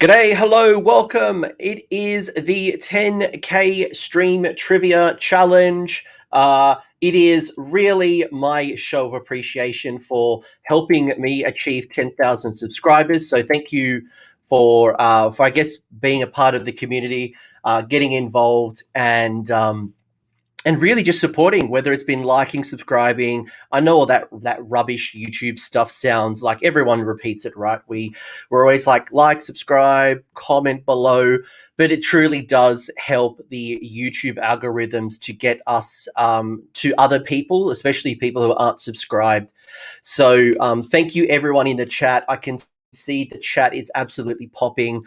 G'day, hello, welcome. It is the 10K stream trivia challenge. It is really my show of appreciation for helping me achieve 10,000 subscribers. So thank you for I guess being a part of the community, getting involved, and really just supporting, whether it's been liking, subscribing. I know all that rubbish YouTube stuff sounds like everyone repeats it, right? We're always like, subscribe, comment below, but it truly does help the YouTube algorithms to get us to other people, especially people who aren't subscribed. So thank you everyone in the chat. I can see the chat is absolutely popping.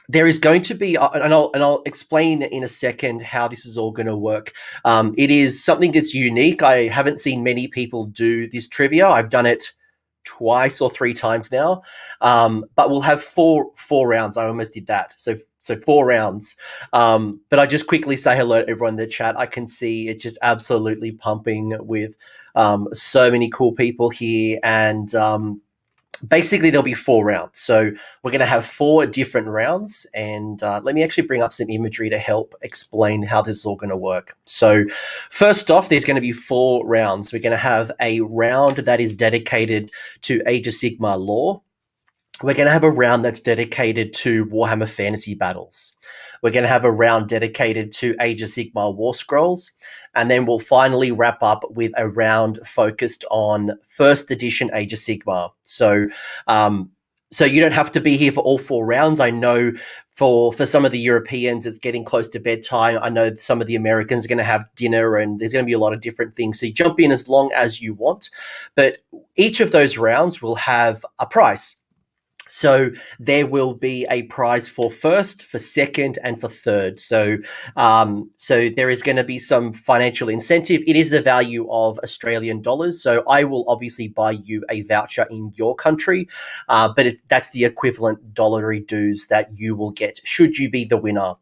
There is going to be, and I'll explain in a second how this is all going to work. It is something that's unique. I haven't seen many people do this trivia. I've done it twice or three times now, but we'll have four rounds. I almost did that. So 4 rounds. But I just quickly say hello to everyone in the chat. I can see it's just absolutely pumping with so many cool people here, and basically there'll be 4 rounds. So we're going to have 4 different rounds, and let me actually bring up some imagery to help explain how this is all going to work. So first off, there's going to be 4 rounds. We're going to have a round that is dedicated to Age of Sigmar lore. We're going to have a round that's dedicated to Warhammer Fantasy battles. We're going to have a round dedicated to Age of Sigmar Warscrolls. And then we'll finally wrap up with a round focused on first edition Age of Sigmar. So you don't have to be here for all 4 rounds. I know for some of the Europeans, it's getting close to bedtime. I know some of the Americans are going to have dinner, and there's going to be a lot of different things. So you jump in as long as you want. But each of those rounds will have a prize. So there will be a prize for first, for second, and for third. So there is going to be some financial incentive. It is the value of Australian dollars. So I will obviously buy you a voucher in your country, but that's the equivalent dollary dues that you will get should you be the winner.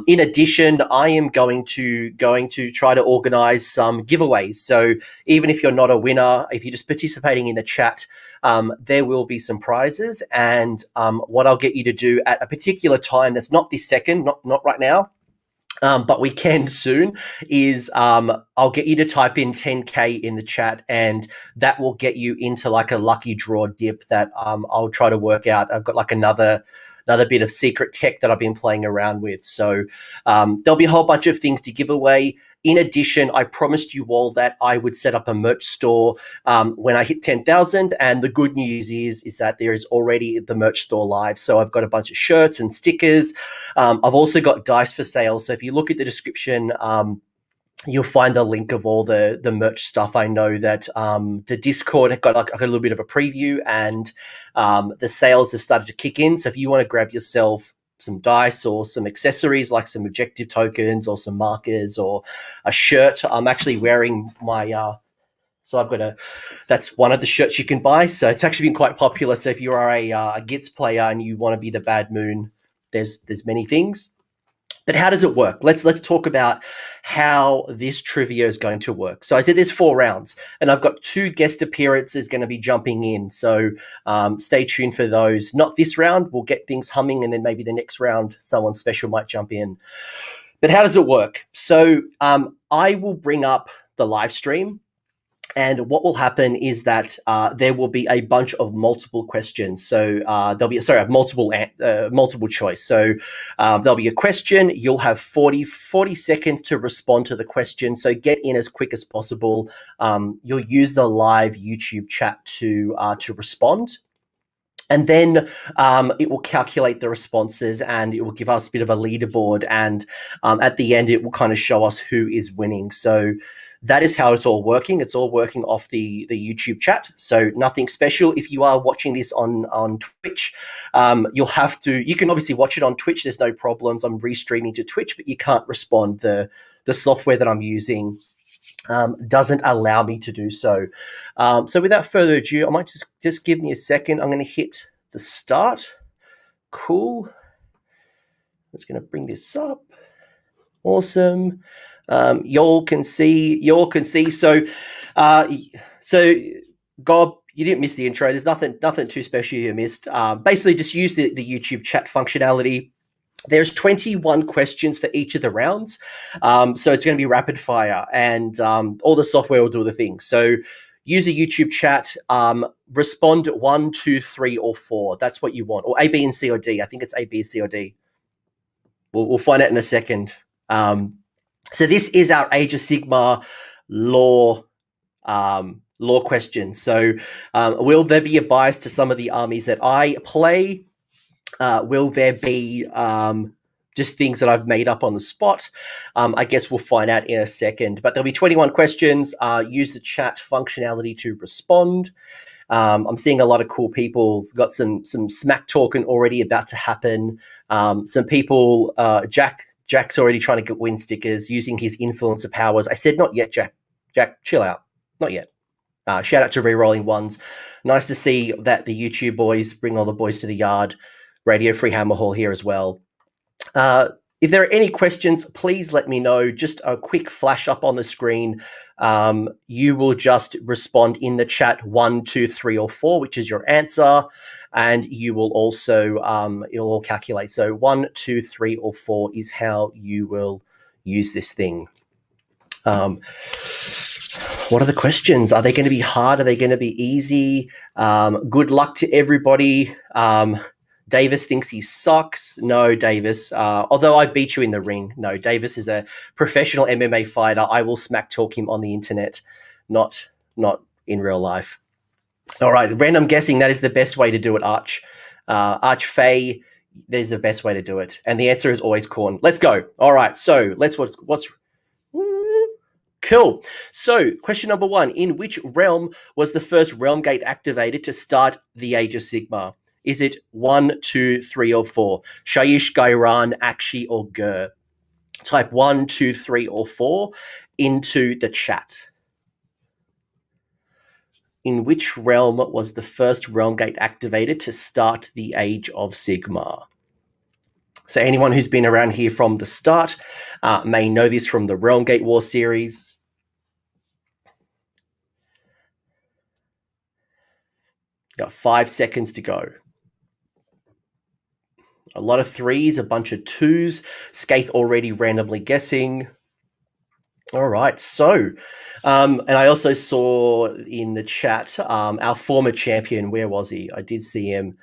In addition, I am going to try to organize some giveaways. So even if you're not a winner, if you're just participating in the chat, there will be some prizes. And what I'll get you to do at a particular time that's not this second, not right now, but we can soon, is I'll get you to type in 10K in the chat, and that will get you into like a lucky draw dip that I'll try to work out. I've got like another bit of secret tech that I've been playing around with. So there'll be a whole bunch of things to give away. In addition, I promised you all that I would set up a merch store when I hit 10,000. And the good news is that there is already the merch store live. So I've got a bunch of shirts and stickers. I've also got dice for sale. So if you look at the description, you'll find the link of all the merch stuff. I know that the Discord got a little bit of a preview, and the sales have started to kick in. So if you want to grab yourself some dice or some accessories like some objective tokens or some markers or a shirt, I'm actually wearing my so I've got that's one of the shirts you can buy. So it's actually been quite popular. So if you are a Gits player and you want to be the Bad Moon, there's many things. But how does it work? Let's talk about how this trivia is going to work. So I said there's 4 rounds, and I've got 2 guest appearances going to be jumping in. So stay tuned for those. Not this round. We'll get things humming, and then maybe the next round someone special might jump in. But how does it work? So I will bring up the live stream. And what will happen is that there will be a bunch of multiple questions. So there'll be, multiple choice. So there'll be a question. You'll have 40 seconds to respond to the question. So get in as quick as possible. You'll use the live YouTube chat to respond. And then it will calculate the responses, and it will give us a bit of a leaderboard. And at the end, it will kind of show us who is winning. So that is how it's all working. It's all working off the YouTube chat. So nothing special. If you are watching this on Twitch, you can obviously watch it on Twitch. There's no problems. I'm restreaming to Twitch, but you can't respond. The software that I'm using doesn't allow me to do so. So without further ado, I might just give me a second. I'm going to hit the start. Cool. I'm just going to bring this up. Awesome. Y'all can see. So Gob, you didn't miss the intro. There's nothing too special you missed. Basically, just use the YouTube chat functionality. There's 21 questions for each of the rounds. So it's going to be rapid fire, and all the software will do the things. So use a YouTube chat, respond 1, 2, 3, or 4. That's what you want. Or A, B, and C, or D. I think it's A, B, C, or D. We'll find out in a second. So this is our Age of Sigmar lore questions. So will there be a bias to some of the armies that I play? Will there be just things that I've made up on the spot? I guess we'll find out in a second. But there'll be 21 questions. Use the chat functionality to respond. I'm seeing a lot of cool people. We've got some smack talking already about to happen. Some people, Jack's already trying to win stickers using his influencer powers. I said, not yet, Jack. Jack, chill out. Not yet. Shout out to Rerolling Ones. Nice to see that the YouTube boys bring all the boys to the yard. Radio Free Hammer Hall here as well. If there are any questions, please let me know. Just a quick flash up on the screen. You will just respond in the chat 1, 2, 3, or 4, which is your answer. And you will also, it'll all calculate. So 1, 2, 3, or 4 is how you will use this thing. What are the questions? Are they going to be hard? Are they going to be easy? Good luck to everybody. Davis thinks he sucks. No, Davis. Although I beat you in the ring. No, Davis is a professional MMA fighter. I will smack talk him on the internet, not in real life. All right, random guessing. That is the best way to do it, Arch. Arch Faye, that is the best way to do it. And the answer is always corn. Let's go. All right, so what's cool. So question number 1. In which realm was the first realm gate activated to start the Age of Sigmar? Is it 1, 2, 3, or 4? Shyish, Gairan, Akshi, or Gur? Type 1, 2, 3, or 4 into the chat. In which realm was the first realm gate activated to start the Age of Sigmar? So anyone who's been around here from the start may know this from the Realm Gate War series. Got 5 seconds to go. A lot of 3s, a bunch of 2s. Skaith already randomly guessing. All right, so, and I also saw in the chat our former champion. Where was he? I did see him.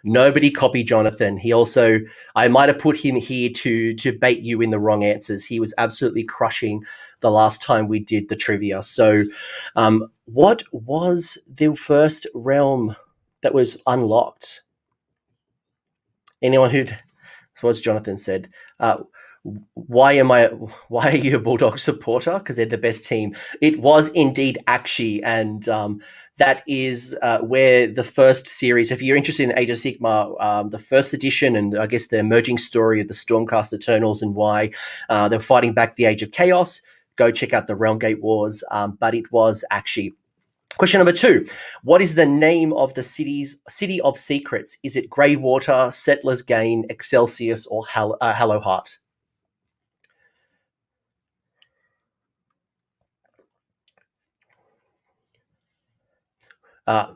Nobody copy Jonathan. He also, I might have put him here to bait you in the wrong answers. He was absolutely crushing the last time we did the trivia. So, what was the first realm that was unlocked? Anyone who'd, what's Jonathan said? Why are you a Bulldog supporter? Because they're the best team. It was indeed Akshi, and that is where the first series, if you're interested in Age of Sigmar, the first edition, and I guess the emerging story of the Stormcast Eternals and why they're fighting back the Age of Chaos, go check out the Realm Gate Wars, but it was Akshi. Question number 2. What is the name of the City of Secrets? Is it Greywater, Settlers Gain, Excelsius, or Hallowheart?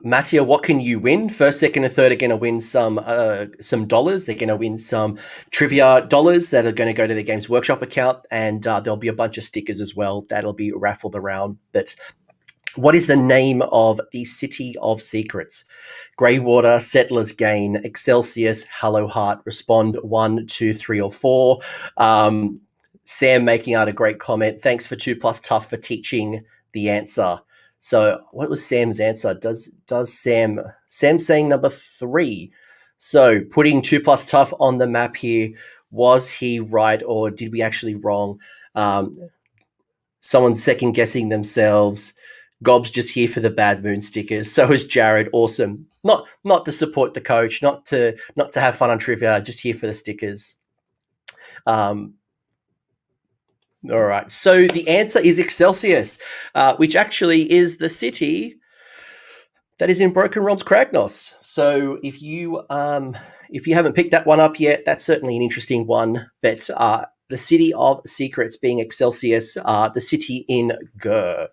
Mattia, what can you win? First, second, and third are going to win some dollars. They're going to win some trivia dollars that are going to go to the Games Workshop account, and there'll be a bunch of stickers as well that'll be raffled around. But what is the name of the City of Secrets? Greywater, Settlers Gain, Excelsius, Hallowheart. Respond 1, 2, 3, or 4. Sam making out a great comment. Thanks for 2+ Tough for teaching the answer. So what was Sam's answer? Does Sam saying number 3? So putting 2+ Tough on the map here. Was he right, or did we actually wrong? Someone's second guessing themselves. Gob's just here for the Bad Moon stickers. So is Jared. Awesome. Not to support the coach, not to have fun on trivia, just here for the stickers. All right. So the answer is Excelsius, which actually is the city that is in Broken Realms Kragnos. So if you haven't picked that one up yet, that's certainly an interesting one. But the City of Secrets being Excelsius, the city in Gur.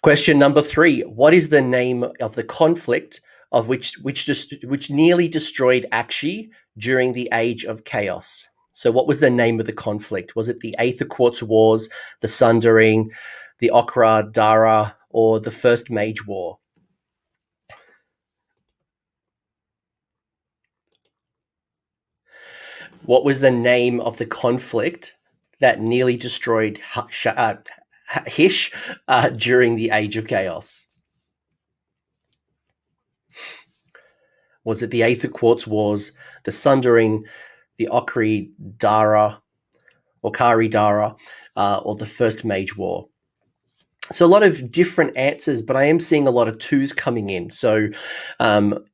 Question number 3. What is the name of the conflict of which nearly destroyed Akshi during the Age of Chaos? So what was the name of the conflict? Was it the Aether Quartz Wars, the Sundering, the Okra Dara, or the First Mage War? What was the name of the conflict that nearly destroyed Hish during the Age of Chaos? Was it the Aether Quartz Wars, the Sundering, the Okri Dara, or Kari Dara, or the First Mage War? So a lot of different answers, but I am seeing a lot of 2s coming in. So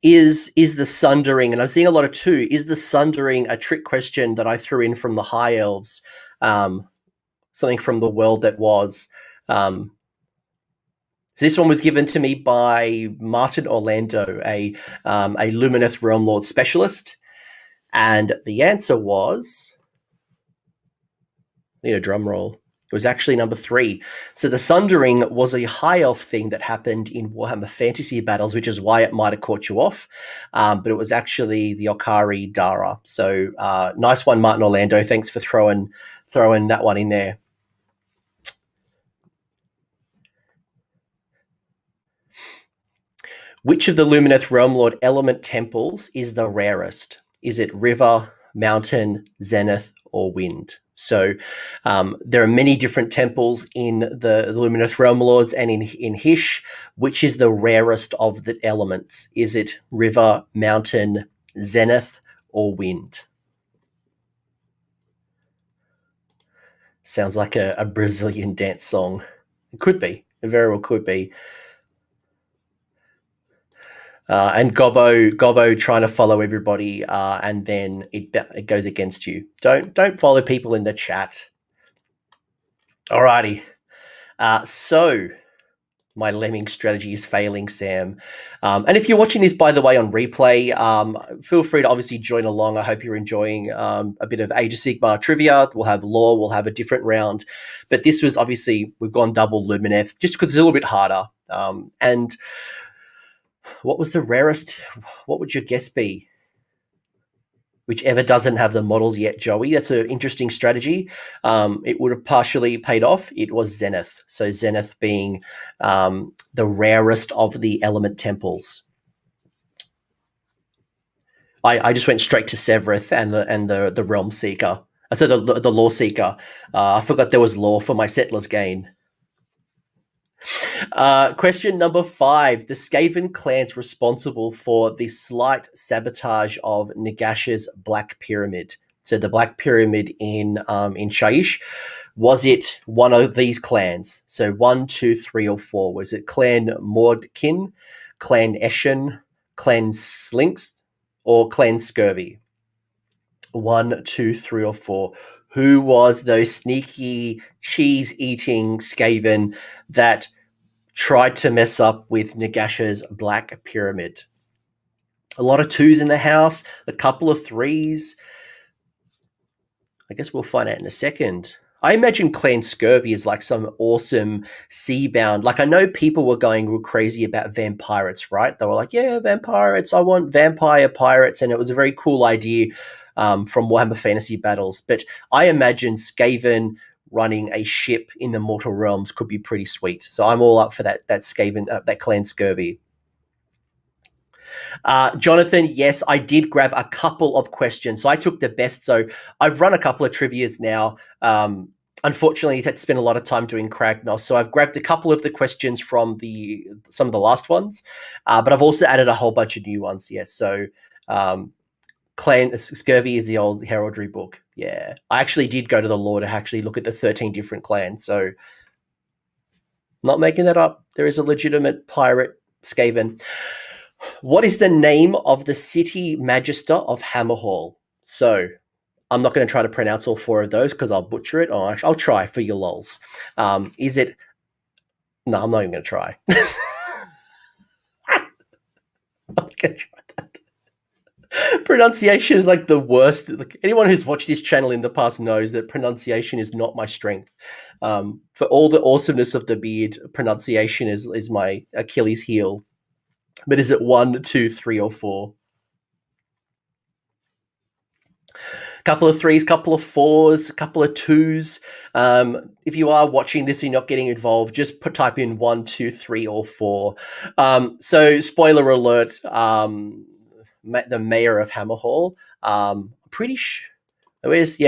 is the Sundering, and I'm seeing a lot of 2, is the Sundering a trick question that I threw in from the High Elves, something from the world that was? So this one was given to me by Martin Orlando, a Lumineth Realm Lord specialist, and the answer was, I need a drum roll. It was actually number 3. So the Sundering was a high elf thing that happened in Warhammer Fantasy battles, which is why it might have caught you off. But it was actually the Okari Dara. So nice one, Martin Orlando. Thanks for throwing that one in there. Which of the Lumineth Realm Lord element temples is the rarest? Is it River, Mountain, Zenith, or Wind? So there are many different temples in the Lumineth Realm Lords and in Hish. Which is the rarest of the elements? Is it River, Mountain, Zenith, or Wind? Sounds like a Brazilian dance song. It could be. It very well could be. And Gobbo trying to follow everybody, and then it goes against you. Don't follow people in the chat. Alrighty. So my lemming strategy is failing, Sam. And if you're watching this, by the way, on replay, feel free to obviously join along. I hope you're enjoying a bit of Age of Sigmar trivia. We'll have lore. We'll have a different round. But this was obviously, we've gone double Lumineth just because it's a little bit harder. And what was the rarest? What would your guess be? Whichever doesn't have the models yet, Joey. That's an interesting strategy. It would have partially paid off. It was Zenith. So Zenith being the rarest of the element temples. I just went straight to Severith and the Realm Seeker. So the Lore Seeker. I forgot there was lore for my Settler's Gain. Question number 5. The Skaven clans responsible for the slight sabotage of Nagash's Black Pyramid. So the Black Pyramid in Shaiish, was it one of these clans? So 1, 2, 3, or 4. Was it Clan Mordkin, Clan Eshen, Clan Slinks, or Clan Scurvy? 1, 2, 3, or 4. Who was those sneaky cheese-eating Skaven that tried to mess up with Nagash's Black Pyramid? A lot of 2s in the house, a couple of 3s. I guess we'll find out in a second. I imagine Clan Scurvy is like some awesome sea-bound. Like, I know people were going real crazy about vampirates, right? They were like, yeah, vampirates, I want vampire pirates. And it was a very cool idea from Warhammer Fantasy battles. But I imagine Skaven running a ship in the Mortal Realms could be pretty sweet. So I'm all up for that Skaven, that Clan Scurvy. Jonathan, yes, I did grab a couple of questions. So I took the best. So I've run a couple of trivias now. Unfortunately, I had to spend a lot of time doing Kragnos. So I've grabbed a couple of the questions from some of the last ones. But I've also added a whole bunch of new ones. Yes. So Clan Scurvy is the old heraldry book. Yeah. I actually did go to the lore to actually look at the 13 different clans. So not making that up. There is a legitimate pirate Skaven. What is the name of the city magister of Hammerhall? So I'm not going to try to pronounce all 4 of those because I'll butcher it. Or I'll try for your lols. Is it? No, I'm not even going to try. I'm not going to try that. pronunciation is like the worst. Like, anyone who's watched this channel in the past knows that pronunciation is not my strength. For all the awesomeness of the beard, pronunciation is my Achilles heel. But is it 1, 2, 3, or 4? Couple of 3s, couple of 4s, a couple of 2s. If you are watching this and you're not getting involved, just type in 1, 2, 3, or 4. So, spoiler alert, the mayor of Hammerhall, pretty sure, where's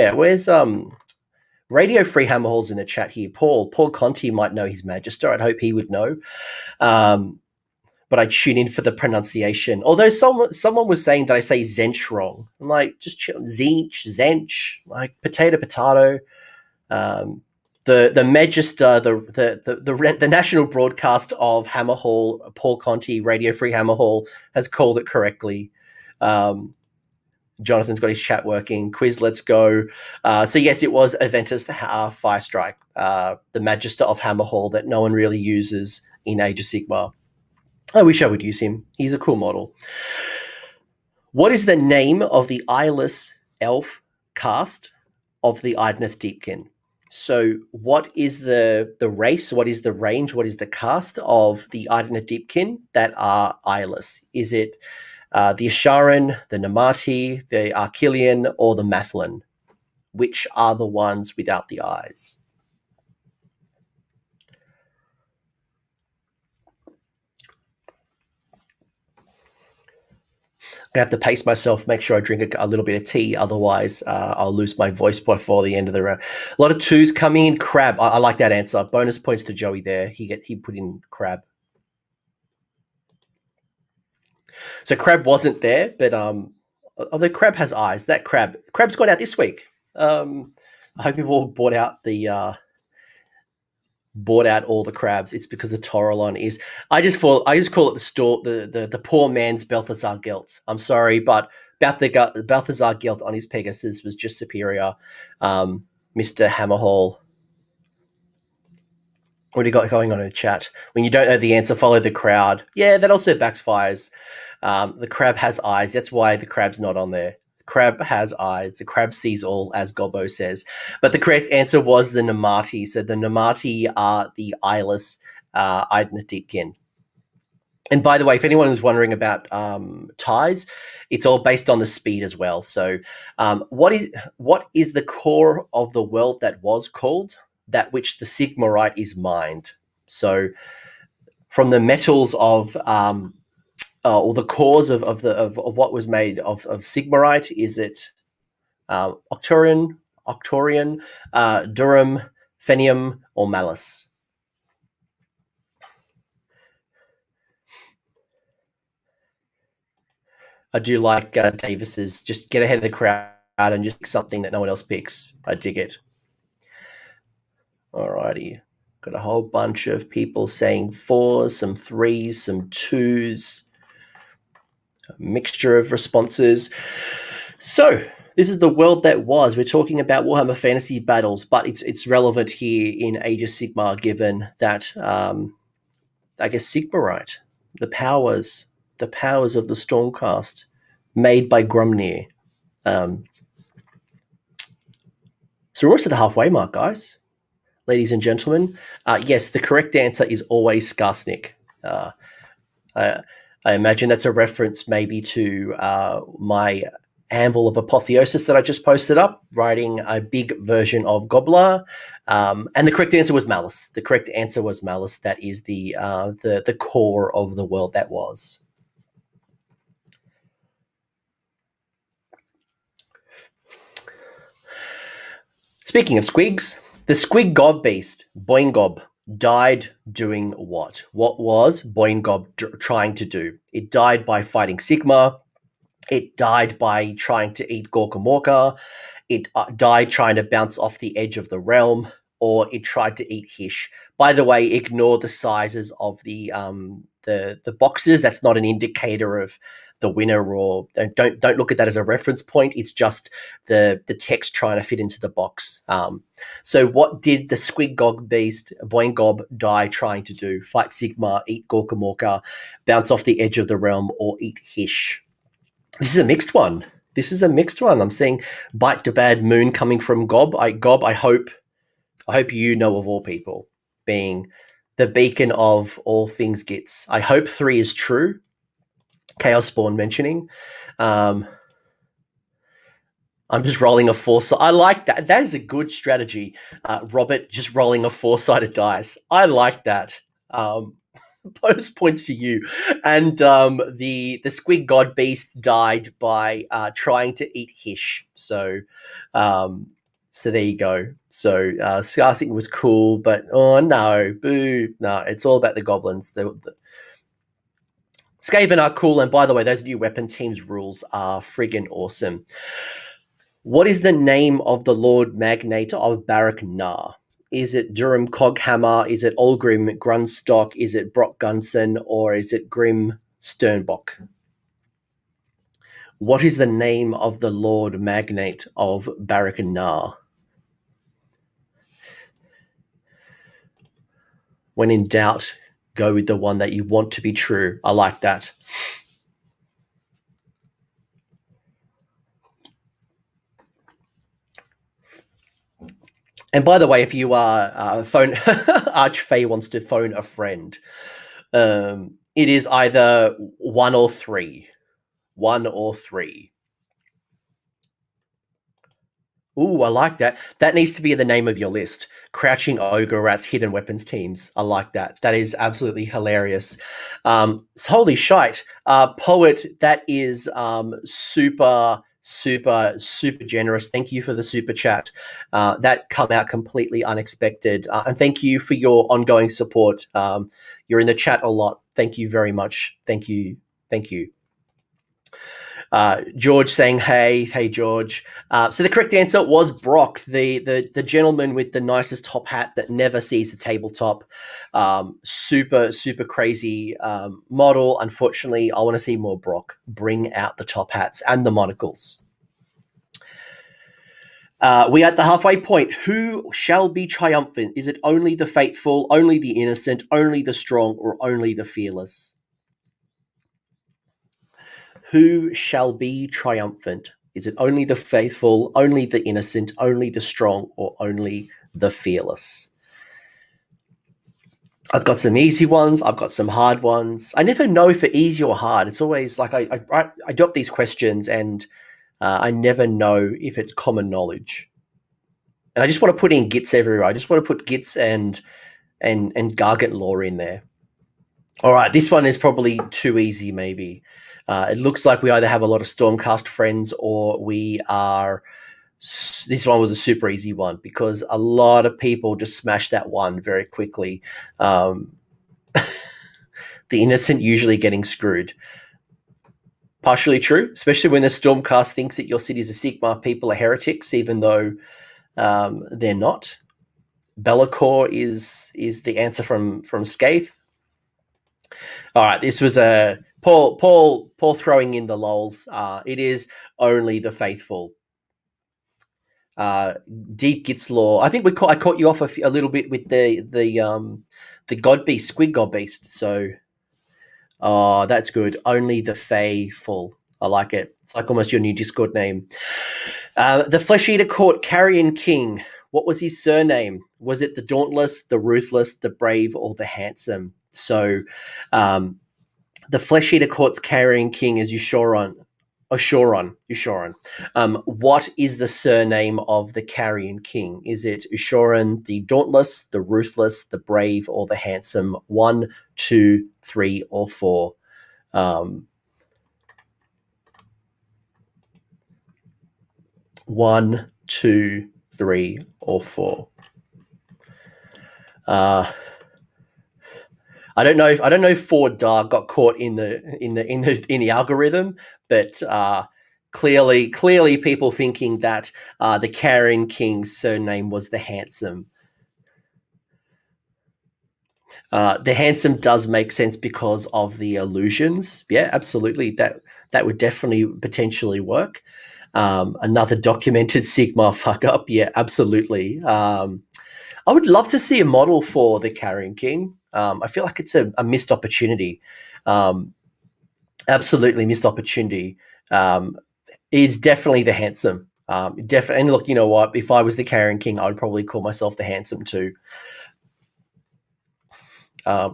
Radio Free Hammerhall's in the chat here. Paul Conti might know his magister. I'd hope he would know. But I tune in for the pronunciation. Although someone was saying that I say Zench wrong. I'm like, just chill. Zench, like potato. The Magister, the national broadcast of Hammerhall, Paul Conti, Radio Free Hammerhall, has called it correctly. Jonathan's got his chat working. Quiz, let's go. So yes, it was Aventus Firestrike, the Magister of Hammerhall that no one really uses in Age of Sigmar. I wish I would use him. He's a cool model. What is the name of the eyeless elf caste of the Idoneth Deepkin? So what is the race? What is the range? What is the caste of the Idoneth Deepkin that are eyeless? Is it the Asharan, the Namati, the Arkilian, or the Mathlin? Which are the ones without the eyes? I have to pace myself, make sure I drink a little bit of tea. Otherwise, I'll lose my voice before the end of the round. A lot of 2s coming in. Crab. I like that answer. Bonus points to Joey there. He put in crab. So crab wasn't there, but although crab has eyes, crab's gone out this week. I hope you've all bought out all the crabs. It's because the Toralon is. I just call it the poor man's Balthazar Gelt. I'm sorry, but Balthazar Gelt on his Pegasus was just superior. Mr. Hammerhall. What do you got going on in the chat? When you don't know the answer, follow the crowd. Yeah, that also backfires. The crab has eyes. That's why the crab's not on there. Crab has eyes. The crab sees all, as Gobbo says. But the correct answer was the Namati. So the Namati are the eyeless Idoneth Deepkin. And by the way, if anyone was wondering about ties, it's all based on the speed as well. So what is the core of the world that was called? That which the Sigmarite is mined. So from the metals of or the cores of what was made of Sigmarite, is it Octorian, Durum, Phenium, or Malus? I do like Davis's just get ahead of the crowd and just pick something that no one else picks. I dig it. Alrighty. Got a whole bunch of people saying 4s, some 3s, some 2s. A mixture of responses. So this is the world that was. We're talking about Warhammer Fantasy battles, but it's relevant here in Age of Sigmar, given that I guess Sigmarite, the powers of the Stormcast, made by Grumdy. So we're almost at the halfway mark, guys. Ladies and gentlemen, yes, the correct answer is always Skarsnik. I imagine that's a reference maybe to my Anvil of Apotheosis that I just posted up, writing a big version of Gobbler. And the correct answer was Malus. The correct answer was Malus. That is the core of the world that was. Speaking of squigs, the Squig God Beast, Boingob, died doing what? What was Boingob trying to do? It died by fighting Sigmar. It died by trying to eat Gorkamorka. It died trying to bounce off the edge of the realm, or it tried to eat Hish. By the way, ignore the sizes of the boxes. That's not an indicator of the winner, or don't look at that as a reference point. It's just the text trying to fit into the box. So what did the Squig God Beast, Boingob, die trying to do? Fight Sigmar, eat Gorkamorka, bounce off the edge of the realm, or eat Hish? This is a mixed one. This is a mixed one. I'm seeing Bite to Bad Moon coming from Gob. Gob, I hope you know of all people, being the beacon of all things Gits. I hope 3 is true. Chaos Spawn mentioning. I'm just rolling a 4 I like that. That is a good strategy. Robert just rolling a 4-sided dice. I like that. Bonus points to you. And the Squid God Beast died by trying to eat Hish. So there you go. So Scarthing was cool, but oh no, boo. No, it's all about the goblins. The Skaven are cool, and by the way, those new weapon teams rules are friggin' awesome. What is the name of the Lord Magnate of Barak Nar? Is it Durham Coghammer? Is it Olgrim Grunstock? Is it Brock Gunson? Or is it Grim Sternbock? What is the name of the Lord Magnate of Barak Nar? When in doubt, go with the one that you want to be true. I like that. And by the way, if you are phone Archfey wants to phone a friend, it is either 1 or 3. 1 or 3. Ooh, I like that. That needs to be the name of your list. Crouching Ogre Rats Hidden Weapons Teams. I like that. That is absolutely hilarious. Holy shite. Poet, that is super generous. Thank you for the super chat. That come out completely unexpected. And thank you for your ongoing support. You're in the chat a lot. Thank you very much. Thank you. George saying, hey, George. So the correct answer was Brock, the gentleman with the nicest top hat that never sees the tabletop. Super crazy model. Unfortunately, I want to see more Brock. Bring out the top hats and the monocles. We are at the halfway point. Who shall be triumphant? Is it only the faithful, only the innocent, only the strong, or only the fearless? Who shall be triumphant? Is it only the faithful, only the innocent, only the strong, or only the fearless? I've got some easy ones. I've got some hard ones. I never know if it's easy or hard. It's always like I drop these questions and I never know if it's common knowledge. And I just want to put in Gits everywhere. I just want to put Gits and Gargant lore in there. All right, this one is probably too easy, maybe. It looks like we either have a lot of Stormcast friends or we are... This one was a super easy one because a lot of people just smash that one very quickly. The innocent usually getting screwed. Partially true, especially when the Stormcast thinks that your city is a Sigmar, people are heretics, even though they're not. Be'lakor is the answer from Scathe. All right, this was a Paul throwing in the lols. It is only the faithful. Deep Gits lore. I think I caught you off a little bit with the God Beast, Squid God Beast. So, that's good. Only the faithful. I like it. It's like almost your new Discord name. The Flesh Eater Court Carrion King. What was his surname? Was it the Dauntless, the Ruthless, the Brave, or the Handsome? So, the Flesh Eater Court's Carrion King is Ushoran. What is the surname of the Carrion King? Is it Ushoran, the Dauntless, the Ruthless, the Brave, or the Handsome? 1, 2, 3, or 4. 1, 2, 3, or 4. I don't know if Ford got caught in the algorithm, but clearly people thinking that the Carrion King's surname was the Handsome. The Handsome does make sense because of the illusions. Yeah, absolutely. That would definitely potentially work. Another documented Sigmar fuck up. Yeah, absolutely. I would love to see a model for the Carrion King. I feel like it's a missed opportunity. Absolutely missed opportunity. It's definitely the handsome. Definitely, and look, you know what? If I was the Carrion King, I would probably call myself the handsome too.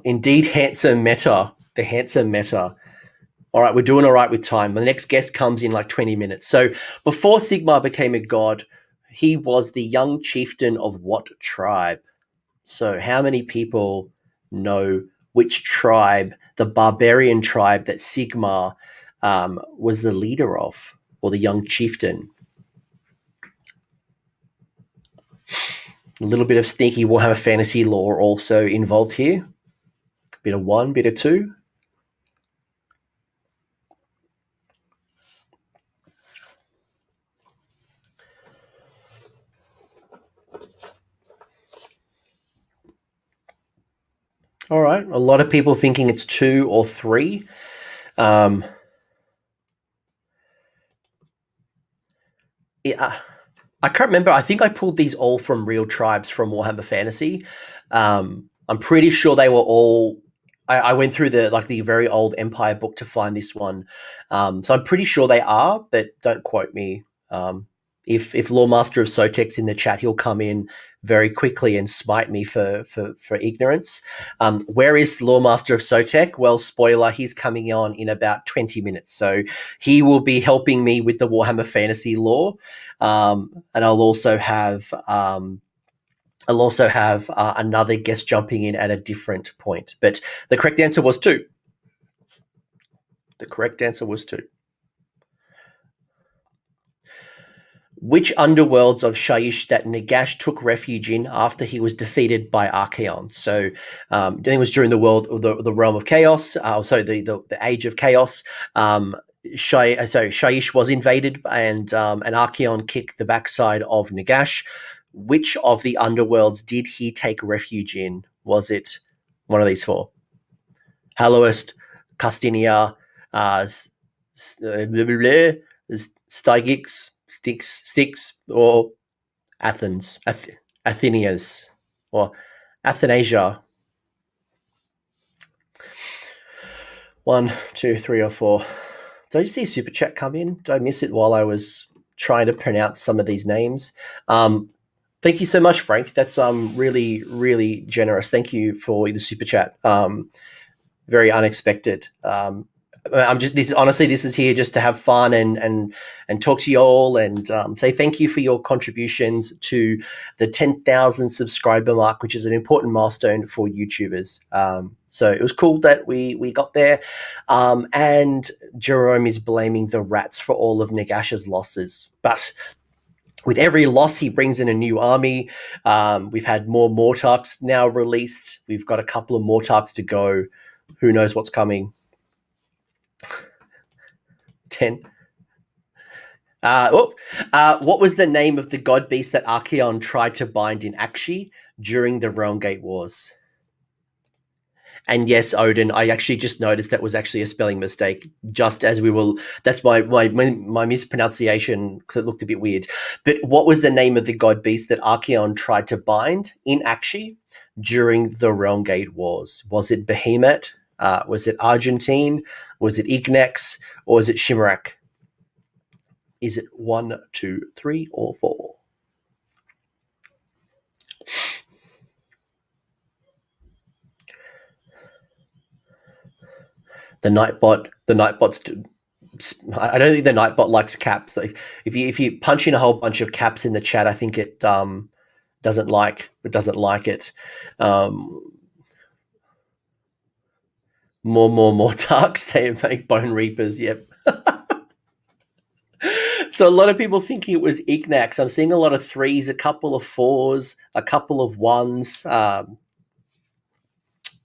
Indeed, handsome meta. The handsome meta. All right, we're doing all right with time. The next guest comes in like 20 minutes. So before Sigmar became a god, he was the young chieftain of what tribe? So how many people know which tribe, the barbarian tribe that Sigmar was the leader of, or the young chieftain? A little bit of sneaky Warhammer Fantasy lore also involved here. Bit of one, bit of two. All right. A lot of people thinking it's 2 or 3. Yeah, I can't remember. I think I pulled these all from real tribes from Warhammer Fantasy. I'm pretty sure they were all. I went through the very old Empire book to find this one, so I'm pretty sure they are, but don't quote me. If Lore Master of Sotek's in the chat, he'll come in very quickly and smite me for ignorance. Where is Lore Master of Sotek? Well, spoiler, he's coming on in about 20 minutes, so he will be helping me with the Warhammer Fantasy lore, and I'll also have another guest jumping in at a different point. But the correct answer was 2. The correct answer was 2. Which underworlds of Shyish that Nagash took refuge in after he was defeated by Archaon? So I think it was during the realm of chaos. The age of chaos. Shyish was invaded, and Archaon kicked the backside of Nagash. Which of the underworlds did he take refuge in? Was it one of these 4? Hallowest, Castinia, Styx, Styx, or Athens, Athenias, or Athanasia. 1, 2, 3, or 4. Did I just see a super chat come in? Did I miss it while I was trying to pronounce some of these names? Thank you so much, Frank. That's really, really generous. Thank you for the super chat. Very unexpected. This is here just to have fun and talk to you all and say thank you for your contributions to the 10,000 subscriber mark, which is an important milestone for YouTubers. So it was cool that we got there. And Jerome is blaming the rats for all of Nagash's losses, but with every loss, he brings in a new army. We've had more Mortarks now released. We've got a couple of Mortarks to go. Who knows what's coming? 10. What was the name of the god beast that Archaon tried to bind in Akshi during the Realm Gate Wars? And yes, Odin, I actually just noticed that was actually a spelling mistake. Just as we will, that's my mispronunciation because it looked a bit weird. But what was the name of the god beast that Archaon tried to bind in Akshi during the Realm Gate Wars? Was it Behemoth? Was it Argentine? Was it Ignex? Or was it Shimmerak? Is it 1, 2, 3, or 4? The Nightbot's. I don't think the Nightbot likes caps. If you punch in a whole bunch of caps in the chat, I think it doesn't like it. More Tarks. They make Bone Reapers. Yep. So a lot of people thinking it was Ignax. I'm seeing a lot of 3s, a couple of 4s, a couple of 1s.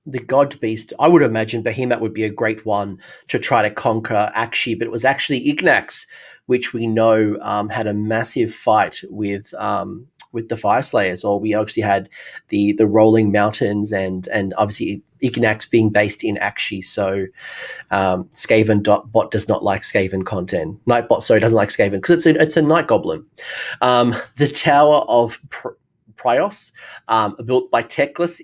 The God Beast, I would imagine Behemoth would be a great one to try to conquer Akshi, but it was actually Ignax, which we know had a massive fight with the Fire Slayers, or we actually had the Rolling Mountains and obviously Ignax being based in Akshi. So Skaven bot does not like Skaven content. Nightbot, sorry, doesn't like Skaven because it's a night goblin. The Tower of Prios, built by Teclis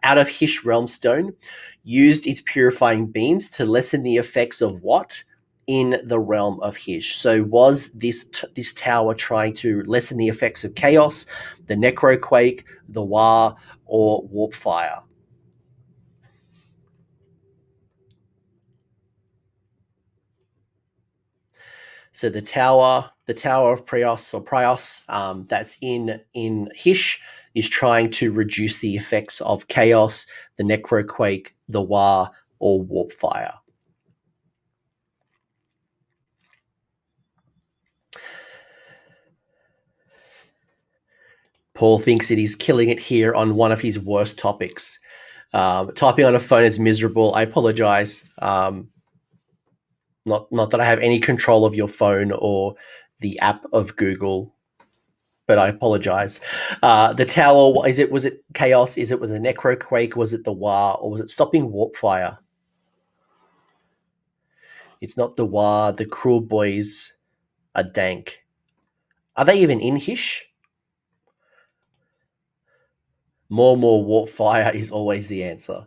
out of Hish Realmstone, used its purifying beams to lessen the effects of what in the realm of Hish. So was this tower trying to lessen the effects of chaos, the necroquake, the War, or warp fire? So the tower of Prios, that's in Hish, is trying to reduce the effects of chaos, the necroquake, the War, or warp fire. Paul thinks it is killing it here on one of his worst topics. Typing on a phone is miserable. I apologize. Not that I have any control of your phone or the app of Google, but I apologize. The tower, was it chaos? Was it a necroquake? Was it the War? Or was it stopping warp fire? It's not the War. The cruel boys are dank. Are they even in Hish? More warp fire is always the answer.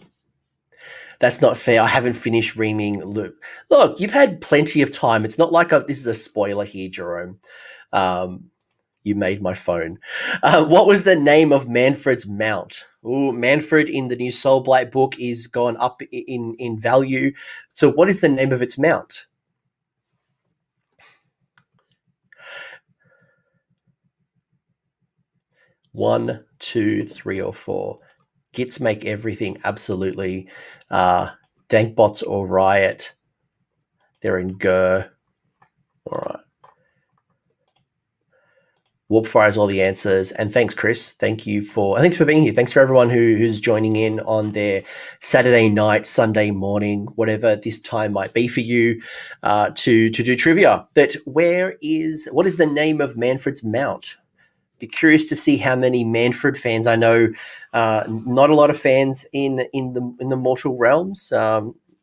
That's not fair. I haven't finished reaming Luke. Look, you've had plenty of time. It's not like this is a spoiler here, Jerome. You made my phone. What was the name of Manfred's mount? Ooh, Manfred in the new Soulblight book is gone up in value. So what is the name of its mount? One, two, three, or four. Gits make everything, absolutely. Dankbots or Riot. They're in Gur. All right. Warpfire is all the answers. And thanks, Chris. Thanks for being here. Thanks for everyone who's joining in on their Saturday night, Sunday morning, whatever this time might be for you, to do trivia. But what is the name of Manfred's mount? Be curious to see how many Manfred fans. I know not a lot of fans in the mortal realms.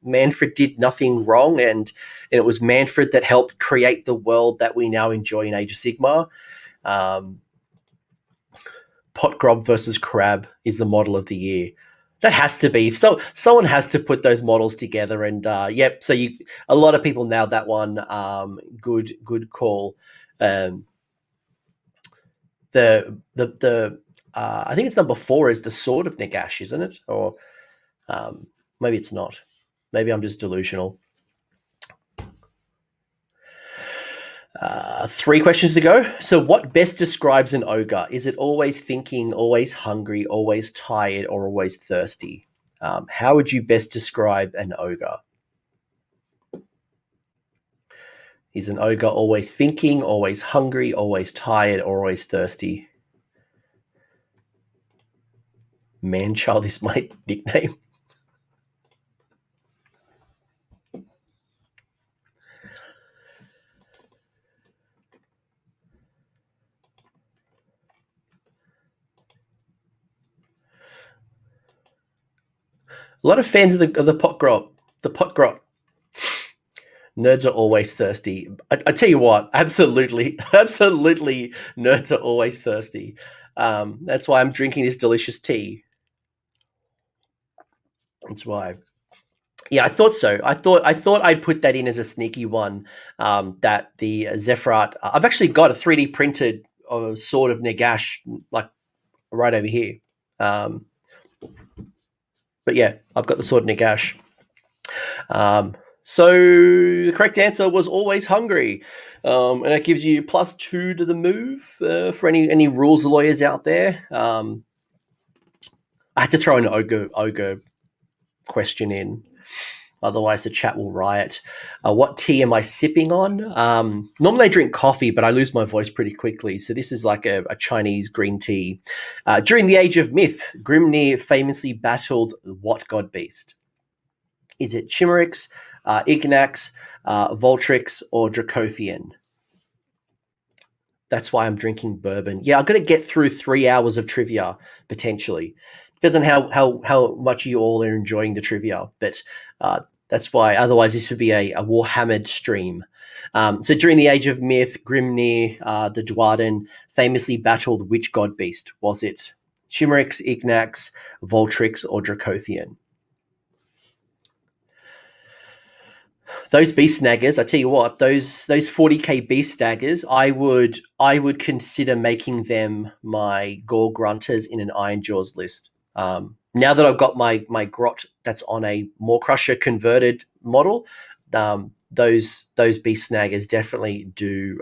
Manfred did nothing wrong, and it was Manfred that helped create the world that we now enjoy in Age of Sigmar. Potgrob versus Crab is the model of the year. That has to be. So someone has to put those models together, and yep. So a lot of people nailed that one. Good call. The I think it's number 4 is the Sword of Nagash, isn't it? Or maybe it's not. Maybe I'm just delusional. 3 questions to go. So what best describes an ogre? Is it always thinking, always hungry, always tired, or always thirsty? How would you best describe an ogre? Is an ogre always thinking, always hungry, always tired, or always thirsty? Manchild is my nickname. A lot of fans of the pot grot. The pot grot. Nerds are always thirsty. I tell you what, absolutely, nerds are always thirsty. That's why I'm drinking this delicious tea. That's why. Yeah, I thought so. I thought I'd put that in as a sneaky one. That the Zephyrat. I've actually got a 3D printed Sword of Nagash, like right over here. But yeah, I've got the Sword of Nagash. So the correct answer was always hungry, and that gives you +2 to the move for any rules lawyers out there. I had to throw an ogre question in, otherwise the chat will riot. What tea am I sipping on? Normally I drink coffee, but I lose my voice pretty quickly, so this is like a Chinese green tea. During the Age of Myth, Grimnir famously battled what god beast? Is it Chimerix, Ignax, Voltrix, or Dracothian? That's why I'm drinking bourbon. Yeah, I'm going to get through 3 hours of trivia, potentially. Depends on how much you all are enjoying the trivia. But that's why, otherwise this would be a Warhammered stream. So during the Age of Myth, Grimnir, the Dwarden, famously battled which god beast? Was it Chimerix, Ignax, Voltrix, or Dracothian? Those beast snaggers, I tell you what, those 40k beast snaggers, I would consider making them my gore grunters in an Iron Jaws list. Now that I've got my grot that's on a Maw Crusher converted model, those beast snaggers definitely do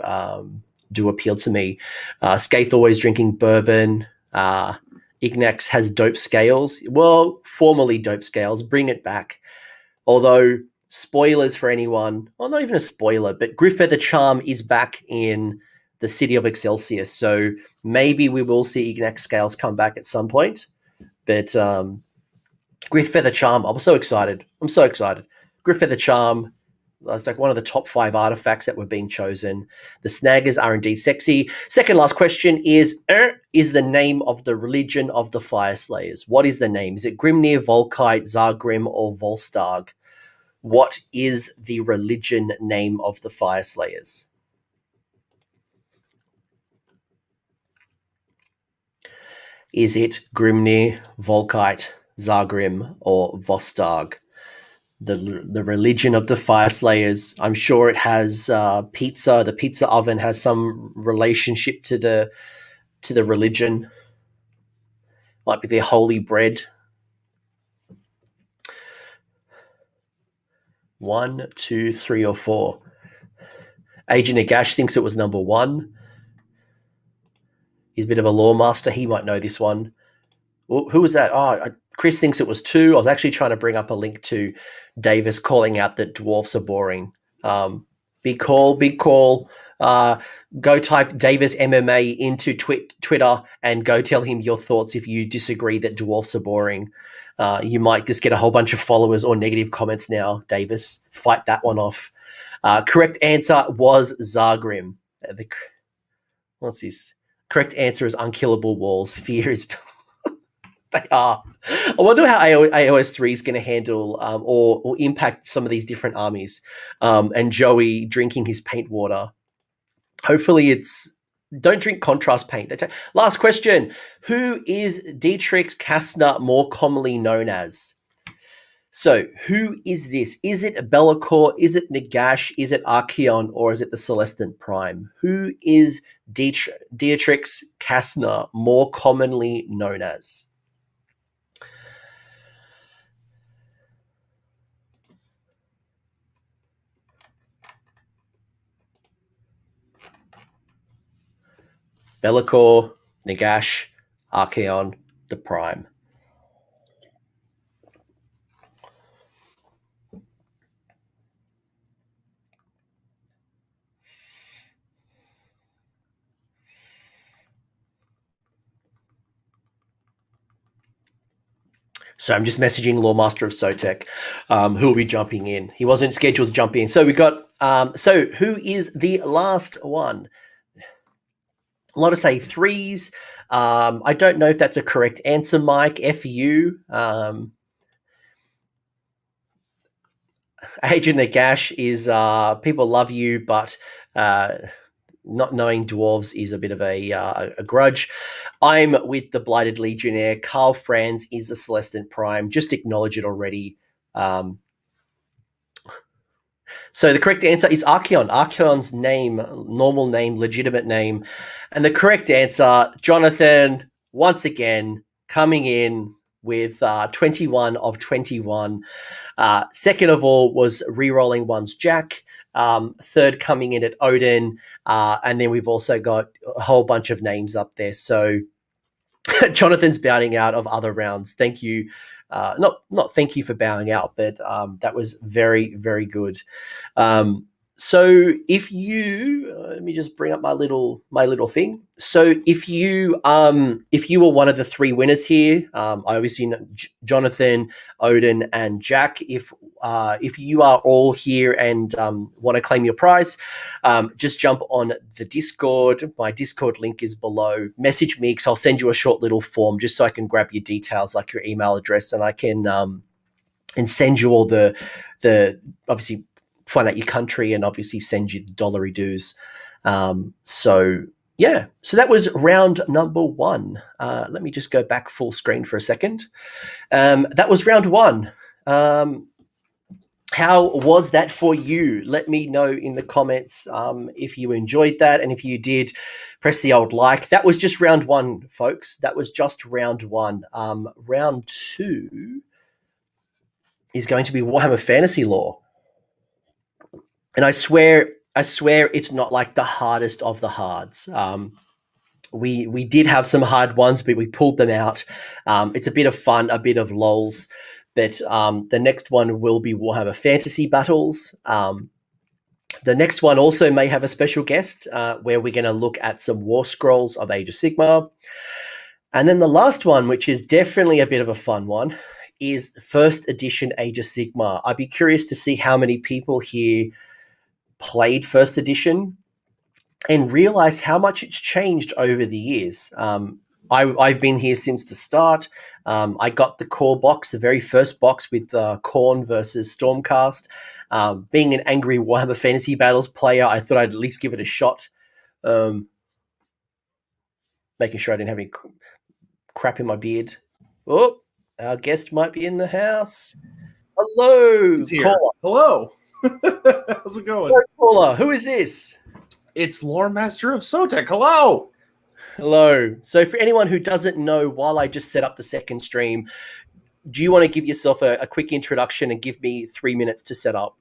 appeal to me. Skaith always drinking bourbon. Ignax has dope scales. Well, formerly dope scales. Bring it back. Although, spoilers for anyone, well, not even a spoiler, but Griffeather Charm is back in the city of Excelsior. So maybe we will see Ignax scales come back at some point. But Griffeather Charm, I'm so excited. Griffeather Charm, it's like one of the top 5 artifacts that were being chosen. The snaggers are indeed sexy. Second last question is the name of the religion of the Fire Slayers? What is the name? Is it Grimnir, Volkite, Zargrim, or Volstagg? What is the religion name of the Fire Slayers? Is it Grimnir, Volkite, Zargrim, or Volstagg? The religion of the Fire Slayers. I'm sure it has pizza. The pizza oven has some relationship to the religion. Might be their holy bread. 1, 2, 3, or 4. Agent Nagash thinks it was number 1. He's a bit of a lore master. He might know this one. Who was that? Chris thinks it was 2. I was actually trying to bring up a link to Davis calling out that dwarfs are boring. Big call. Go type Davis MMA into Twitter and go tell him your thoughts if you disagree that dwarfs are boring. You might just get a whole bunch of followers or negative comments now, Davis. Fight that one off. Correct answer was Zargrim. What's this? Correct answer is unkillable walls. Fear is... They are. I wonder how AoS 3 is going to handle or impact some of these different armies. And Joey drinking his paint water. Hopefully it's... Don't drink contrast paint. Last question. Who is Dietrich Kastner more commonly known as? So, who is this? Is it Be'lakor? Is it Nagash? Is it Archaon? Or is it the Celestant Prime? Who is Dietrich Kastner more commonly known as? Be'lakor, Nagash, Archaon, the Prime. So I'm just messaging Lawmaster of Sotek, who will be jumping in. He wasn't scheduled to jump in. So we got, so who is the last one? A lot of say 3s. I don't know if that's a correct answer, Mike. FU. Agent Nagash is, people love you, but not knowing dwarves is a bit of a grudge. I'm with the Blighted Legionnaire. Karl Franz is the Celestant Prime. Just acknowledge it already. So the correct answer is Archaon. Archaon's name, normal name, legitimate name. And the correct answer, Jonathan, once again, coming in with 21 of 21. Second of all was re-rolling one's Jack. Third coming in at Odin. And then we've also got a whole bunch of names up there. So Jonathan's bowing out of other rounds. Thank you. Not thank you for bowing out, but that was very, very good. So if you let me just bring up my little thing. So if you were one of the 3 winners here, I obviously know Jonathan, Odin, and Jack. If you are all here and want to claim your prize, just jump on the Discord. My Discord link is below. Message me because I'll send you a short little form just so I can grab your details, like your email address, and I can and send you all the obviously find out your country and obviously send you the dollary dues. So that was round number 1. Let me just go back full screen for a second. That was round 1. How was that for you? Let me know in the comments if you enjoyed that. And if you did, press the old like. That was just round one, folks. That was just round one. Round two is going to be Warhammer Fantasy Lore. And I swear it's not like the hardest of the hards. We did have some hard ones, but we pulled them out. It's a bit of fun, a bit of lols. But the next one will be Warhammer Fantasy Battles. The next one also may have a special guest where we're going to look at some Warscrolls of Age of Sigmar. And then the last one, which is definitely a bit of a fun one, is first edition Age of Sigmar. I'd be curious to see how many people here played first edition and realize how much it's changed over the years. I've been here since the start. I got the core box, the very first box with Khorne versus Stormcast. Being an angry Warhammer Fantasy Battles player, I thought I'd at least give it a shot. Making sure I didn't have any crap in my beard. Oh, our guest might be in the house. Hello, caller. Hello. How's it going? Hello, caller. Who is this? It's Lore Master of Sotek. Hello. Hello. So for anyone who doesn't know, while I just set up the second stream, do you want to give yourself a quick introduction and give me 3 minutes to set up?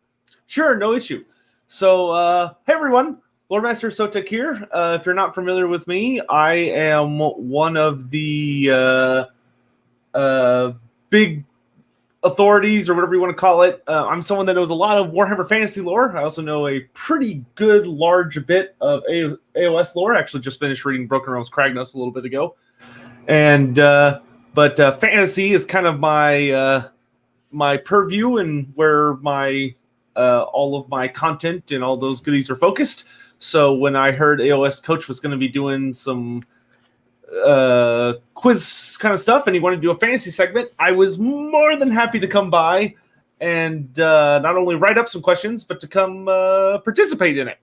Sure, no issue. So, hey everyone, Lore Master of Sotek here. If you're not familiar with me, I am one of the big authorities, or whatever you want to call it. I'm someone that knows a lot of Warhammer Fantasy lore. I also know a pretty good large bit of AoS lore. I actually just finished reading Broken Realms Kragnos a little bit ago. And but fantasy is kind of my my purview and where my all of my content and all those goodies are focused. So when I heard AoS Coach was going to be doing some quiz kind of stuff and he wanted to do a fantasy segment, I was more than happy to come by and not only write up some questions, but to come participate in it.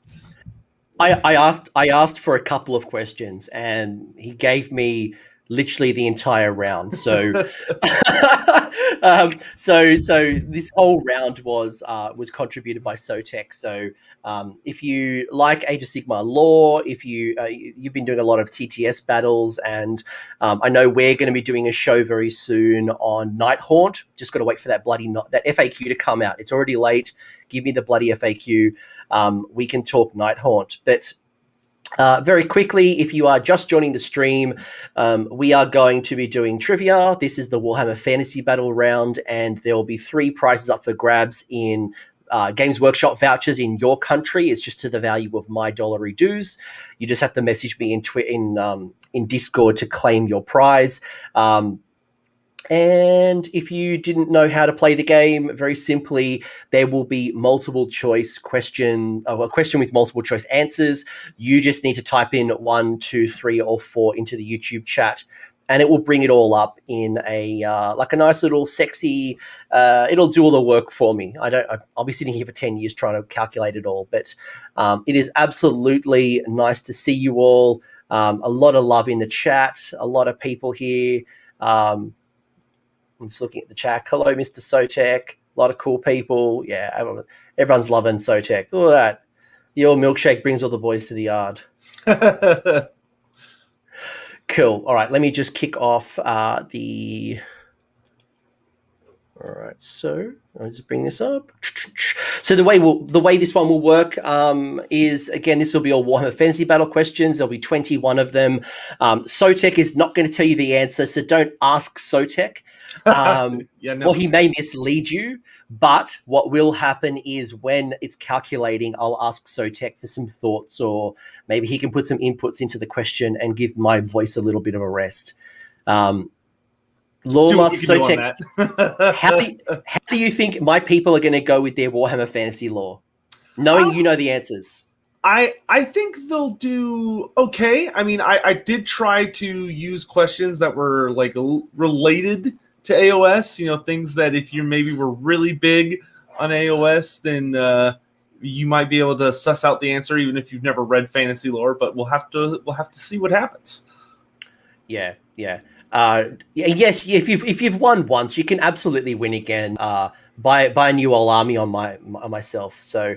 I asked for a couple of questions and he gave me literally the entire round. So so this whole round was contributed by Sotek. So if you like Age of Sigmar lore, if you've been doing a lot of TTS battles, and I know we're going to be doing a show very soon on Nighthaunt. Just got to wait for that that FAQ to come out. It's already late. Give me the bloody FAQ. We can talk Nighthaunt, but very quickly, if you are just joining the stream, we are going to be doing trivia. This is the Warhammer Fantasy Battle round, and there will be 3 prizes up for grabs in Games Workshop vouchers in your country. It's just to the value of my $1 dues. You just have to message me in Discord to claim your prize. And if you didn't know how to play the game, very simply, there will be multiple choice question, a question with multiple choice answers. You just need to type in 1, 2, 3, or 4 into the YouTube chat, and it will bring it all up in a like a nice little sexy. It'll do all the work for me. I'll be sitting here for 10 years trying to calculate it all, but it is absolutely nice to see you all. A lot of love in the chat. A lot of people here. I'm just looking at the chat. Hello, Mr. Sotek. A lot of cool people. Yeah, everyone's loving Sotek. Look at that. Your milkshake brings all the boys to the yard. Cool. All right, let me just kick off the... All right, so I'll just bring this up. So the way this one will work is, again, this will be all Warhammer Fantasy Battle questions. There'll be 21 of them. Sotek is not going to tell you the answer, so don't ask Sotek. Well, he may mislead you, but what will happen is when it's calculating, I'll ask Sotek for some thoughts, or maybe he can put some inputs into the question and give my voice a little bit of a rest. Lore Master Sotek, how do you think my people are going to go with their Warhammer Fantasy lore, knowing you know the answers? I think they'll do okay. I mean, I did try to use questions that were like related to AoS. You know, things that if you maybe were really big on AoS, then you might be able to suss out the answer, even if you've never read fantasy lore. But we'll have to see what happens. Yeah. Yes, if you've won once, you can absolutely win again. buy a new old army on myself. So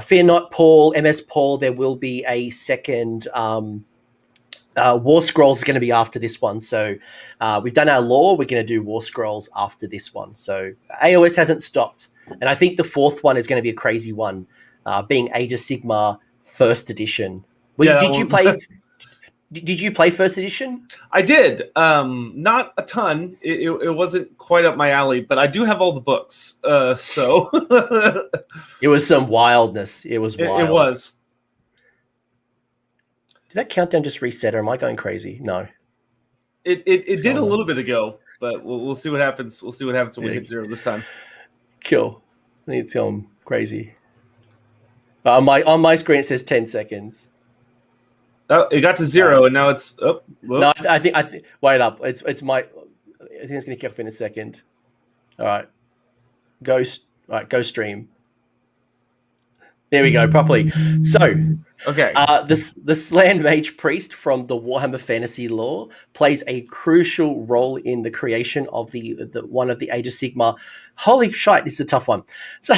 fear not, Paul, MS Paul. There will be a second. Warscrolls is going to be after this one. So we've done our lore. We're going to do Warscrolls after this one. So AoS hasn't stopped. And I think the fourth one is going to be a crazy one, being Age of Sigmar First Edition. Did you play? Did you play First Edition? I did. Not a ton. It wasn't quite up my alley, but I do have all the books. So it was some wildness. It was wild. It was. Did that countdown just reset, or am I going crazy? No. It did a little bit ago, but we'll see what happens. We'll see what happens when we hit 0 this time. Cool. I think it's going crazy. On my screen it says 10 seconds. Oh, it got to 0 and now it's No, I think wait up. It's my. I think it's going to kick off in a second. All right, go stream. There we go, properly. So, okay. The Slan Mage Priest from the Warhammer Fantasy lore plays a crucial role in the creation of the one of the Age of Sigmar. Holy shite, this is a tough one. So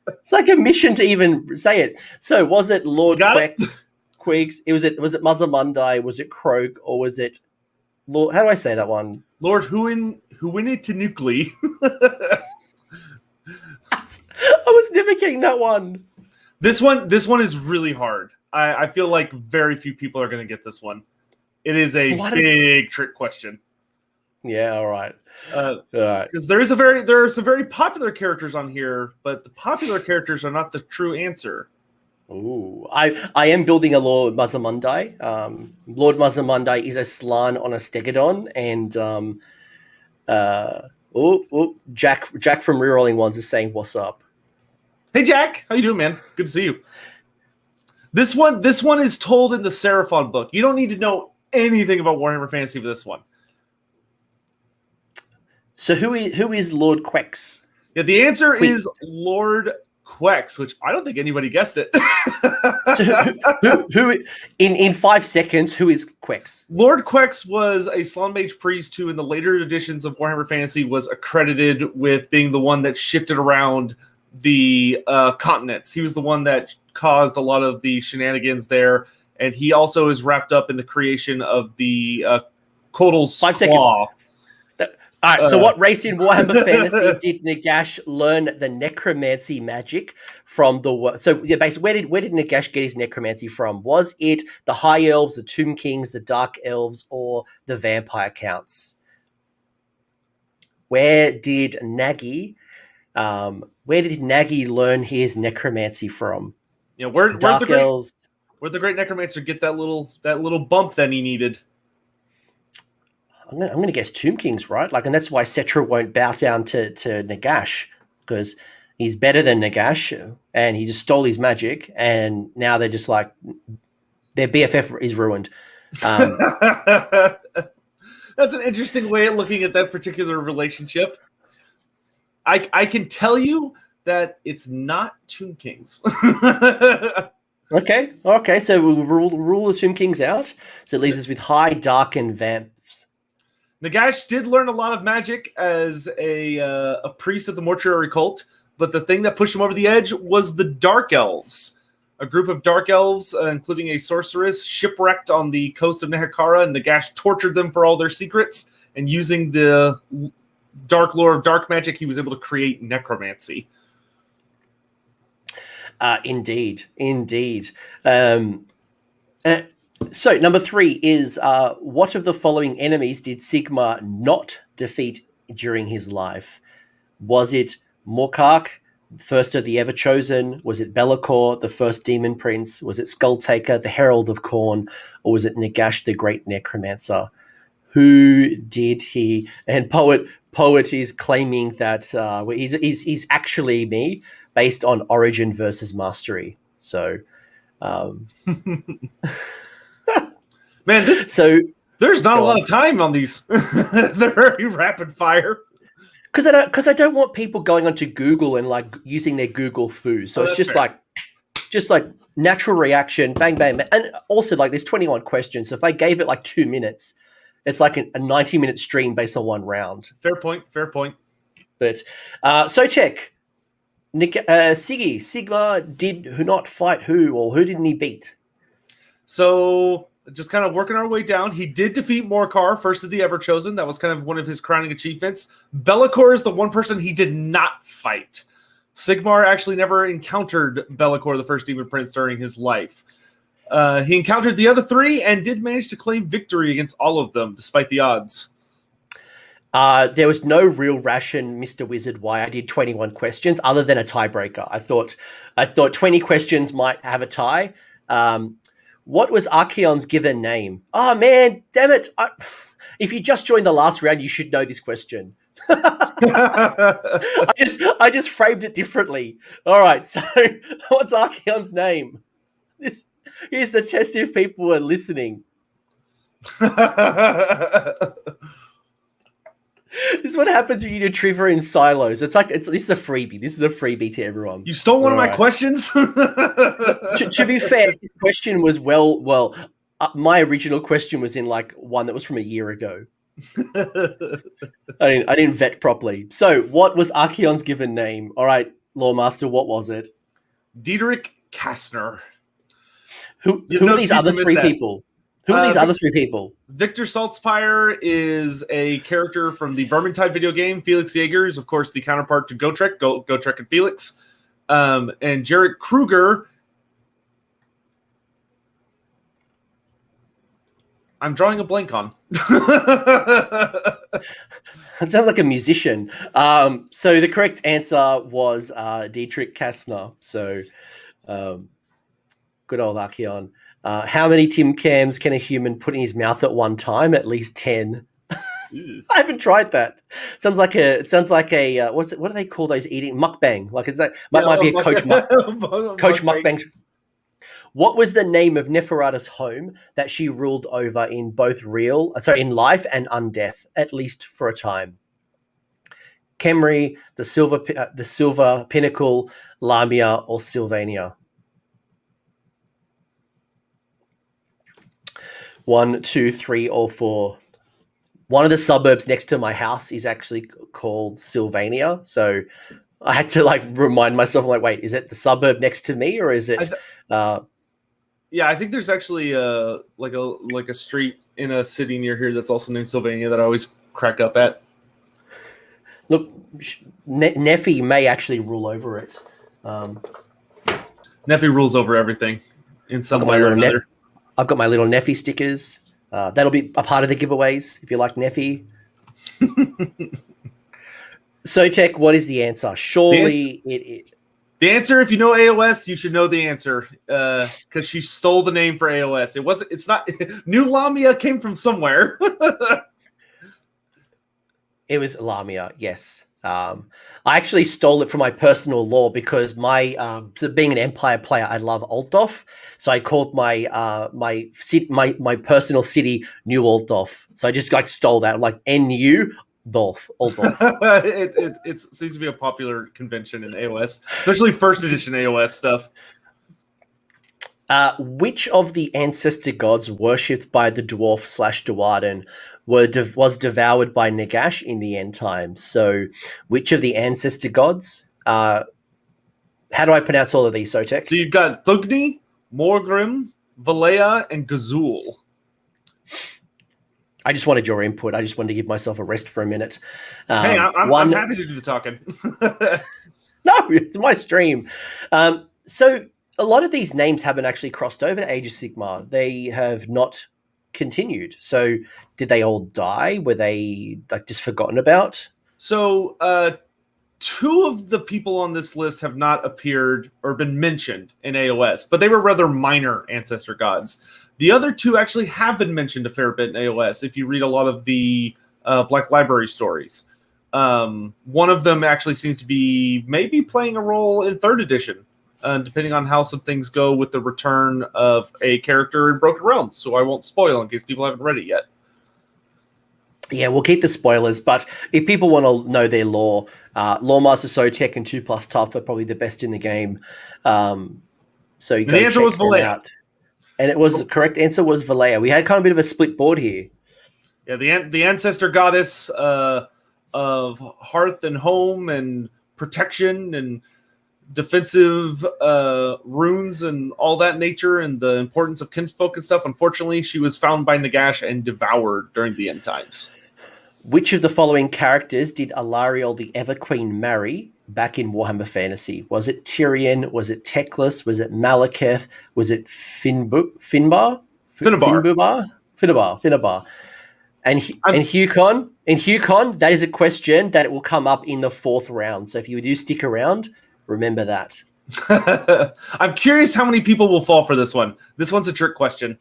it's like a mission to even say it. So was it Lord Quigs? Was it Muzzamundai? Was it Krog? Or was it Lord? How do I say that one? Lord Huinitanucli. I was never getting that one. This one is really hard. I feel like very few people are going to get this one. It is a big trick question. Yeah, all right. Because there are some very popular characters on here, but the popular characters are not the true answer. Ooh, I am building a Lord Muzzamundai. Lord Muzzamundai is a Slan on a Stegodon, and Jack from Rerolling Ones is saying, "What's up?" Hey Jack, how you doing, man? Good to see you. This one is told in the Seraphon book. You don't need to know anything about Warhammer Fantasy for this one. So who is Lord Quex? Yeah, the answer is Lord Quex, which I don't think anybody guessed it. So who in 5 seconds, who is Quex? Lord Quex was a Slan Mage priest who in the later editions of Warhammer Fantasy was accredited with being the one that shifted around the continents. He was the one that caused a lot of the shenanigans there, and he also is wrapped up in the creation of the Kotal's 5 seconds. All right, so what race in Warhammer Fantasy did Nagash learn the necromancy magic from basically, where did Nagash get his necromancy from? Was it the High Elves, the Tomb Kings, the Dark Elves, or the Vampire Counts? Where did Nagy learn his necromancy from? Yeah, where the great necromancer get that little bump that he needed? I'm gonna guess Tomb Kings, right? And that's why Cetra won't bow down to Nagash, because he's better than Nagash, and he just stole his magic, and now they're just like their BFF is ruined. That's an interesting way of looking at that particular relationship. I can tell you that it's not Tomb Kings. Okay. So we'll rule the Tomb Kings out. So it leaves us with High, Dark, and Vamps. Nagash did learn a lot of magic as a priest of the mortuary cult, but the thing that pushed him over the edge was the Dark Elves. A group of Dark Elves, including a sorceress, shipwrecked on the coast of Nehekara, and Nagash tortured them for all their secrets, and using the dark lore of dark magic, he was able to create necromancy. Indeed. So number 3 is what of the following enemies did Sigmar not defeat during his life? Was it Morkark, first of the Everchosen? Was it Be'lakor, the first Demon Prince? Was it Skulltaker, the Herald of Khorne? Or was it Nagash, the Great Necromancer? Who did he? And Poet is claiming that he's actually me, based on Origin versus Mastery. So, man, there's not a lot of time on these. They're very rapid fire. Because I don't want people going onto Google and using their Google foo. So it's just fair. just natural reaction, bang, bang, bang. And also there's 21 questions. So if I gave it 2 minutes, it's like a 90-minute stream based on one round. Fair point. But Tech, Sigmar did who not fight who, or who didn't he beat? So just kind of working our way down, he did defeat Morcar, first of the Everchosen. That was kind of one of his crowning achievements. Be'lakor is the one person he did not fight. Sigmar actually never encountered Be'lakor, the first Demon Prince, during his life. He encountered the other three and did manage to claim victory against all of them, despite the odds. There was no real ration, Mr. Wizard, why I did 21 questions, other than a tiebreaker. I thought 20 questions might have a tie. What was Archaon's given name? Oh, man, damn it. If you just joined the last round, you should know this question. I just framed it differently. All right, so what's Archaon's name? Here's the test if people are listening. This is what happens when you do trivia in silos. This is a freebie. This is a freebie to everyone. You stole one of my questions? To be fair, this question was my original question was in like one that was from a year ago. I didn't vet properly. So, what was Archaon's given name? All right, Lore Master, what was it? Diederik Kastner. Who are these other three people? Who are these other three people? Victor Saltzpyre is a character from the Vermintide video game. Felix Jaeger is, of course, the counterpart to Gotrek, Gotrek and Felix. And Jarek Kruger, I'm drawing a blank on. It sounds like a musician. So the correct answer was Dietrich Kastner. So good old Archaon. How many Tim Cams can a human put in his mouth at one time? At least 10. I haven't tried that. Sounds like a what do they call those eating mukbang? Like might be a coach mukbang. What was the name of Neferata's home that she ruled over in both in life and undeath, at least for a time? Khemri, the Silver Pinnacle, Lamia, or Sylvania? 1, 2, 3, or 4. One of the suburbs next to my house is actually called Sylvania, so I had to remind myself, wait, is it the suburb next to me, or is it? Yeah, I think there's actually a street in a city near here that's also named Sylvania that I always crack up at. Look, Neffy may actually rule over it. Neffy rules over everything in some way or another. I've got my little Neffy stickers. That'll be a part of the giveaways if you like Neffy. So, Tech, what is the answer? Surely the answer, if you know AoS, you should know the answer because she stole the name for AoS. It's not New Lamia came from somewhere. It was Lamia, yes. I actually stole it from my personal lore because being an Empire player, I love Altdorf. So I called my personal city New Altdorf. So I just stole that. I'm like NU Dolph, Altdorf. It seems to be a popular convention in AoS, especially first edition AoS stuff. Which of the ancestor gods worshipped by the dwarf/Duarden was devoured by Nagash in the end times? So, which of the ancestor gods? How do I pronounce all of these, Sotek? So you've got Thugni, Morgrim, Valea, and Gazul. I just wanted your input. I just wanted to give myself a rest for a minute. Hey, I'm happy to do the talking. No, it's my stream. So a lot of these names haven't actually crossed over to Age of Sigmar. They have not continued. So did they all die? Were they just forgotten about? So two of the people on this list have not appeared or been mentioned in AoS, but they were rather minor ancestor gods. The other two actually have been mentioned a fair bit in AoS if you read a lot of the Black Library stories. One of them actually seems to be maybe playing a role in 3rd edition, depending on how some things go with the return of a character in Broken Realms. So I won't spoil in case people haven't read it yet. Yeah, we'll keep the spoilers, but if people want to know their lore, Lore Master Sotek and 2+ Tough are probably the best in the game. So you go check them out. And the correct answer was Valea. We had kind of a bit of a split board here. Yeah, the ancestor goddess of of hearth and home and protection and defensive runes and all that nature and the importance of kinsfolk and stuff. Unfortunately, she was found by Nagash and devoured during the end times. Which of the following characters did Alariel the Everqueen marry back in Warhammer Fantasy? Was it Tyrion? Was it Teclis? Was it Malekith? Was it Finbar? Finbar. And Hucon, that is a question that will come up in the 4th round. So if you do stick around, remember that. I'm curious how many people will fall for this one. This one's a trick question.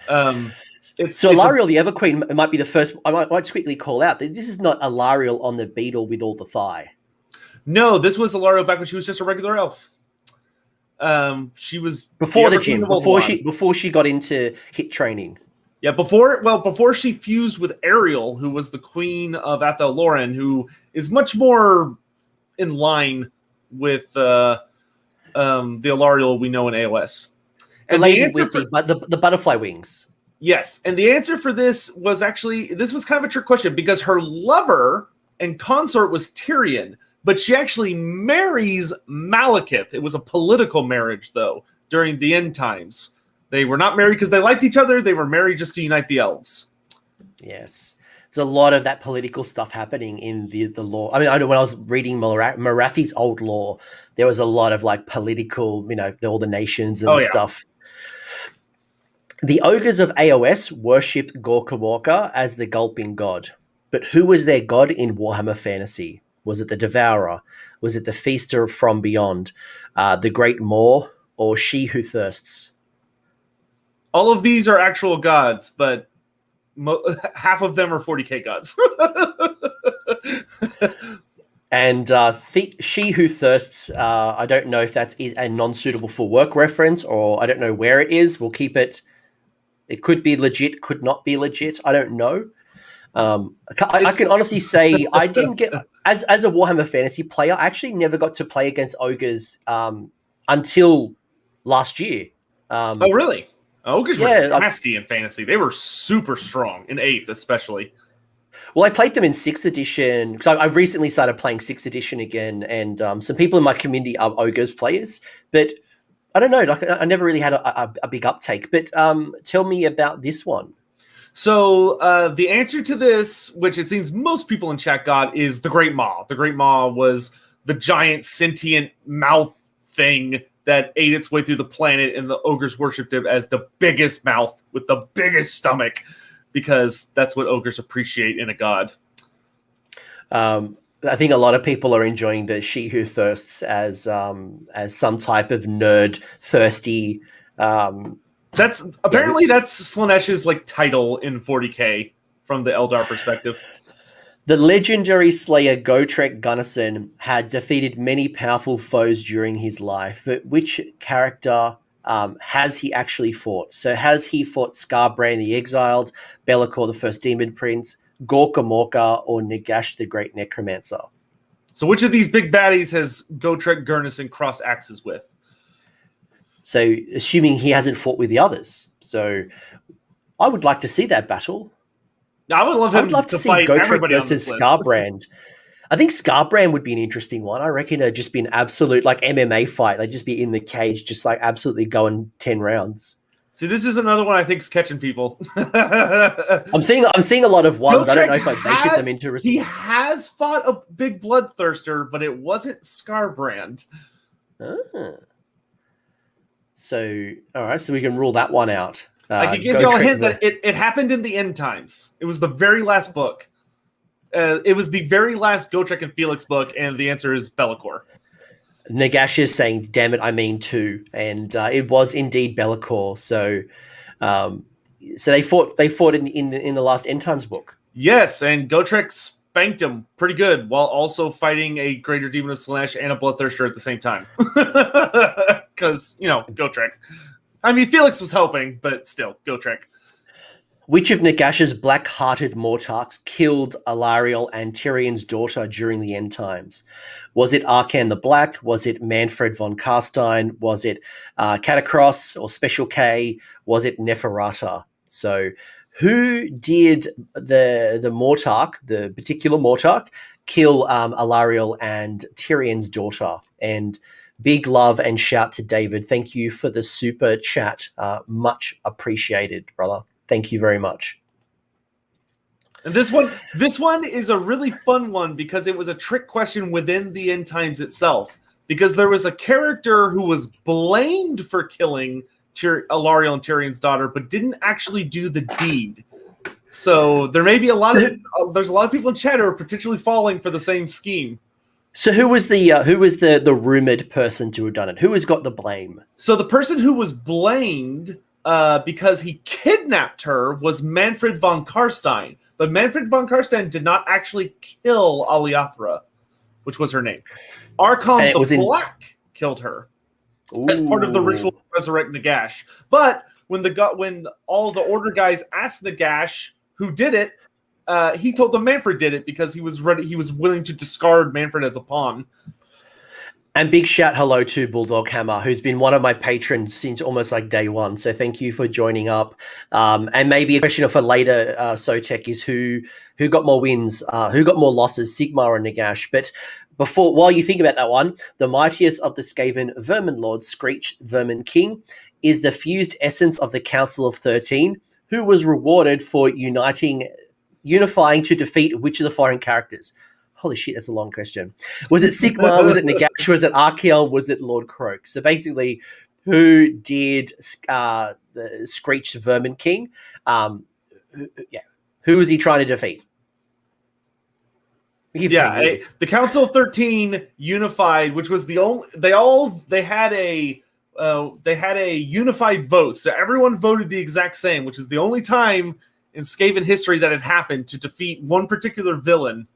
Alariel the Everqueen might be the first. I might just quickly call out that this is not Alariel on the beetle with all the thigh. No, this was Alariel back when she was just a regular elf. She was before the gym, before she got into hit training. Yeah, before she fused with Ariel, who was the queen of Athel Loren, who is much more in line with the Alariel we know in AoS. And the lady with the butterfly wings. Yes, and the answer for this was kind of a trick question because her lover and consort was Tyrion, but she actually marries Malekith. It was a political marriage, though, during the end times. They were not married because they liked each other. They were married just to unite the elves. Yes. There's a lot of that political stuff happening in the lore. I mean, I know when I was reading Marathi's old lore, there was a lot of like political, all the nations and stuff. The ogres of AoS worshipped Gorkamorka as the gulping god. But who was their god in Warhammer Fantasy? Was it the Devourer? Was it the Feaster from Beyond? The Great Maw? Or She Who Thirsts? All of these are actual gods, but half of them are 40k gods. And She Who Thirsts, I don't know if that is a non-suitable for work reference, or I don't know where it is. We'll keep it. It could be legit, could not be legit. I don't know. I can honestly say I didn't get, as a Warhammer Fantasy player, I actually never got to play against ogres until last year. Oh, really? Ogres were nasty in Fantasy. They were super strong, in 8th especially. Well, I played them in 6th edition, because I've recently started playing 6th edition again, and some people in my community are ogres players, but I don't know, like I never really had a big uptake. But tell me about this one. So the answer to this, which it seems most people in chat got, is the Great Maw. The Great Maw was the giant sentient mouth thing that ate its way through the planet, and the ogres worshipped it as the biggest mouth with the biggest stomach, because that's what ogres appreciate in a god. I think a lot of people are enjoying the She Who Thirsts as some type of nerd thirsty. That's Slaaneash's like title in 40k from the Eldar perspective. The legendary slayer Gotrek Gunnison had defeated many powerful foes during his life, but which character has he actually fought? So has he fought Scarbrand the Exiled, Be'lakor the First Demon Prince, Gorka Morka, or Nagash the Great Necromancer? So which of these big baddies has Gotrek Gunnison crossed axes with? So assuming he hasn't fought with the others. So I would like to see that battle. I would love to see Gotrek versus Scarbrand. I think Scarbrand would be an interesting one. I reckon it'd just be an absolute like MMA fight. They'd just be in the cage, just like absolutely going 10 rounds. See, this is another one I think's catching people. I'm seeing a lot of ones. Gotrek, I don't know if I baited them into response. He has fought a big bloodthirster, but it wasn't Scarbrand. So, all right, so we can rule that one out. I can give you all a hint that it happened in the end times. It was the very last book. It was the very last Gotrek and Felix book, and the answer is Be'lakor. Nagash is saying, damn it, I mean 2. And it was indeed Be'lakor. So they fought in the last end times book. Yes, and Gotrek spanked him pretty good while also fighting a greater demon of Slaanesh and a bloodthirster at the same time. Because, Gotrek. I mean, Felix was helping, but still, Gotrek. Which of Nagash's black-hearted Mortarchs killed Alariel and Tyrion's daughter during the end times? Was it Arkan the Black? Was it Manfred von Carstein? Was it Catacross or Special K? Was it Neferata? So Who did the Mortarch, the particular Mortarch, kill Alariel and Tyrion's daughter? And big love and shout to David. Thank you for the super chat. Much appreciated, brother. Thank you very much. And this one is a really fun one because it was a trick question within the End Times itself. Because there was a character who was blamed for killing Alariel and Tyrion's daughter, but didn't actually do the deed. So there may be there's a lot of people in chat who are potentially falling for the same scheme. So who was the rumored person to have done it? Who has got the blame? So the person who was blamed because he kidnapped her was Manfred von Karstein. But Manfred von Karstein did not actually kill Aliathra, which was her name. Archon the Black killed her as part of the ritual to resurrect Nagash. But when all the Order guys asked Nagash who did it, he told them Manfred did it because he was ready. He was willing to discard Manfred as a pawn. And big shout hello to Bulldog Hammer, who's been one of my patrons since almost like day one. So thank you for joining up. And maybe a question for later, Sotek, is who got more wins, who got more losses, Sigmar or Nagash. But while you think about that one, the mightiest of the Skaven Vermin Lords, Screech Vermin King, is the fused essence of the Council of 13, who was rewarded for unifying to defeat which of the foreign characters? Holy shit, that's a long question. Was it Sigmar? Was it Nagash? Was it Archael? Was it Lord Croak? So basically, who did the Screeched Vermin King? Who was he trying to defeat? The Council of 13 unified, which was the only they had a unified vote, so everyone voted the exact same, which is the only time in Skaven history that had happened to defeat one particular villain,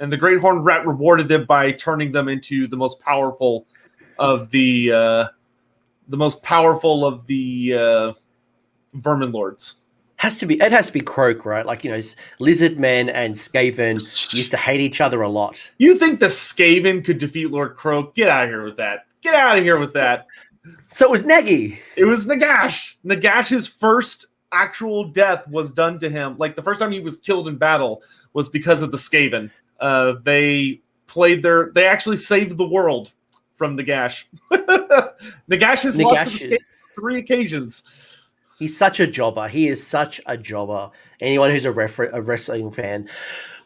and the Great Horned Rat rewarded them by turning them into the most powerful of the Vermin Lords. It has to be Croak, right? Like, Lizard Men and Skaven used to hate each other a lot. You think the Skaven could defeat Lord Croak? Get out of here with that. Get out of here with that. So it was Nagy. It was Nagash. Nagash's first actual death was done to him. Like, the first time he was killed in battle was because of the Skaven. They actually saved the world from Nagash. Nagash has lost to the Skaven on 3 occasions. He's such a jobber. He is such a jobber. Anyone who's a wrestling fan.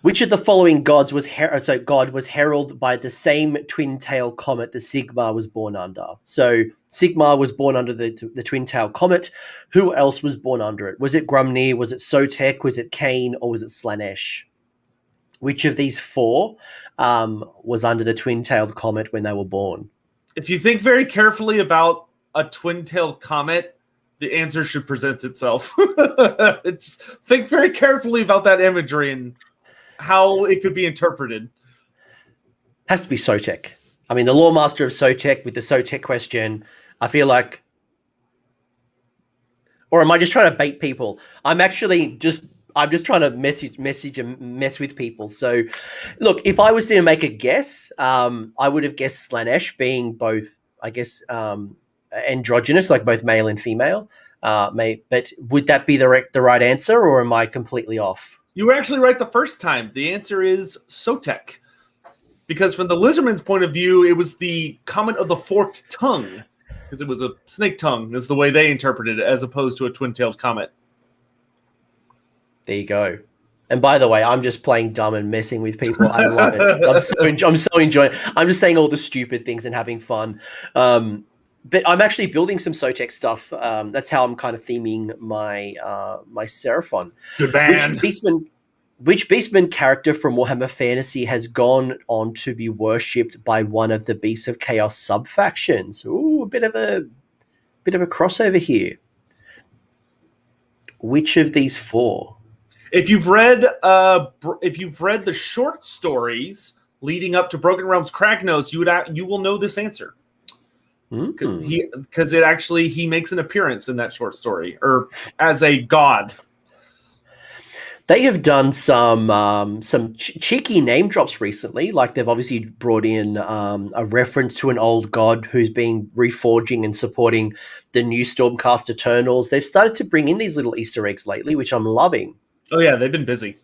Which of the following gods was heralded by the same twin-tail comet the Sigmar was born under? So Sigmar was born under the twin-tail comet. Who else was born under it? Was it Grumdy? Was it Sotek? Was it Cain? Or was it Slaanesh? Which of these 4 was under the twin-tailed comet when they were born? If you think very carefully about a twin-tailed comet, the answer should present itself. Think very carefully about that imagery and how it could be interpreted. Has to be Sotek. I mean, the lore master of Sotek with the Sotek question, I feel like... Or am I just trying to bait people? I'm just trying to message and mess with people. So, look, if I was to make a guess, I would have guessed Slaanesh being both, I guess, androgynous, like both male and female. But would that be the right answer, or am I completely off? You were actually right the first time. The answer is Sotek. Because from the Lizardman's point of view, it was the comet of the forked tongue. Because it was a snake tongue, is the way they interpreted it, as opposed to a twin-tailed comet. There you go. And by the way, I'm just playing dumb and messing with people. I love it. I'm so enjoying it. I'm just saying all the stupid things and having fun. But I'm actually building some Sotek stuff. That's how I'm kind of theming my my Seraphon. Good man. Which Beastman character from Warhammer Fantasy has gone on to be worshipped by one of the Beasts of Chaos sub-factions? Ooh, a bit of a crossover here. Which of these 4? If you've read the short stories leading up to Broken Realms Kragnos, you will know this answer. Because he makes an appearance in that short story, or as a god. They have done some cheeky name drops recently. Like they've obviously brought in a reference to an old god who's been reforging and supporting the new Stormcast Eternals. They've started to bring in these little Easter eggs lately, which I'm loving. Oh yeah, they've been busy.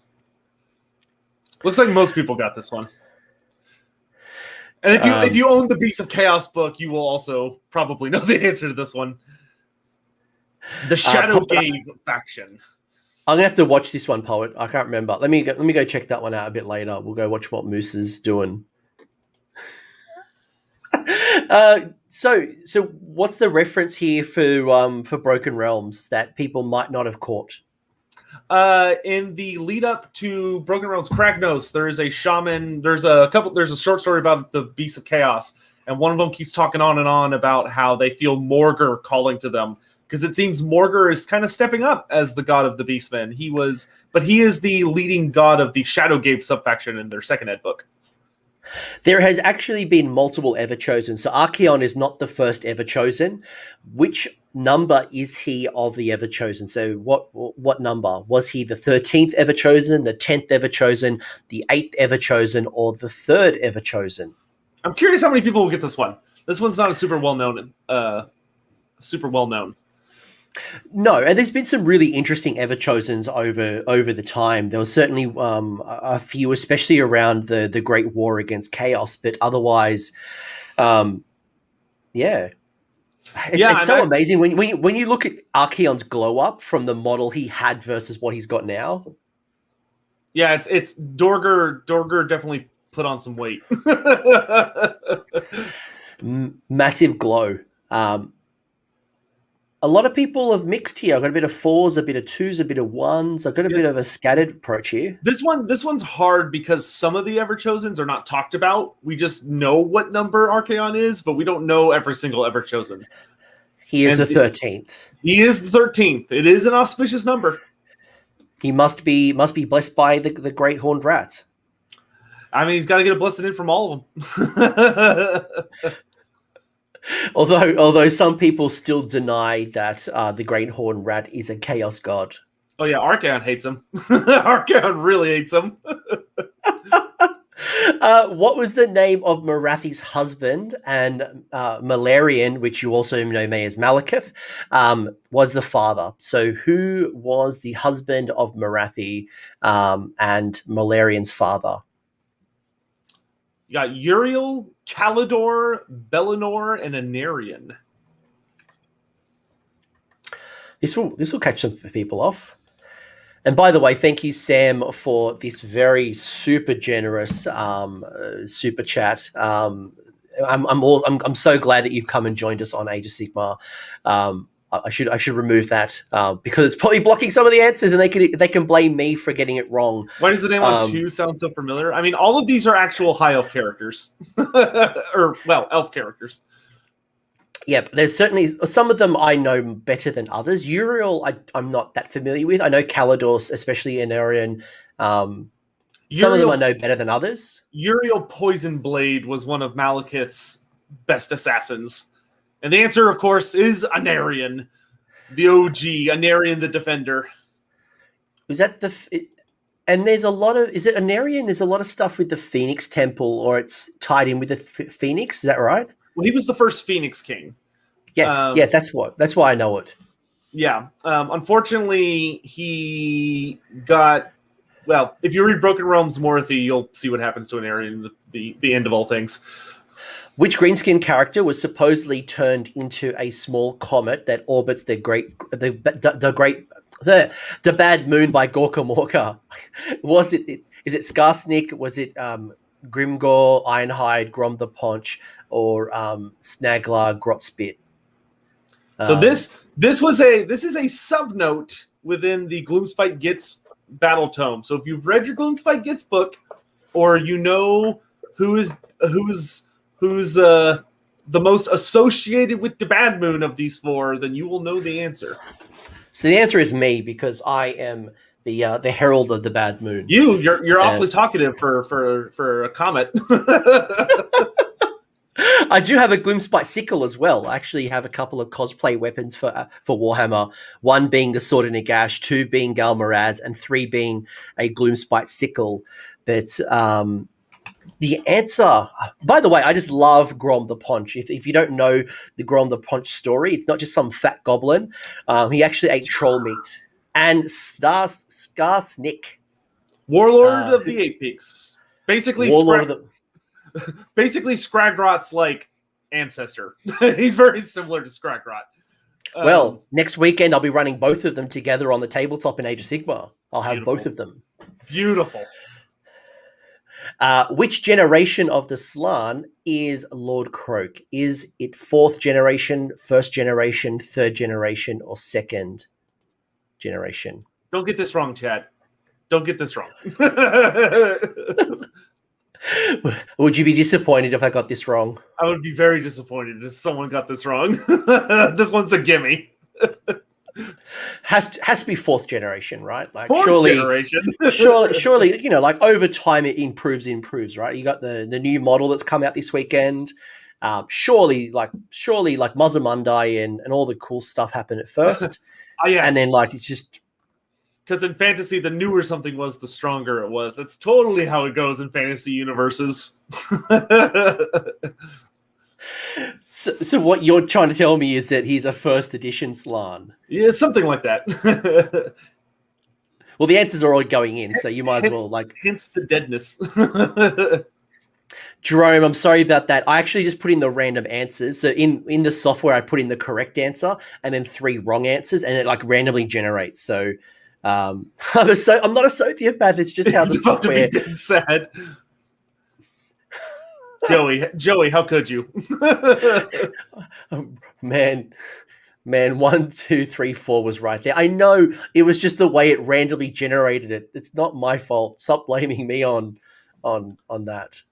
Looks like most people got this one. And if you own the Beast of Chaos book, you will also probably know the answer to this one. The Shadow Gave faction. I'm gonna have to watch this one, Poet. I can't remember. Let me go check that one out a bit later. We'll go watch what Moose is doing. So what's the reference here for Broken Realms that people might not have caught? In the lead up to Broken Realms Kragnos, there is a shaman. There's a short story about the Beast of Chaos, and one of them keeps talking on and on about how they feel Morgr calling to them. Because it seems Morgr is kind of stepping up as the god of the Beastmen. But he is the leading god of the Shadowgave subfaction in their second ed book. There has actually been multiple Everchosen. So Archaon is not the first Everchosen. Which number is he of the Everchosen? So what number? Was he the 13th Everchosen, the 10th Everchosen, the 8th Everchosen, or the 3rd Everchosen? I'm curious how many people will get this one. This one's not a super well known. No, and there's been some really interesting Everchosens over the time. There was certainly a few, especially around the Great War against Chaos, but otherwise, yeah. It's so amazing when you look at Archaon's glow up from the model he had versus what he's got now. Yeah, it's Dorger. Dorger definitely put on some weight. Massive glow. A lot of people have mixed here. I've got a bit of 4s, a bit of 2s, a bit of 1s. I've got a bit of a scattered approach here. This one's hard because some of the Everchosens are not talked about. We just know what number Archaon is, but we don't know every single Everchosen. He is the 13th. He is the 13th. It is an auspicious number. He must be blessed by the Great Horned Rat. I mean, he's got to get a blessing in from all of them. Although some people still deny that the Great Horned Rat is a chaos god. Oh yeah, Archaon hates him. Archaon really hates him. What was the name of Marathi's husband? And Malarian, which you also know me as Malekith, was the father. So who was the husband of Marathi and Malarian's father? You got Uriel, Calidor, Bellinor, and Anarian. This will catch some people off. And by the way, thank you, Sam, for this very super generous super chat. I'm so glad that you've come and joined us on Age of Sigmar. I should remove that because it's probably blocking some of the answers, and they can blame me for getting it wrong. Why does the name on 2 sound so familiar? I mean, all of these are actual high elf characters, elf characters. Yeah, but there's certainly some of them I know better than others. Uriel, I'm not that familiar with. I know Calidor, especially Anarian. Some of them I know better than others. Uriel Poisonblade was one of Malekith's best assassins. And the answer, of course, is Anarian, the OG, Anarian the Defender. Was that and there's a lot of, is it Anarian? There's a lot of stuff with the Phoenix Temple, or it's tied in with the Phoenix. Is that right? Well, he was the first Phoenix King. Yes, that's why I know it. Yeah. Unfortunately, he got, if you read Broken Realms Morathi, you'll see what happens to Anarian, the end of all things. Which greenskin character was supposedly turned into a small comet that orbits the bad moon by Gorka Morka? Is it Skarsnik? Was it Grimgor, Ironhide, Grom the Paunch, or Snaglar, Grotspit? So this is a sub-note within the Gloomspite Gitz battle tome. So if you've read your Gloomspite Gitz book, or you know who's the most associated with the Bad Moon of these 4, then you will know the answer. So the answer is me, because I am the herald of the Bad Moon. You're awfully talkative for a comet. I do have a Gloomspite sickle as well. I actually have a couple of cosplay weapons for Warhammer. One being the Sword of Nagash, 2 being Galmaraz, and 3 being a Gloomspite sickle. But the answer, by the way, I just love Grom the Paunch. If you don't know the Grom the Paunch story, it's not just some fat goblin. He actually ate troll meat. And Skarsnik. Warlord of the Eight Peaks. Basically, Warlord of the... Basically, Scragrot's like ancestor. He's very similar to Scragrot. Well, next weekend I'll be running both of them together on the tabletop in Age of Sigmar. I'll have both of them. Beautiful. Which generation of the Slann is Lord Croak? Is it 4th generation, 1st generation, 3rd generation, or 2nd generation? Don't get this wrong, Chad. Don't get this wrong. Would you be disappointed if I got this wrong? I would be very disappointed if someone got this wrong. This one's a gimme. Has to be 4th generation, right? Like 4th generation. surely, you know, like over time it improves, right? You got the new model that's come out this weekend. Surely Mazamundai and all the cool stuff happened at first. Yes. And then like it's just because in fantasy, the newer something was, the stronger it was. That's totally how it goes in fantasy universes. So what you're trying to tell me is that he's a 1st edition Slann? Yeah, something like that. Well, the answers are all going in, so you might as well like. Hence the deadness. Jerome, I'm sorry about that. I actually just put in the random answers. So in the software, I put in the correct answer and then 3 wrong answers, and it like randomly generates. So I'm not a sociopath. It's just how the software. To be sad. Joey, how could you? Man, 1, 2, 3, 4 was right there. I know it was just the way it randomly generated it. It's not my fault. Stop blaming me on that.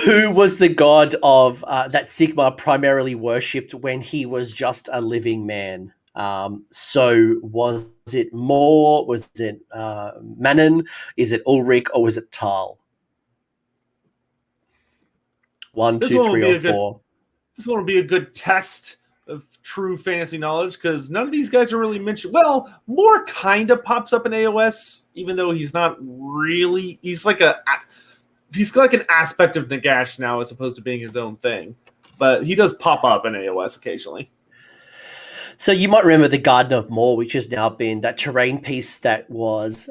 Who was the god of that Sigmar primarily worshipped when he was just a living man? So was it Mor? Was it Manon? Is it Ulrich? Or was it Tal? 1, 2, 3, or 4. This one will be a good test of true fantasy knowledge because none of these guys are really mentioned. Well, Mor kind of pops up in AoS, even though he's not really. He's like an aspect of Nagash now, as opposed to being his own thing. But he does pop up in AoS occasionally. So you might remember the Garden of Mor, which has now been that terrain piece that was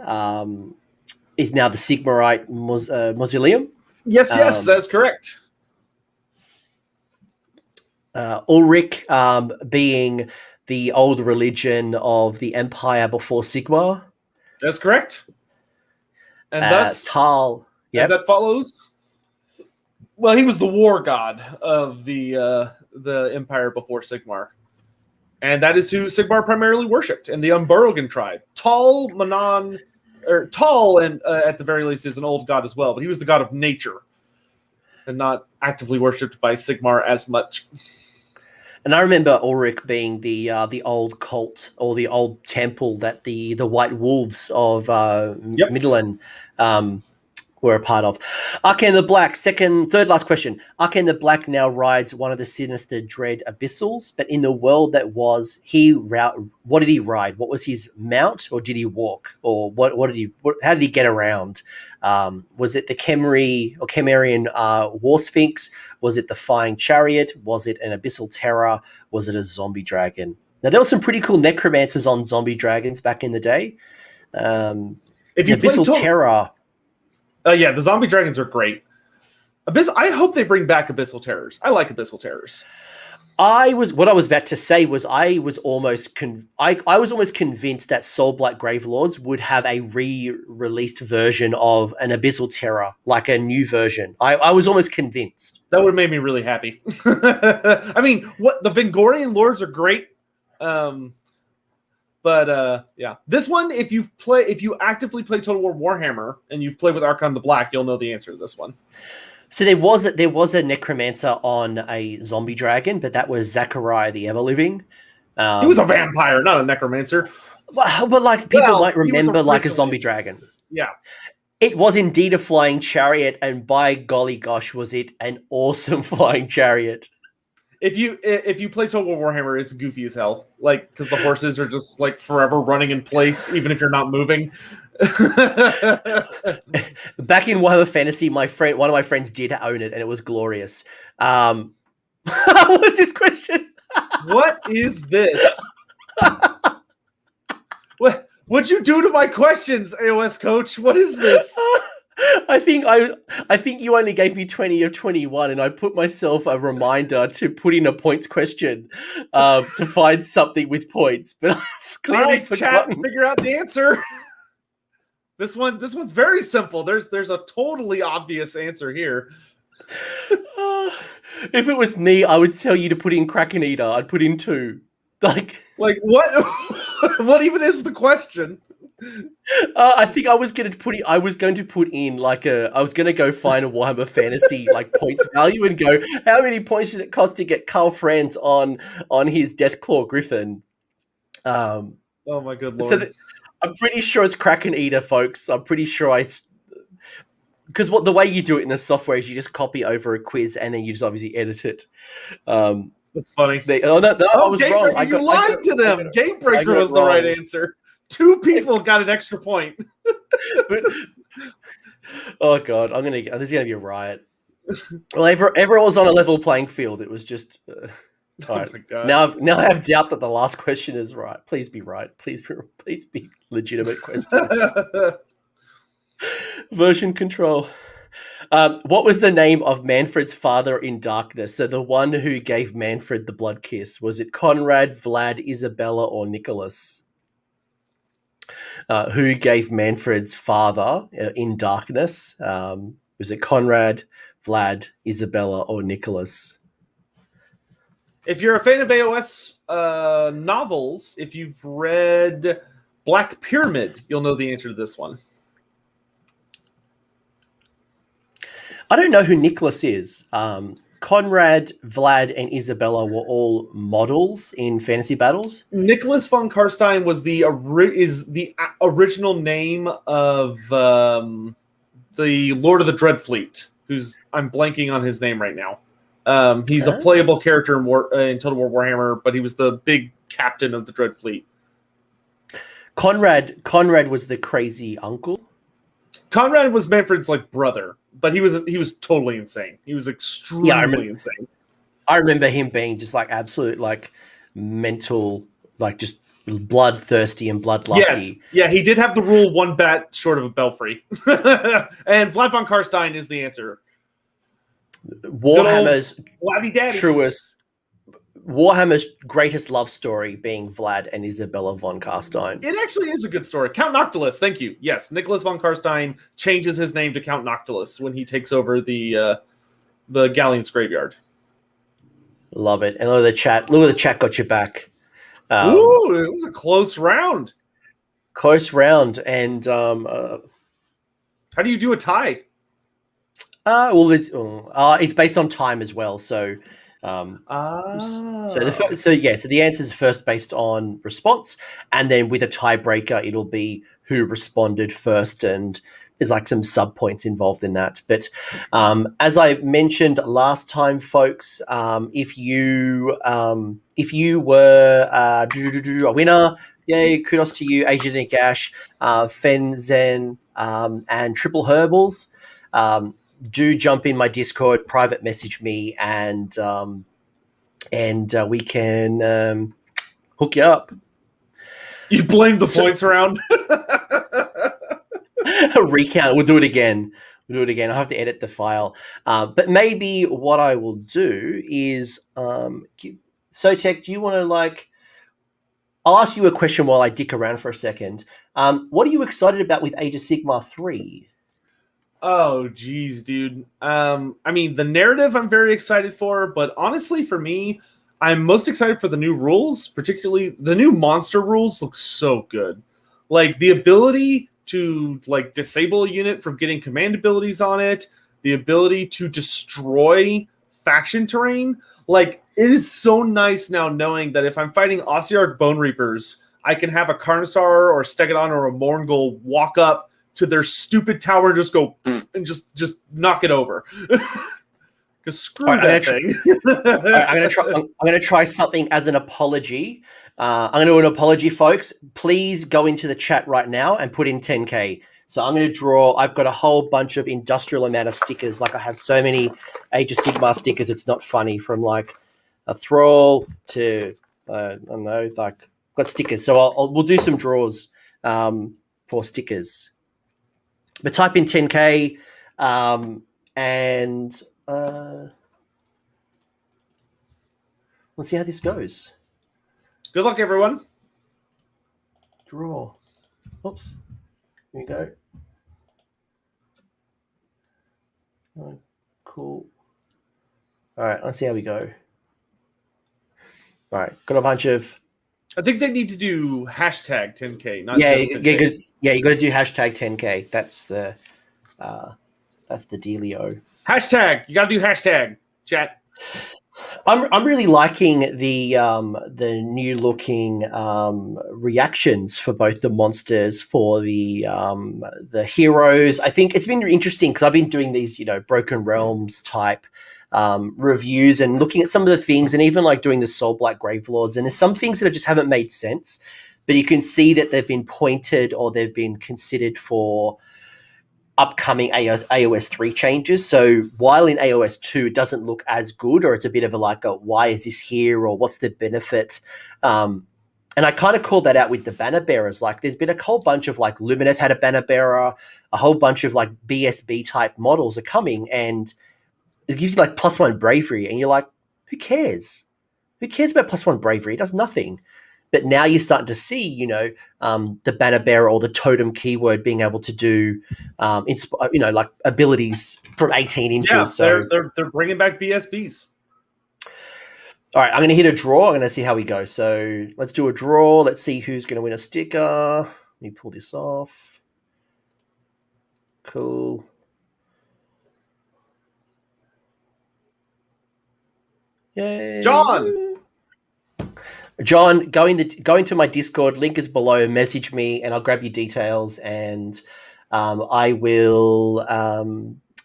is now the Sigmarite mausoleum. Yes, that's correct. Ulrich being the old religion of the Empire before Sigmar. That's correct. And thus, Tal, as that follows, well, he was the war god of the Empire before Sigmar. And that is who Sigmar primarily worshipped, and the Unburrogan tribe. Tal, Manon, or Tal, and at the very least, is an old god as well, but he was the god of nature, and not actively worshipped by Sigmar as much. And I remember Ulrich being the old cult or the old temple that the White Wolves of Midland were a part of. Arcane the Black, third last question. Arcane the Black now rides one of the sinister dread abyssals, but in the world that was, what did he ride? What was his mount, or did he walk, or how did he get around? Was it the Chimerian War Sphinx? Was it the Flying Chariot? Was it an Abyssal Terror? Was it a zombie dragon? Now there were some pretty cool necromancers on zombie dragons back in the day. If you Abyssal Terror. Yeah, the zombie dragons are great. I hope they bring back Abyssal Terrors. I like Abyssal Terrors. What I was about to say was I was almost convinced that Soulblight Gravelords would have a re-released version of an Abyssal Terror, like a new version. I was almost convinced. That would have made me really happy. I mean, the Vengorian Lords are great. But this one, if you actively play Total War Warhammer and you've played with Archon the Black, you'll know the answer to this one. So there was a necromancer on a zombie dragon, but that was Zachariah the Everliving. He was a vampire, not a necromancer. But like people might remember like a zombie dragon. Yeah. It was indeed a flying chariot, and by golly gosh, was it an awesome flying chariot. If you play Total War Warhammer, it's goofy as hell. Like, because the horses are just like forever running in place, even if you're not moving. Back in Warhammer Fantasy, one of my friends did own it, and it was glorious. What's this question? What is this? What'd you do to my questions, AoS coach? What is this? I think you only gave me 20 or 21, and I put myself a reminder to put in a points question to find something with points, but I've clearly forgotten. Chat, figure out the answer. This one's very simple. There's a totally obvious answer here. If it was me, I would tell you to put in Kraken Eater. I'd put in 2. Like what? What even is the question? I think I was going to put in I was going to go find a Warhammer Fantasy like points value and go, how many points did it cost to get Carl Franz on his Deathclaw Griffin? Oh my good lord! So I'm pretty sure it's Kraken Eater, folks. I'm pretty sure because the way you do it in the software is you just copy over a quiz and then you just obviously edit it. That's funny. I was wrong. You lied to them. Gamebreaker was the right answer. 2 people got an extra point. Oh god, there's gonna be a riot. Well, everyone was on a level playing field. It was just. All right. My god. Now I have doubt that the last question is right. Please be right. Please be legitimate question. Version control. What was the name of Manfred's father in Darkness? So the one who gave Manfred the blood kiss. Was it Conrad, Vlad, Isabella, or Nicholas? Who gave Manfred's father in Darkness? Was it Conrad, Vlad, Isabella, or Nicholas? If you're a fan of AoS novels, if you've read Black Pyramid, you'll know the answer to this one. I don't know who Nicholas is. Conrad, Vlad, and Isabella were all models in fantasy battles. Nicholas von Karstein was the original name of the Lord of the Dreadfleet, I'm blanking on his name right now. He's a playable character in Total War Warhammer, but he was the big captain of the Dreadfleet. Conrad was the crazy uncle. Conrad was Manfred's brother, but he was totally insane. He was extremely insane. I remember him being just absolute mental, just bloodthirsty and bloodlusty. Yes. Yeah, he did have the rule one bat short of a belfry. And Vlad von Karstein is the answer. Warhammer's greatest love story being Vlad and Isabella von Karstein. It actually is a good story. Count Noctilus, thank you. Yes, Nicholas von Karstein changes his name to Count Noctilus when he takes over the Galleon's graveyard. Love it. And look at the chat got you back. Ooh, it was a close round. And how do you do a tie? It's based on time as well. So, so the answer is first based on response, and then with a tiebreaker, it'll be who responded first, and there's some sub points involved in that. But as I mentioned last time, folks, if you were a winner, yay! Kudos to you, Agent Ash, Fenzen, and Triple Herbals. Do jump in my Discord, private message me, and we can hook you up. You blamed the points around. Recount. We'll do it again. I have to edit the file. But maybe what I will do is, Sotek, do you want to I'll ask you a question while I dick around for a second. What are you excited about with Age of Sigmar 3? Oh, geez, dude. The narrative I'm very excited for, but honestly, for me, I'm most excited for the new rules, particularly the new monster rules look so good. The ability to, disable a unit from getting command abilities on it, the ability to destroy faction terrain. It is so nice now knowing that if I'm fighting Ossiarch Bone Reapers, I can have a Carnosaur or a Stegodon or a Morngul walk up to their stupid tower and just go and just knock it over. Because screw that thing. I'm gonna try something as an apology. I'm gonna do an apology, folks. Please go into the chat right now and put in 10K. So I'm gonna draw. I've got a whole bunch of industrial amount of stickers. Like I have so many Age of Sigmar stickers. It's not funny. From like a thrall to I don't know. Like I've got stickers. So we'll do some draws for stickers. But type in 10K and. We'll see how this goes. Good luck, everyone. Draw. Oops. Here we go. Oh, cool. All right, let's see how we go. All right, got a bunch of. I think they need to do hashtag 10K. Not yeah, just 10K. You got to do hashtag 10K. That's the dealio. Hashtag. You got to do hashtag. Chat. I'm really liking the new looking reactions for both the monsters, for the heroes. I think it's been interesting because I've been doing these Broken Realms type reviews and looking at some of the things, and even like doing the Soul Black Gravelords, and there's some things that just haven't made sense, but you can see that they've been pointed or they've been considered for upcoming AoS 3 changes. So while in AoS 2 it doesn't look as good, or it's a bit of a why is this here, or what's the benefit? And I kind of called that out with the banner bearers. Like there's been a whole bunch of Lumineth had a banner bearer, a whole bunch of BSB type models are coming, and it gives you +1 bravery, and you're like, who cares? Who cares about +1 bravery? It does nothing. But now you're starting to see, the banner bearer or the totem keyword being able to do, abilities from 18 inches. Yeah, so they're bringing back BSBs. All right, I'm going to hit a draw. I'm going to see how we go. So let's do a draw. Let's see who's going to win a sticker. Let me pull this off. Cool. Yay. John, go into my Discord. Link is below. Message me, and I'll grab your details, and I will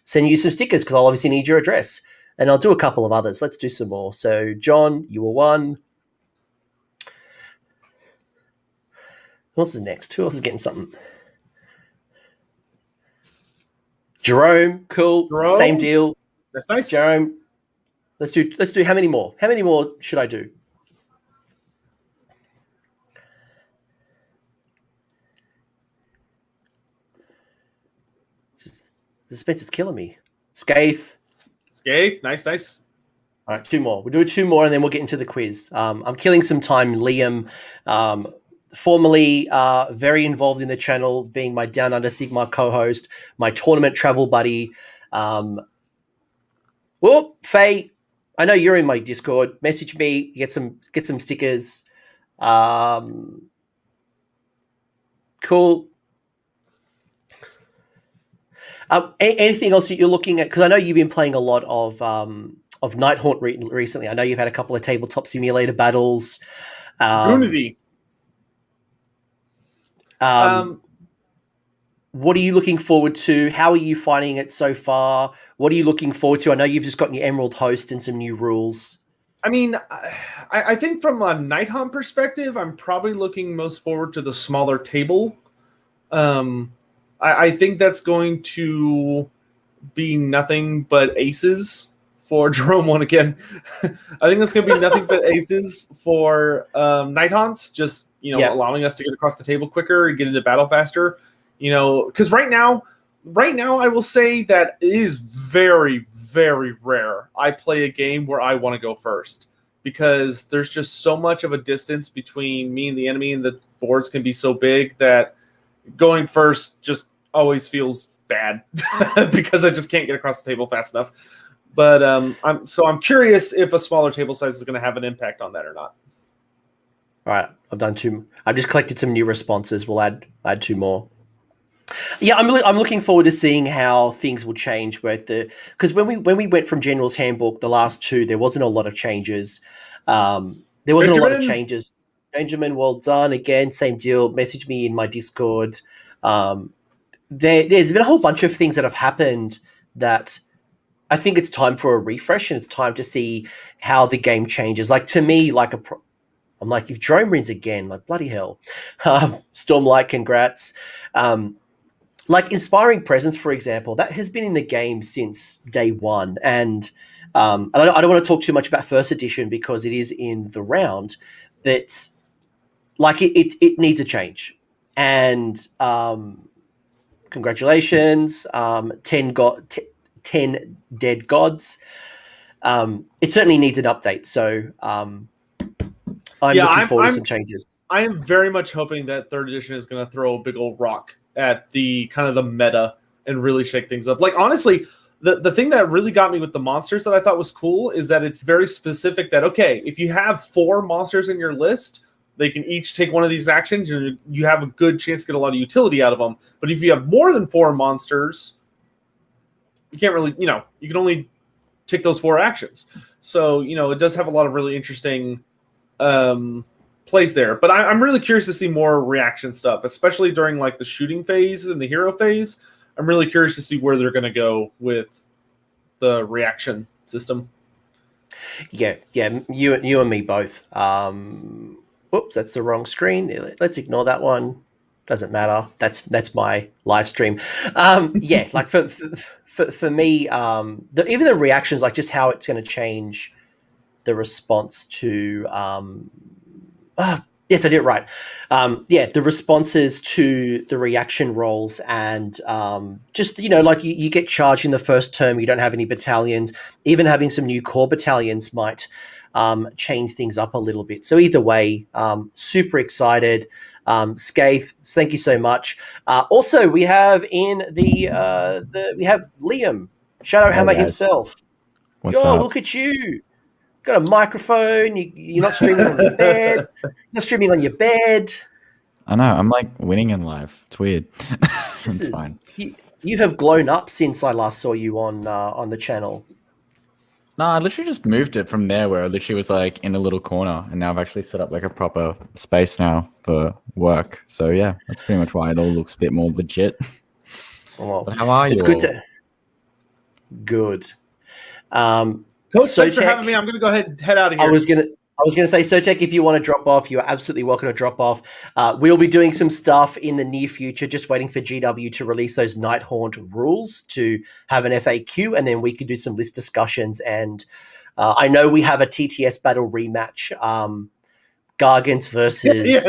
send you some stickers because I'll obviously need your address, and I'll do a couple of others. Let's do some more. So, John, you were one. Who else is next? Who else is getting something? Jerome, cool. Jerome? Same deal. That's nice. Jerome, let's do. How many more? How many more should I do? The suspense is killing me. Scathe. Nice. All right, 2 more. We'll do 2 more, and then we'll get into the quiz. I'm killing some time. Liam, formerly very involved in the channel, being my Down Under Sigmar co-host, my tournament travel buddy. Well, Faye, I know you're in my Discord. Message me. Get some stickers. Cool. Anything else that you're looking at? Because I know you've been playing a lot of Nighthaunt recently. I know you've had a couple of tabletop simulator battles. Grumdy. What are you looking forward to? How are you finding it so far? What are you looking forward to? I know you've just gotten your Emerald Host and some new rules. I mean, I think from a Nighthaunt perspective, I'm probably looking most forward to the smaller table. I think that's going to be nothing but aces for Jerome one again. I think that's going to be nothing but aces for Nighthaunts, just allowing us to get across the table quicker and get into battle faster. Because right now I will say that it is very, very rare I play a game where I want to go first, because there's just so much of a distance between me and the enemy, and the boards can be so big that going first just always feels bad because I just can't get across the table fast enough. But I'm curious if a smaller table size is going to have an impact on that or not. All right, I've done 2. I've just collected some new responses. We'll add 2 more. Yeah, I'm looking forward to seeing how things will change. Because when we went from General's Handbook, the last 2, there wasn't a lot of changes. There wasn't a lot of changes. Benjamin, well done again. Same deal. Message me in my Discord. there's been a whole bunch of things that have happened that I think it's time for a refresh, and it's time to see how the game changes. Like, to me, I'm like, if Drone wins again, like, bloody hell. Stormlight, congrats. Like Inspiring Presence, for example, that has been in the game since day one. And I don't want to talk too much about first edition because it is in the round, but like it needs a change. And congratulations, 10 dead gods. It certainly needs an update. So I'm looking forward to some changes. I am very much hoping that third edition is going to throw a big old rock at the kind of the meta and really shake things up. Like, honestly, the thing that really got me with the monsters that I thought was cool is that it's very specific that, okay, if you have 4 monsters in your list, they can each take one of these actions, and you have a good chance to get a lot of utility out of them. But if you have more than 4 monsters, you can't really, you can only take those 4 actions. So, it does have a lot of really interesting plays there. But I'm really curious to see more reaction stuff, especially during like the shooting phase and the hero phase. I'm really curious to see where they're going to go with the reaction system. Yeah, you and me both. Oops, that's the wrong screen. Let's ignore that one. Doesn't matter. That's my live stream. Yeah, like for me, even the reactions, like just how it's going to change the response to. Yes, I did it right. The responses to the reaction rolls, and just like you get charged in the first term, you don't have any battalions. Even having some new core battalions might change things up a little bit. So either way, super excited. Scathe, thank you so much. Also, we have we have Liam Shadowhammer himself. What's up? Look at you. Got a microphone. You're not streaming on your bed. You're not streaming on your bed. I know. I'm like winning in life. It's weird. It's fine. You have blown up since I last saw you on the channel. No, I literally just moved it from there where I literally was like in a little corner, and now I've actually set up like a proper space now for work. So yeah, that's pretty much why it all looks a bit more legit. Well, but how are you? It's good to. Good. Coach, thanks for having me. I'm going to go ahead and head out of here. I was going to say, Sotech, if you want to drop off, you're absolutely welcome to drop off. We'll be doing some stuff in the near future, just waiting for GW to release those Nighthaunt rules to have an FAQ, and then we can do some list discussions. And I know we have a TTS battle rematch, Gargants versus...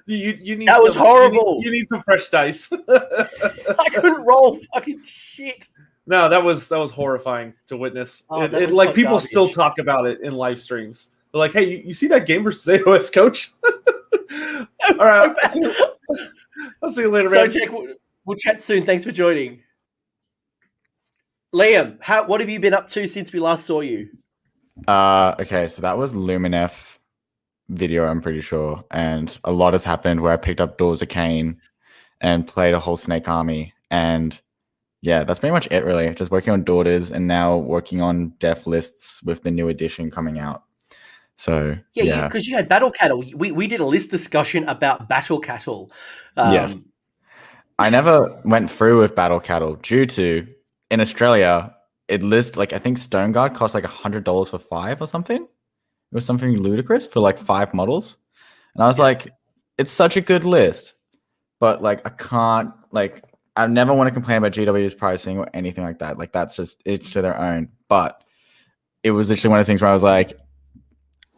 you need that was horrible. You need some fresh dice. I couldn't roll fucking shit. No, that was horrifying to witness. Oh, like people garbage. Still talk about it in live streams. They're like, "Hey, you see that game versus AoS, Coach?" All right, so I'll see you later, man. So, Jack, we'll chat soon. Thanks for joining, Liam. What have you been up to since we last saw you? Okay, so that was Luminef video, I'm pretty sure, and a lot has happened where I picked up Doors of Cain and played a whole Snake Army, and yeah, that's pretty much it, really. Just working on Daughters and now working on death lists with the new edition coming out. So yeah, because you had Battle Cattle. We did a list discussion about Battle Cattle. Yes, I never went through with Battle Cattle due to in Australia it lists like I think Stone Guard cost like $100 for 5 or something. It was something ludicrous for like 5 models, and I was like, it's such a good list, but like I can't like. I never want to complain about GW's pricing or anything like that. Like that's just each to their own. But it was literally one of those things where I was like,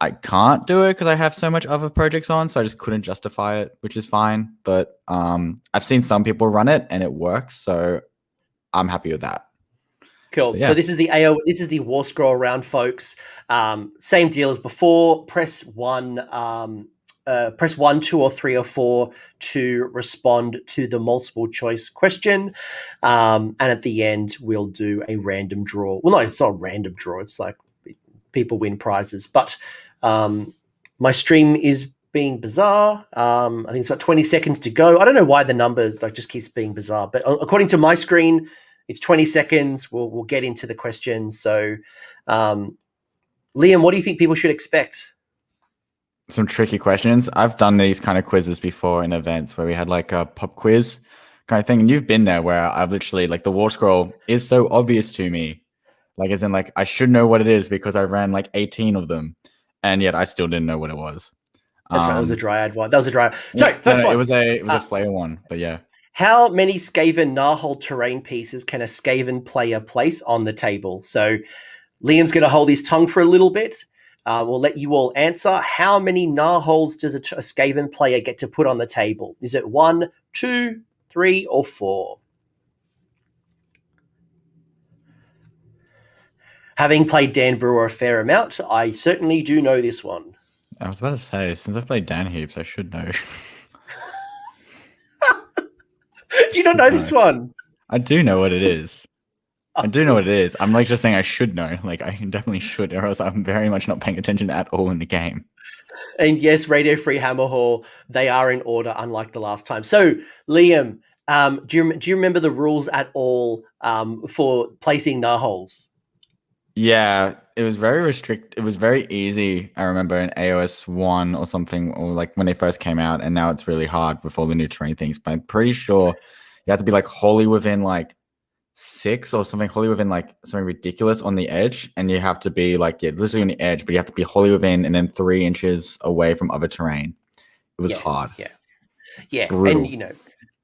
I can't do it because I have so much other projects on, so I just couldn't justify it, which is fine. But I've seen some people run it and it works, so I'm happy with that. Cool. Yeah. So this is the Warscroll round, folks. Same deal as before. Press 1. Press 1, 2, or 3, or 4 to respond to the multiple choice question. And at the end, we'll do a random draw. Well, no, it's not a random draw. It's like people win prizes. But my stream is being bizarre. I think it's got 20 seconds to go. I don't know why the number just keeps being bizarre. But according to my screen, it's 20 seconds. We'll get into the questions. So, Liam, what do you think people should expect? Some tricky questions. I've done these kind of quizzes before in events where we had like a pub quiz kind of thing. And you've been there where I've literally like the Warscroll is so obvious to me, like as in like I should know what it is because I ran like 18 of them, and yet I still didn't know what it was. That's right. It was a Dryad one. That was a Dryad. Sorry, first one. It was a Flair one, but yeah. How many Skaven Narhold terrain pieces can a Skaven player place on the table? So Liam's going to hold his tongue for a little bit. We'll let you all answer. How many Narholds does a Skaven player get to put on the table? Is it 1, 2, 3, or 4? Having played Dan Brewer a fair amount, I certainly do know this one. I was about to say, since I've played Dan Heaps, I should know. Do you not know this one? I do know what it is. I do know what it is. I'm like just saying I should know. Like I definitely should, or else I'm very much not paying attention at all in the game. And yes, Radio Free Hammerhall, they are in order, unlike the last time. So, Liam, do you remember the rules at all for placing Narholes? Yeah, it was very restricted. It was very easy. I remember in AoS 1 or something, or like when they first came out, and now it's really hard with all the new terrain things. But I'm pretty sure you have to be like wholly within like 6 or something, wholly within like something ridiculous on the edge, and you have to be like literally on the edge, but you have to be wholly within and then 3 inches away from other terrain. It was hard. Yeah, brutal. And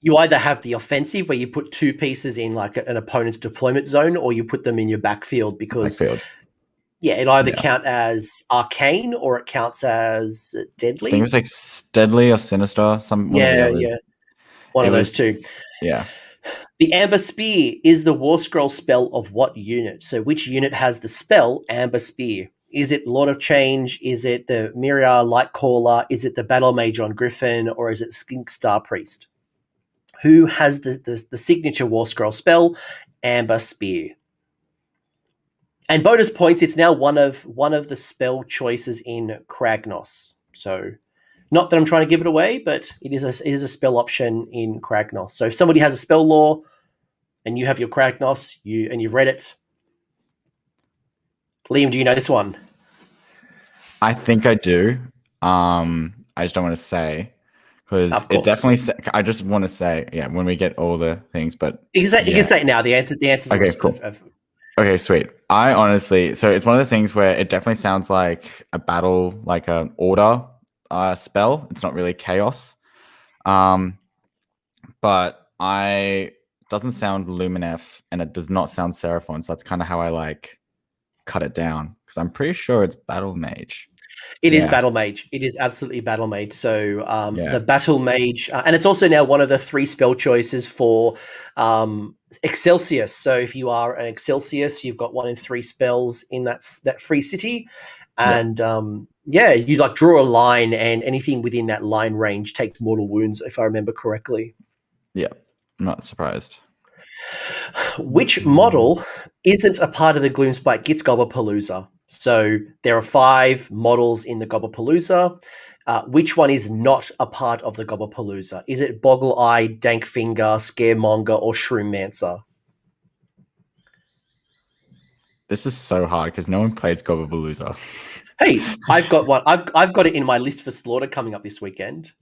you either have the offensive where you put 2 pieces in like an opponent's deployment zone, or you put them in your backfield because it either count as arcane or it counts as deadly. I think it was like deadly or sinister. One of those two. Yeah. The Amber Spear is the Warscroll spell of what unit? So which unit has the spell Amber Spear? Is it Lord of Change? Is it the Myriad Lightcaller? Is it the Battle Mage on Griffin? Or is it Skink Star Priest? Who has the signature Warscroll spell, Amber Spear? And bonus points, it's now one of the spell choices in Kragnos. So, not that I'm trying to give it away, but it is a spell option in Kragnos. So, if somebody has a spell lore and you have your Kragnos, you've read it, Liam, do you know this one? I think I do. I just don't want to say. Because it definitely, I just want to say, when we get all the things, but you can say it now. The answer. Okay, cool. Okay, sweet. I honestly, so it's one of those things where it definitely sounds like a battle, like an order spell. It's not really chaos, but doesn't sound Luminef and it does not sound Seraphon. So that's kind of how I like cut it down because I'm pretty sure it's Battle Mage. It is Battle Mage. It is absolutely Battle Mage. So the Battle Mage, and it's also now one of the 3 spell choices for Excelsius. So if you are an Excelsius, you've got 1 in 3 spells in that free city. And you like draw a line and anything within that line range takes mortal wounds, if I remember correctly. Yeah, I'm not surprised. Which model isn't a part of the Gloomspite Gits Gobblepalooza? So there are 5 models in the Gobblepalooza. Which one is not a part of the Gobblepalooza? Is it Boggle Eye, Dankfinger, Scaremonger, or Shroommancer? This is so hard because no one plays Gobblepalooza. Hey, I've got one. I've got it in my list for slaughter coming up this weekend.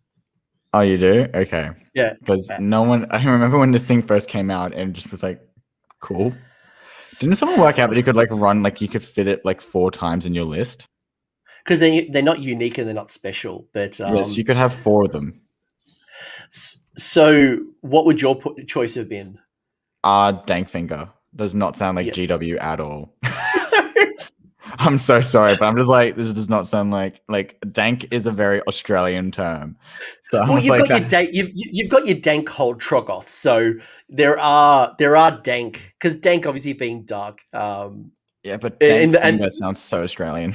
Oh, you do? Okay. Yeah. Because no one, I remember when this thing first came out and just was like, cool. Didn't someone work out that you could like run, like you could fit it like 4 times in your list? Because they're not unique and they're not special. But yes, you could have 4 of them. So what would your choice have been? Dankfinger. Does not sound like GW at all. I'm so sorry, but I'm just like, this does not sound like dank is a very Australian term. So well, you've got your dank hold Troggoth. So there are dank because dank obviously being dark. Yeah, but that sounds so Australian.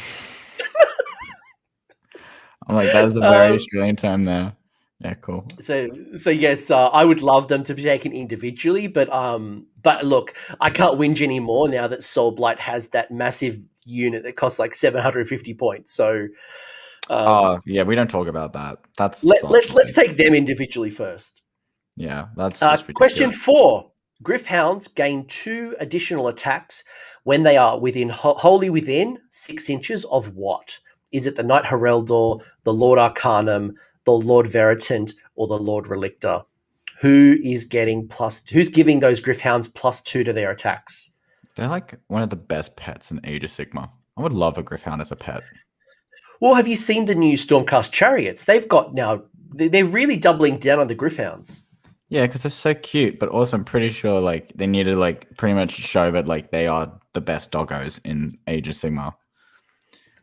I'm like, that is a very Australian term there. Yeah, cool. So yes, I would love them to be taken individually, but look, I can't whinge anymore now that Soul Blight has that massive unit that costs like 750 points. So, we don't talk about that. Let's take them individually first. Yeah, that's question 4. Gryph-hounds gain 2 additional attacks when they are wholly within 6 inches of what? Is it the Knight Heraldor, the Lord Arcanum, the Lord Veritant, or the Lord Relictor? Who's giving those Gryph-hounds +2 to their attacks? They're like one of the best pets in Age of Sigmar. I would love a Gryph-hound as a pet. Well, have you seen the new Stormcast chariots? They've got now. They're really doubling down on the Gryph-hounds. Yeah, because they're so cute, but also I'm pretty sure like they need to like pretty much show that like they are the best doggos in Age of Sigmar.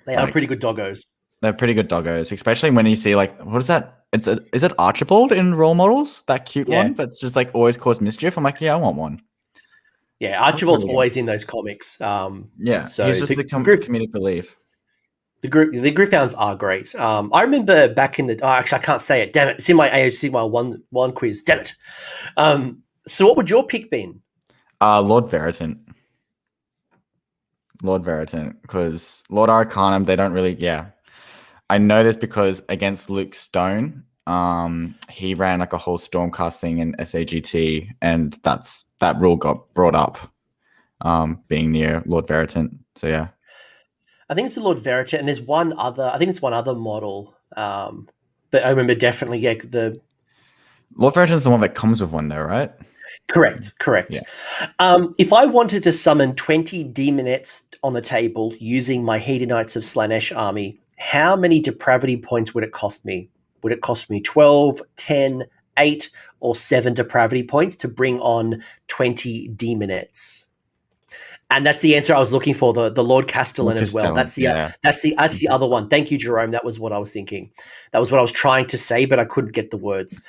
They are pretty good doggos. They're pretty good doggos, especially when you see like what is that? Is it Archibald in role models? That cute one that's just like always caused mischief. I'm like, yeah, I want one. Yeah, Archibald's always in those comics. Yeah, so he's just the comedic relief. The Gryph-hounds are great. I remember back in the. Oh, actually, I can't say it. Damn it! It's in my AoS Sigmar one quiz. Damn it. So, what would your pick been? Lord Veritant. Because Lord Arcanum, they don't really. Yeah, I know this because against Luke Stone, he ran like a whole Stormcast thing in SAGT, and that rule got brought up, being near Lord Veritant. So yeah. I think it's a Lord Veritant, and there's one other. I think it's one other model. But I remember definitely the Lord Veritant's the one that comes with one, though, right? Correct. Yeah. If I wanted to summon 20 Demonettes on the table using my Hedonites of Slaanesh army, how many depravity points would it cost me? Would it cost me 12, 10, 8, or 7 depravity points to bring on 20 Demonettes? And that's the answer I was looking for. The Lord Castellan as well. That's the other one. Thank you, Jerome. That was what I was thinking. That was what I was trying to say, but I couldn't get the words.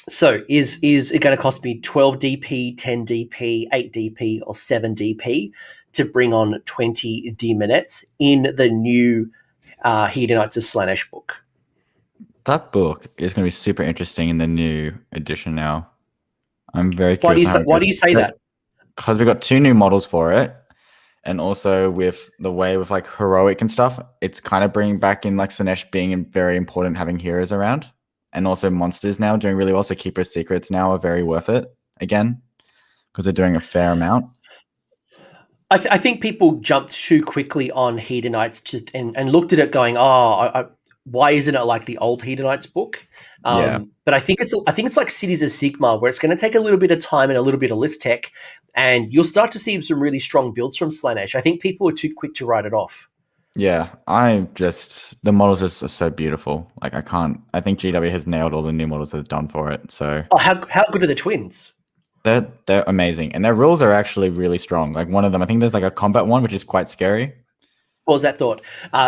So is it going to cost me 12 DP, 10 DP, 8 DP, or 7 DP to bring on 20 Demonettes in the new Hedonites of Slaanesh book? That book is going to be super interesting in the new edition now. I'm very curious. Why do you say that? Because we got 2 new models for it, and also with the way with like heroic and stuff, it's kind of bringing back in like Slaanesh being very important, having heroes around, and also monsters now doing really well. So Keeper's Secrets now are very worth it again because they're doing a fair amount. I think people jumped too quickly on Hedonites and looked at it going, why isn't it like the old Hedonites book? But I think it's like Cities of Sigmar, where it's going to take a little bit of time and a little bit of list tech, and you'll start to see some really strong builds from Slaanesh. I think people are too quick to write it off. Yeah, the models are so beautiful. Like I think GW has nailed all the new models that they've done for it. So how good are the twins? They're amazing, and their rules are actually really strong. Like one of them, I think there's like a combat one, which is quite scary. What was that thought?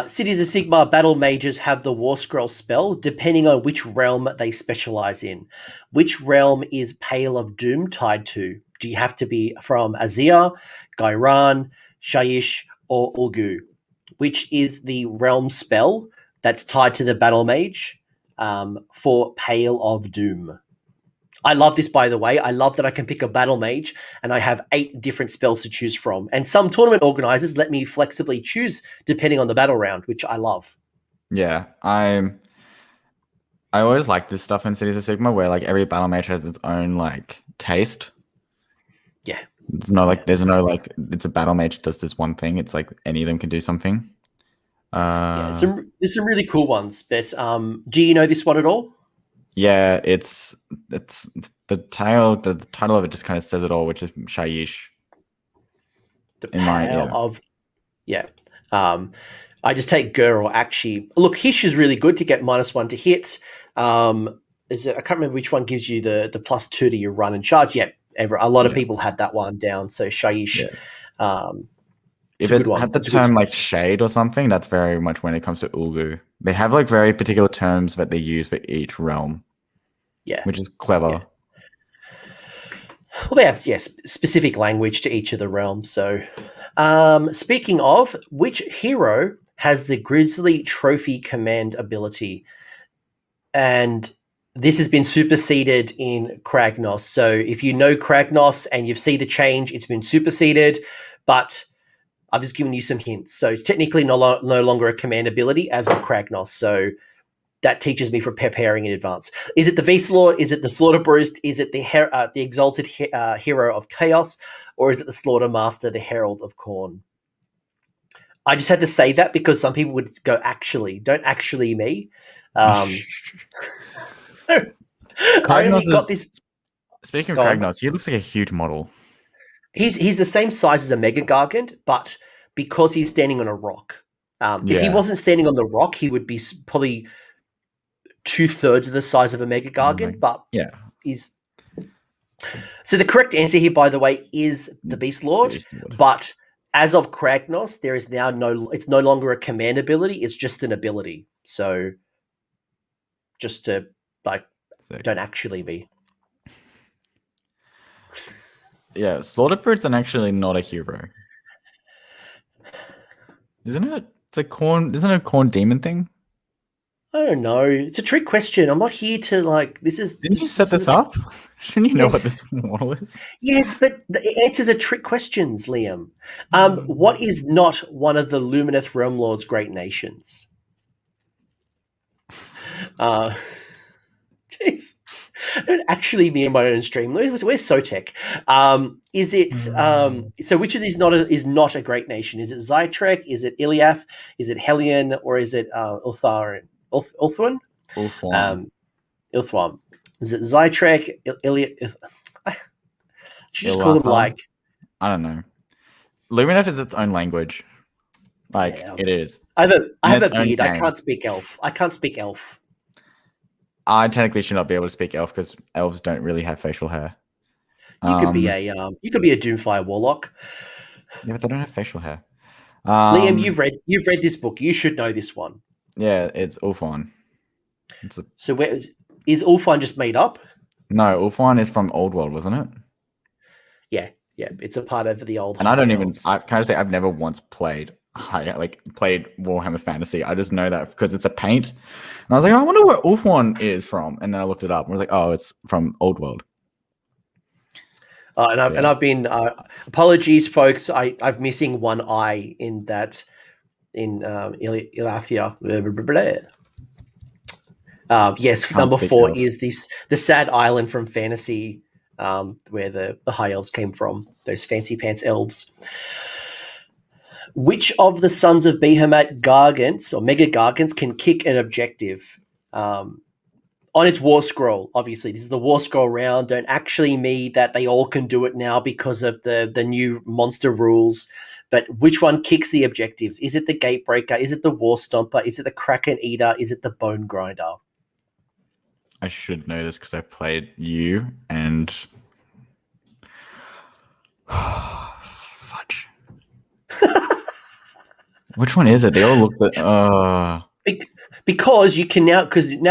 Cities of Sigmar battle mages have the Warscroll spell depending on which realm they specialize in. Which realm is Pale of Doom tied to? Do you have to be from Azir, Gairan, Shaiish, or Ulgu? Which is the realm spell that's tied to the battle mage for Pale of Doom? I love this, by the way. I love that I can pick a battle mage and I have 8 different spells to choose from. And some tournament organizers let me flexibly choose depending on the battle round, which I love. Yeah, I always like this stuff in Cities of Sigmar where like every battle mage has its own like taste. Yeah. There's no like it's a battle mage does this one thing. It's like any of them can do something. There's some really cool ones. But do you know this one at all? Yeah, it's the title of it just kind of says it all, which is Shaiish. I just take Gur or Akshi. Look, Hish is really good to get -1 to hit. I can't remember which one gives you the +2 to your run and charge. Yeah, a lot of people had that one down. So Shaiish. Yeah. If it had the term like shade or something, that's very much when it comes to Ulgu. They have like very particular terms that they use for each realm. Yeah, which is clever. Yeah. Well, they have specific language to each of the realms. So, speaking of, which hero has the Grizzly Trophy Command ability? And this has been superseded in Kragnos. So, if you know Kragnos and you've seen the change, it's been superseded. But I've just given you some hints. So, it's technically no longer a command ability as in Kragnos. So, that teaches me for preparing in advance. Is it the Beast Lord? Is it the Slaughter Bruised? Is it the Exalted Hero of Chaos? Or is it the Slaughter Master, the Herald of Khorne? I just had to say that because some people would go, actually. Don't actually me. I only got this. Speaking of Go on. Kragnos, he looks like a huge model. He's the same size as a Mega Gargant, but because he's standing on a rock. If he wasn't standing on the rock, he would be probably 2/3 of the size of a Mega Gargant. But yeah, he's. So the correct answer here, by the way, is the Beast Lord. But as of Kragnos, there is now it's no longer a command ability, it's just an ability. So just to don't actually be. Yeah, Slaughterbird's actually not a hero. Isn't it? It's a corn, isn't it a corn demon thing? I don't know. It's a trick question. I'm not here to this is. Didn't you set this up? Shouldn't you know what this model is? Yes, but the answers are trick questions, Liam. What is not one of the Lumineth Realm Lord's great nations? Jeez. I don't actually be in my own stream. Where's Sotek? Is it so which of these is not a great nation? Is it Zytrek? Is it Iliath? Is it Hellion? Or is it Ulthuan? Ulthuan. Is it Zytrek? Iliath? Should just call them I don't know. Lumineth is its own language. It is. I have a beard. I can't speak elf. I technically should not be able to speak elf because elves don't really have facial hair. You could be a Doomfire Warlock. Yeah, but they don't have facial hair. Liam, you've read this book. You should know this one. Yeah, it's Ulthuan. So where is Ulthuan just made up? No, Ulthuan is from Old World, wasn't it? Yeah, it's a part of the old. And I kind of say I've never once played Warhammer Fantasy. I just know that because it's a paint. And I was like, I wonder where Ulthuan is from. And then I looked it up and I was like, oh, it's from Old World. I've been apologies, folks. I'm missing one eye in that Ilathia. Yes, number 4 elf. Is the sad island from Fantasy, where the High Elves came from. Those fancy pants elves. Which of the Sons of Behemat Gargants or Mega Gargants can kick an objective on its Warscroll? Obviously, this is the Warscroll round. Don't actually mean that they all can do it now because of the new monster rules. But which one kicks the objectives? Is it the Gatebreaker? Is it the War Stomper? Is it the Kraken Eater? Is it the Bone Grinder? I should know this because I played you and... Fudge. Which one is it? They all look because you can now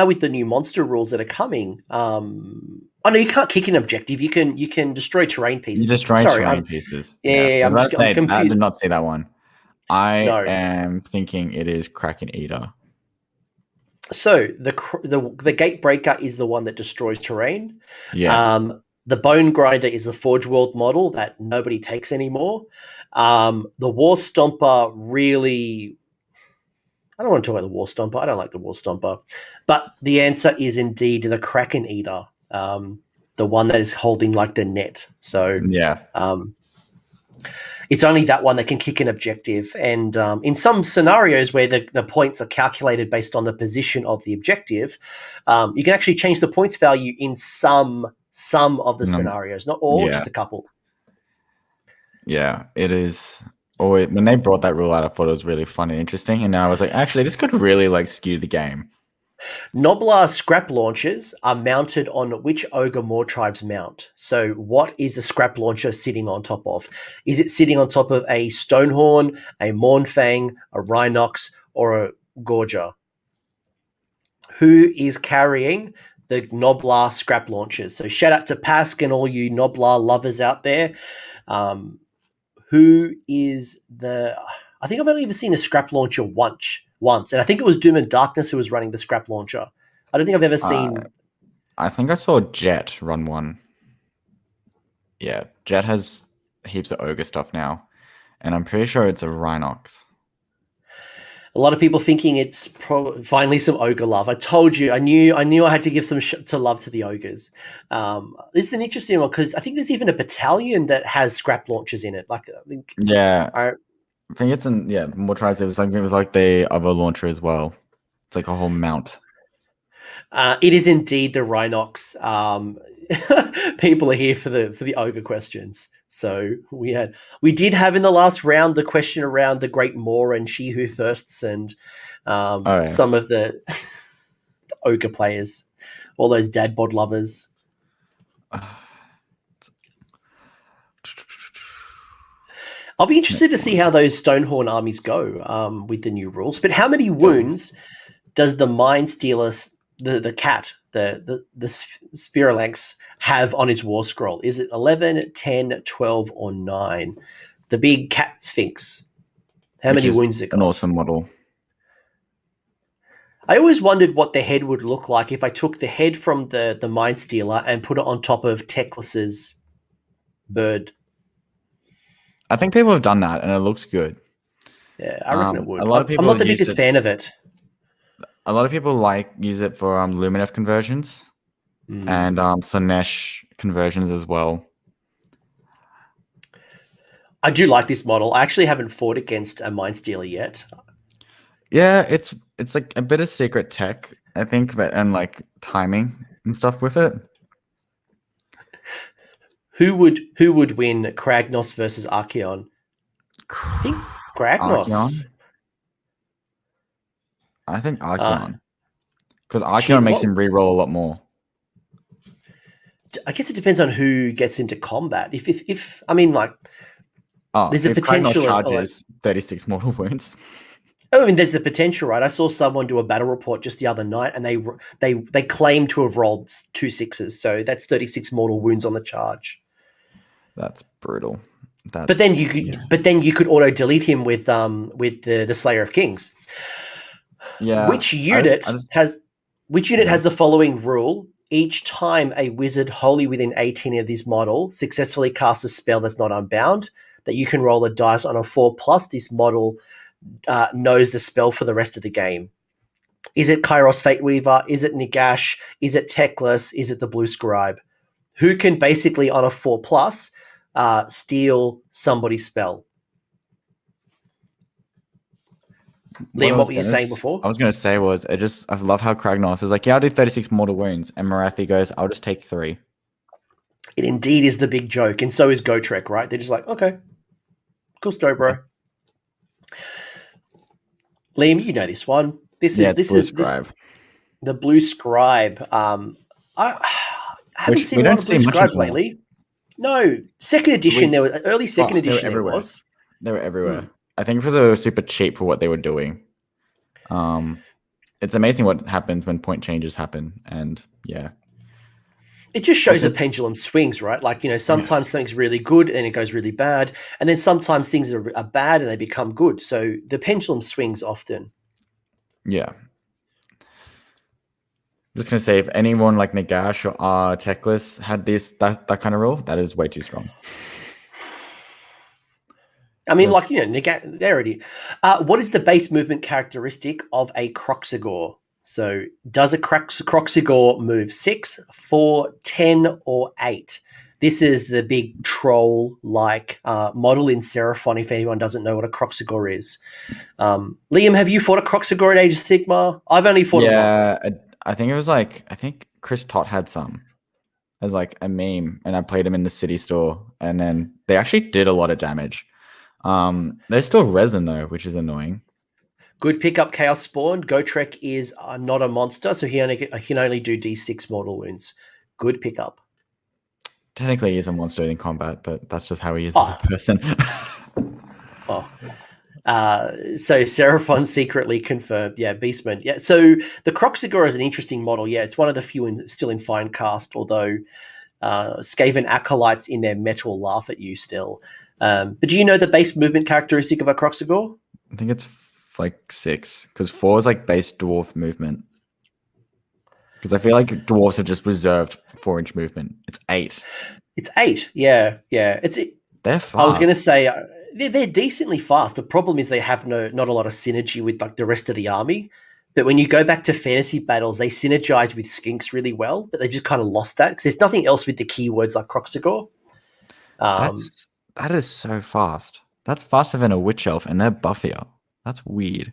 with the new monster rules that are coming. No, you can't kick an objective. You can destroy terrain pieces. You destroy terrain pieces. Yeah. I'm confused. I did not see that one. I am thinking it is Kraken Eater. So the Gatebreaker is the one that destroys terrain. Yeah. The Bone Grinder is the Forge World model that nobody takes anymore. The War Stomper really... I don't want to talk about the War Stomper. I don't like the War Stomper. But the answer is indeed the Kraken Eater, the one that is holding the net. So yeah. It's only that one that can kick an objective. And in some scenarios where the points are calculated based on the position of the objective, you can actually change the points value in some of the scenarios, not all, just a couple. Yeah, it is. When they brought that rule out, I thought it was really fun and interesting. And now I was like, actually, this could really skew the game. Noblar scrap launchers are mounted on which Ogre Moor tribes mount. So what is a scrap launcher sitting on top of? Is it sitting on top of a Stonehorn, a Mournfang, a Rhinox, or a Gorger? Who is carrying the Noblar scrap launchers? So shout out to Pask and all you Noblar lovers out there. Who is I think I've only ever seen a scrap launcher once, and I think it was Doom and Darkness who was running the scrap launcher. I don't think I've ever seen... I think I saw Jet run one. Yeah, Jet has heaps of Ogre stuff now, and I'm pretty sure it's a Rhinox. A lot of people thinking it's finally some ogre love. I told you, I knew I had to give some to love to the ogres. This is an interesting one because I think there's even a battalion that has scrap launchers in it. I think it's in more tribes. It was like the other launcher as well. It's like a whole mount. It is indeed the Rhinox. People are here for the ogre questions. So we did have in the last round the question around the Great Moor and She Who Thirsts and some of the ogre players, all those dad bod lovers. I'll be interested to see how those Stonehorn armies go with the new rules. But how many wounds does the Mind Stealer, the cat, the Spiralanx, have on its war scroll? Is it 11, 10, 12, or 9? The big cat sphinx. How many wounds has it got? An awesome model. I always wondered what the head would look like if I took the head from the Mind Stealer and put it on top of Teclis's bird. I think people have done that, and it looks good. Yeah, I reckon it would. A lot of people I'm not the biggest fan of it. A lot of people use it for Lumineth conversions and Slanesh conversions as well. I do like this model. I actually haven't fought against a Mind Stealer yet. Yeah, it's like a bit of secret tech, I think, and like timing and stuff with it. Who would win Kragnos versus Archeon? I think Kragnos. Archeon? I think Archeon. Because Archeon makes him reroll a lot more. I guess it depends on who gets into combat. If I mean, like, there's a potential Kragnos charges 36 mortal wounds. Oh, I mean, there's the potential, right? I saw someone do a battle report just the other night, and they claim to have rolled 2 6s, so that's 36 mortal wounds on the charge. That's brutal. But then you could auto delete him with the Slayer of Kings. Yeah. Which unit has the following rule? Each time a wizard wholly within 18 of this model successfully casts a spell that's not unbound, that you can roll a dice on a 4+, this model knows the spell for the rest of the game. Is it Kairos Fate Weaver? Is it Nagash? Is it Teclis? Is it the Blue Scribe? Who can basically on a 4+, steal somebody's spell? Liam, what were you saying before? I was going to say I love how Kragnos is like, yeah, I'll do 36 mortal wounds. And Marathi goes, I'll just take 3. It indeed is the big joke. And so is Gotrek, right? They're just like, okay, cool story, bro. Liam, you know this one. This is the Blue Scribe. I haven't seen a lot of Blue Scribes lately. No, second edition. There was early second edition. They were everywhere. I think because they were super cheap for what they were doing. It's amazing what happens when point changes happen, and yeah. It just shows the pendulum swings, right? Like, sometimes something's really good and it goes really bad. And then sometimes things are bad and they become good. So the pendulum swings often. Yeah. I'm just going to say, if anyone like Nagash or Teclis had that kind of rule, that is way too strong. I mean, Nagash, there it is. What is the base movement characteristic of a Croxigor? So does a Croxigor move 6, 4, 10, or 8? This is the big troll-like model in Seraphon, if anyone doesn't know what a Croxigor is. Liam, have you fought a Croxigor in Age of Sigmar? I've only fought it once. I think it was I think Chris Tott had some as like a meme, and I played them in the city store, and then they actually did a lot of damage. They're still resin though, which is annoying. Good pickup, Chaos Spawn. Gotrek is not a monster, so he can only do D6 mortal wounds. Good pickup. Technically, he is a monster in combat, but that's just how he is as a person. So Seraphon secretly confirmed. Yeah, Beastman. Yeah, so the Croxigor is an interesting model. Yeah, it's one of the few still in fine cast, although Skaven acolytes in their metal laugh at you still. But do you know the base movement characteristic of a Croxigor? I think it's 6, because 4 is like base dwarf movement. Because I feel like dwarves have just reserved 4-inch movement. It's 8. It's 8. Yeah. They're fast. I was going to say they're decently fast. The problem is they have not a lot of synergy with like the rest of the army. But when you go back to fantasy battles, they synergize with skinks really well. But they just kind of lost that because there's nothing else with the keywords like Croxigor. That is so fast. That's faster than a witch elf, and they're buffier. That's weird.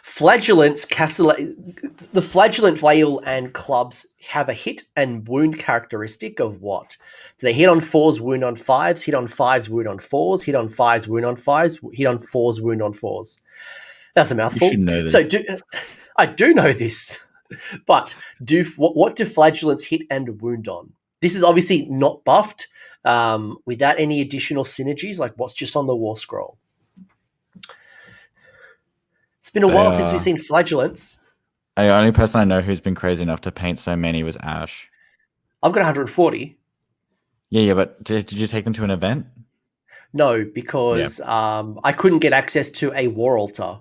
Flagellants, the flagellant flail and clubs have a hit and wound characteristic of what? Do they hit on 4s, wound on 5s, hit on 5s, wound on 4s, hit on 5s, wound on 5s, hit on 4s, wound on 4s? That's a mouthful. You should know this. So I do know this, but what do flagellants hit and wound on? This is obviously not buffed without any additional synergies, like what's just on the Warscroll. It's been a while since we've seen flagellants. The only person I know who's been crazy enough to paint so many was Ash. I've got 140. Yeah, but did you take them to an event? No, because I couldn't get access to a war altar.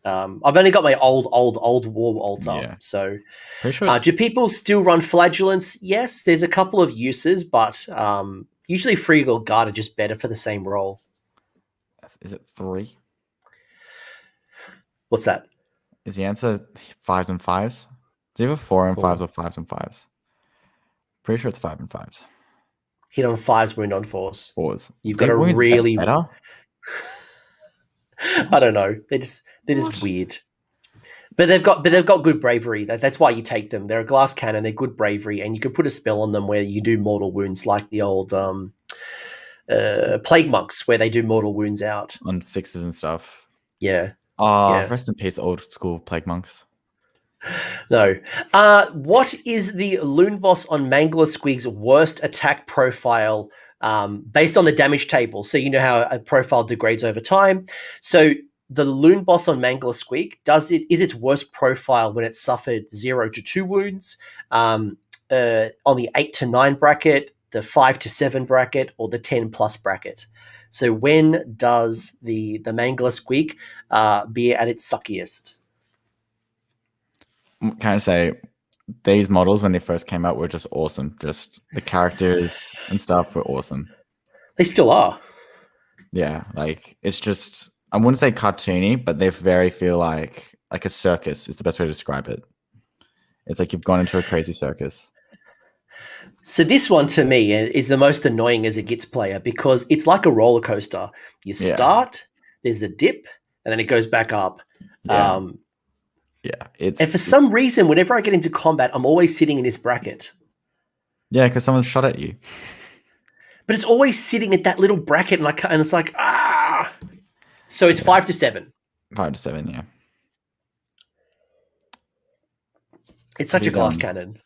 I've only got my old war altar. Yeah. So Pretty sure do people still run flagellants? Yes, there's a couple of uses, but usually Free Guard are just better for the same role. Is it 3? What's that? Is the answer 5s and 5s? Is it either 4 and 5s or 5s and 5s? Pretty sure it's 5 and 5s. Hit on 5s, wound on 4s. 4s. You've got to really better. I don't know. They're just weird. But they've got good bravery. That's why you take them. They're a glass cannon. They're good bravery, and you can put a spell on them where you do mortal wounds, like the old plague monks, where they do mortal wounds out on 6s and stuff. Yeah. Rest in peace, old school plague monks. No. What is the Loon Boss on Mangler Squig's worst attack profile based on the damage table? So you know how a profile degrades over time. So the Loon Boss on Mangler Squig is its worst profile when it suffered 0 to 2 wounds on the 8 to 9 bracket, the 5 to 7 bracket, or the 10 plus bracket. So when does the Mangler Squig be at its suckiest? Can I say, these models when they first came out were just awesome. Just the characters and stuff were awesome. They still are. Yeah, like it's just, I wouldn't say cartoony, but they very feel like a circus is the best way to describe it. It's like you've gone into a crazy circus. So this one to me is the most annoying as it gets player because it's like a roller coaster. You start, there's the dip, and then it goes back up. Yeah. And for some reason, whenever I get into combat, I'm always sitting in this bracket. Yeah, because someone shot at you. But it's always sitting at that little bracket, and it's like, ah. So it's 5 to 7. 5 to 7, yeah. It's such a glass cannon.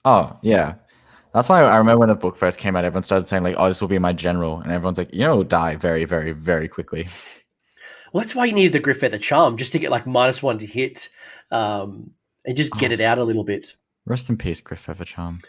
Oh, yeah. That's why I remember when the book first came out, everyone started saying, like, oh, this will be my general. And everyone's like, it'll die very, very, very quickly. Well, that's why you needed the Griff Feather Charm, just to get like -1 to hit and just get it out a little bit. Rest in peace, Griff Feather Charm.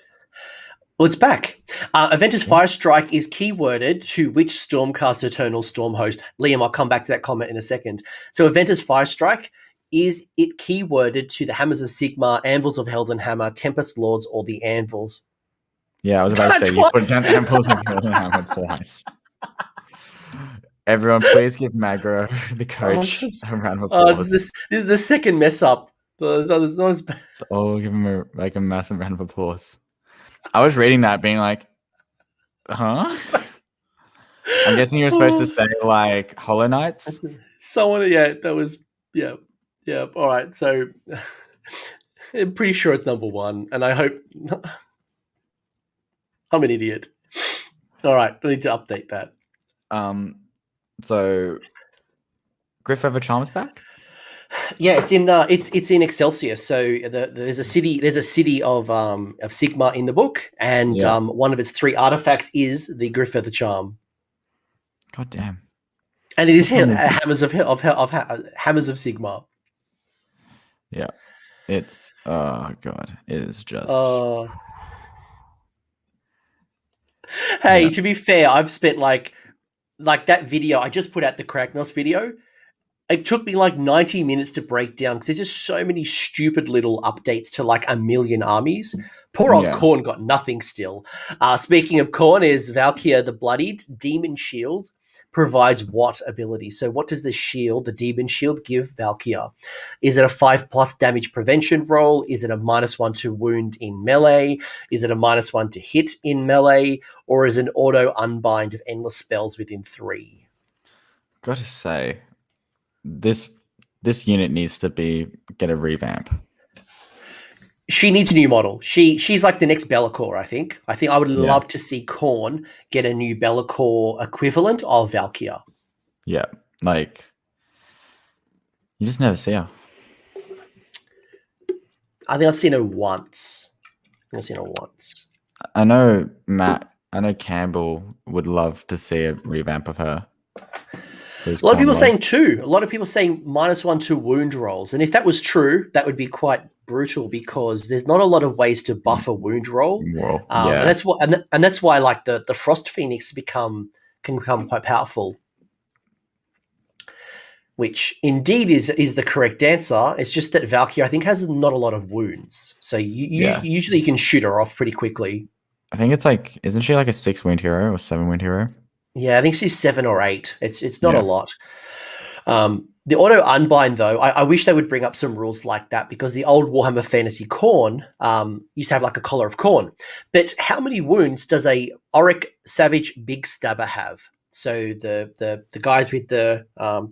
Well, it's back. Aventus Fire Strike is keyworded to which Stormcast Eternal Storm host? Liam, I'll come back to that comment in a second. So Aventus Fire Strike, is it keyworded to the Hammers of Sigmar, Anvils of Heldenhammer, Tempest Lords, or the Anvils? Yeah, I was about to say, you put down Anvils of Heldenhammer twice. Everyone, please give Magro, the coach, a round of applause. This is the second mess up. It's not as bad. Oh, give him a massive round of applause. I was reading that being like, huh? I'm guessing you were supposed to say like Hollow Knights. That was, yeah. All right. So I'm pretty sure it's number 1. And I hope I'm an idiot. All right. I need to update that. So, Griff Feather Charm's back. Yeah, it's in Excelsior. So there's a city of Sigmar in the book, and one of its 3 artifacts is the Griff Feather Charm. God damn! And it is Hammers of Sigmar. Yeah, it's god, it is just. Hey, to be fair, I've spent like that video I just put out, the Kragnos video. It took me like 90 minutes to break down because there's just so many stupid little updates to like a million armies. Poor old Khorne got nothing still. Speaking of Khorne, is Valkyr the Bloodied Demon Shield provides what ability? So what does the Demon Shield, give Valkyr? Is it a 5+ damage prevention roll? Is it a -1 to wound in melee? Is it a -1 to hit in melee? Or is it an auto unbind of endless spells within 3? Gotta say, this this unit needs to get a revamp. She needs a new model. She's like the next Be'lakor, I think. I would love to see Khorne get a new Be'lakor equivalent of Valkyr. Yeah, like you just never see her. I think I've seen her once. I know Campbell would love to see a revamp of her. A lot of people are saying two. A lot of people saying -1 to wound rolls. And if that was true, that would be quite brutal because there's not a lot of ways to buff a wound roll. Well, and that's why like the Frost Phoenix can become quite powerful. Which indeed is the correct answer. It's just that Valkyrie, I think, has not a lot of wounds. So usually you can shoot her off pretty quickly. I think it's like, isn't she like a 6 wound hero or 7 wound hero? Yeah, I think she's 7 or 8. It's not a lot. The auto unbind, though, I wish they would bring up some rules like that because the old Warhammer Fantasy Khorne used to have like a collar of Khorne. But how many wounds does a Auric Savage Big Stabber have? So the guys with the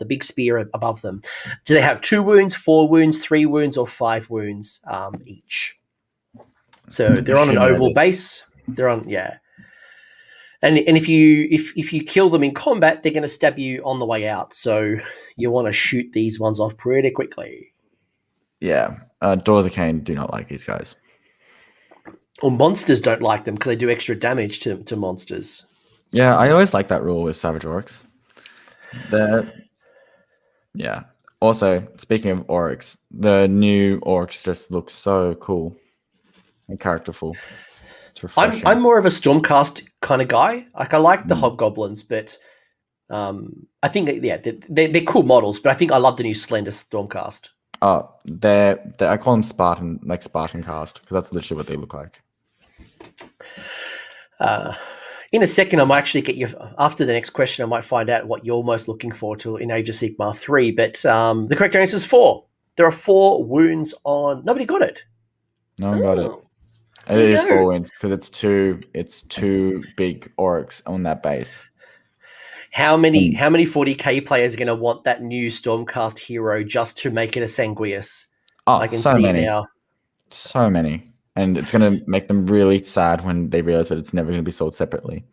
big spear above them, do they have 2 wounds, 4 wounds, 3 wounds, or 5 wounds each? So they're on an oval base. They're on and if you kill them in combat, they're going to stab you on the way out. So you want to shoot these ones off pretty quickly. Yeah, Daughters of Cain do not like these guys. Or monsters don't like them because they do extra damage to monsters. Yeah, I always like that rule with Savage Orcs. Yeah. Also, speaking of Orcs, the new Orcs just look so cool and characterful. I'm more of a Stormcast kind of guy. Like I like the Hobgoblins, but I think they're cool models. But I think I love the new Slender Stormcast. Oh, I call them Spartan cast because that's literally what they look like. In a second, I might actually get you, after the next question, I might find out what you're most looking forward to in Age of Sigmar 3. But the correct answer is 4. There are 4 wounds on... Nobody got it. No one got it. It is 4 wounds because it's two big Orcs on that base. How many 40k players are going to want that new Stormcast hero just to make it a Sanguius? Oh, I can so see many. now. So many. And it's going to make them really sad when they realize that it's never going to be sold separately.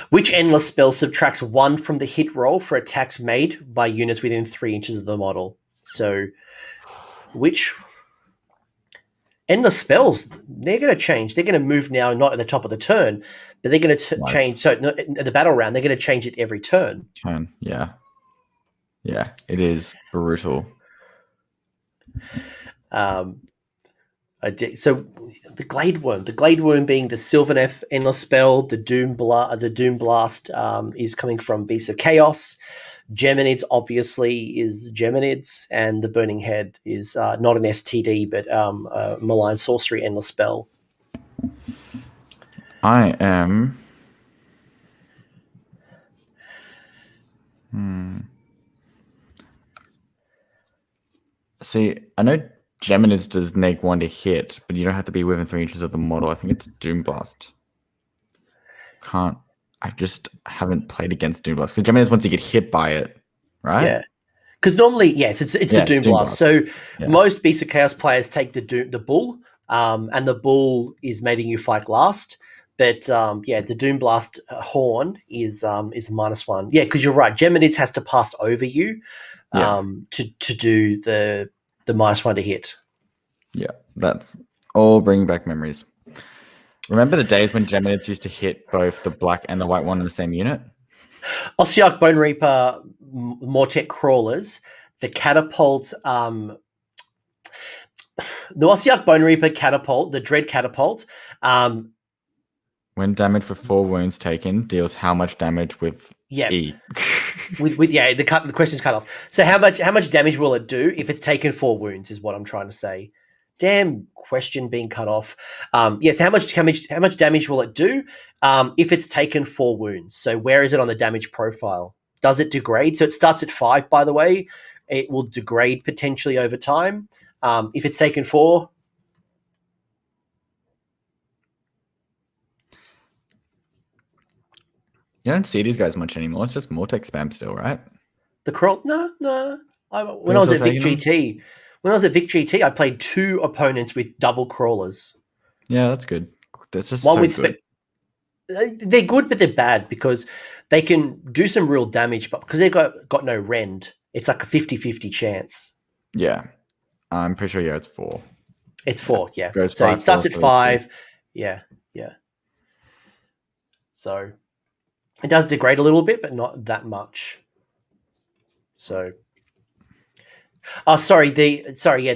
Which endless spell subtracts 1 from the hit roll for attacks made by units within 3 inches of the model? So, which endless spells, they're going to change. They're going to move now, not at the top of the turn, but they're going to change. So, at the battle round, they're going to change it every turn. Yeah. Yeah, it is brutal. So the Glade Worm being the Sylvaneth endless spell, the Doom Blast is coming from Beasts of Chaos. Geminids obviously is Geminids, and the Burning Head is not an STD but a malign sorcery endless spell. I am. See, I know Geminids does neg 1 to hit, but you don't have to be within 3 inches of the model. I think it's Doom Blast. I just haven't played against Doom Blast because Geminids once you get hit by it, right? Yeah, because normally, it's the Doom Blast. So most Beasts of Chaos players take the Bull, and the Bull is making you fight last. But the Doom Blast horn is -1. Yeah, because you're right. Geminids has to pass over you to do the -1 to hit. Yeah, that's all bringing back memories. Remember the days when Geminids used to hit both the black and the white one in the same unit? Ossiarch Bone Reaper Mortek Crawlers, the catapult, the Ossiarch Bone Reaper catapult, the Dread catapult. When damage for 4 wounds taken deals how much damage with E? The question's cut off. So how much damage will it do if it's taken 4 wounds is what I'm trying to say. Damn question being cut off. Yes, how much damage will it do if it's taken 4 wounds? So where is it on the damage profile? Does it degrade? So it starts at 5, by the way. It will degrade potentially over time. If it's taken 4. You don't see these guys much anymore. It's just Mortek spam still, right? The crawl? No. When I was at Vic GT, I played 2 opponents with double crawlers. Yeah, that's good. That's just One so with good. they're good, but they're bad because they can do some real damage, but because they've got no rend, it's like a 50-50 chance. Yeah. I'm pretty sure, it's 4. It's 4, yeah. Goes So 5, it starts 4, at 3, 5. Yeah. So it does degrade a little bit, but not that much. So, the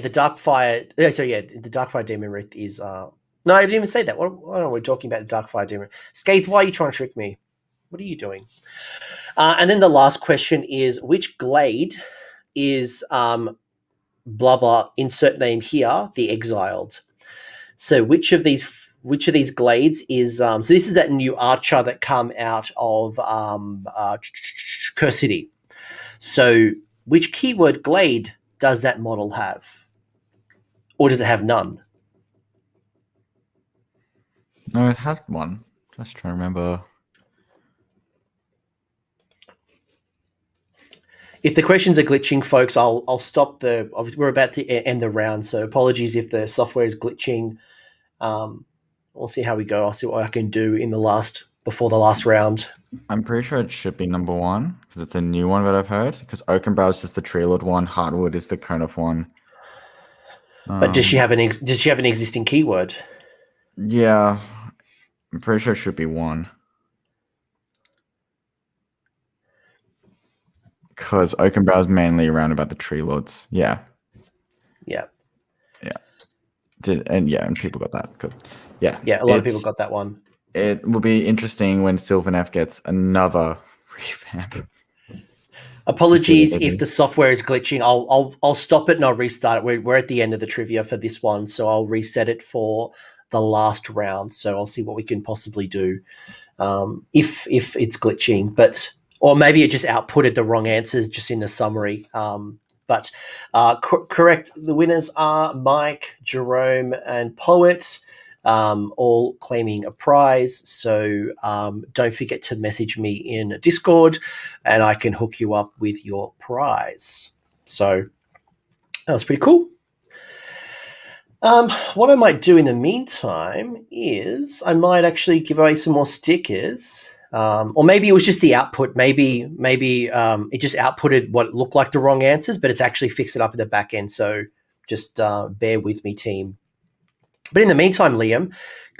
Darkfire. The Darkfire Demon Wraith is. No, I didn't even say that. What are we talking about? The Darkfire Demon. Scathe, why are you trying to trick me? What are you doing? And then the last question is: which glade is blah blah? Insert name here. The Exiled. So which of these glades is so this is that new archer that come out of Curse City. So which keyword glade does that model have? Or does it have none? No, it had one. Just trying to remember. If the questions are glitching, folks, I'll stop the. Obviously, we're about to end the round, so apologies if the software is glitching. We'll see how we go. I'll see what I can do before the last round. I'm pretty sure it should be number 1 because it's a new one that I've heard. Because Oakenbrow is just the Tree Lord one. Heartwood is the Conif one. But does she have an existing keyword? Yeah, I'm pretty sure it should be 1. Because Oakenbrow is mainly around about the Tree Lords. Yeah. And people got that. Good. Yeah. Yeah, a lot of people got that one. It will be interesting when Sylvaneth gets another revamp. Apologies if the software is glitching. I'll stop it and I'll restart it. We're at the end of the trivia for this one, so I'll reset it for the last round. So I'll see what we can possibly do if it's glitching, or maybe it just outputted the wrong answers just in the summary. But correct. The winners are Mike, Jerome, and Poet, all claiming a prize. So don't forget to message me in Discord, and I can hook you up with your prize. So that was pretty cool. What I might do in the meantime is I might actually give away some more stickers. Or maybe it was just the output. Maybe it just outputted what looked like the wrong answers, but it's actually fixed it up at the back end. So just bear with me, team. But in the meantime, Liam,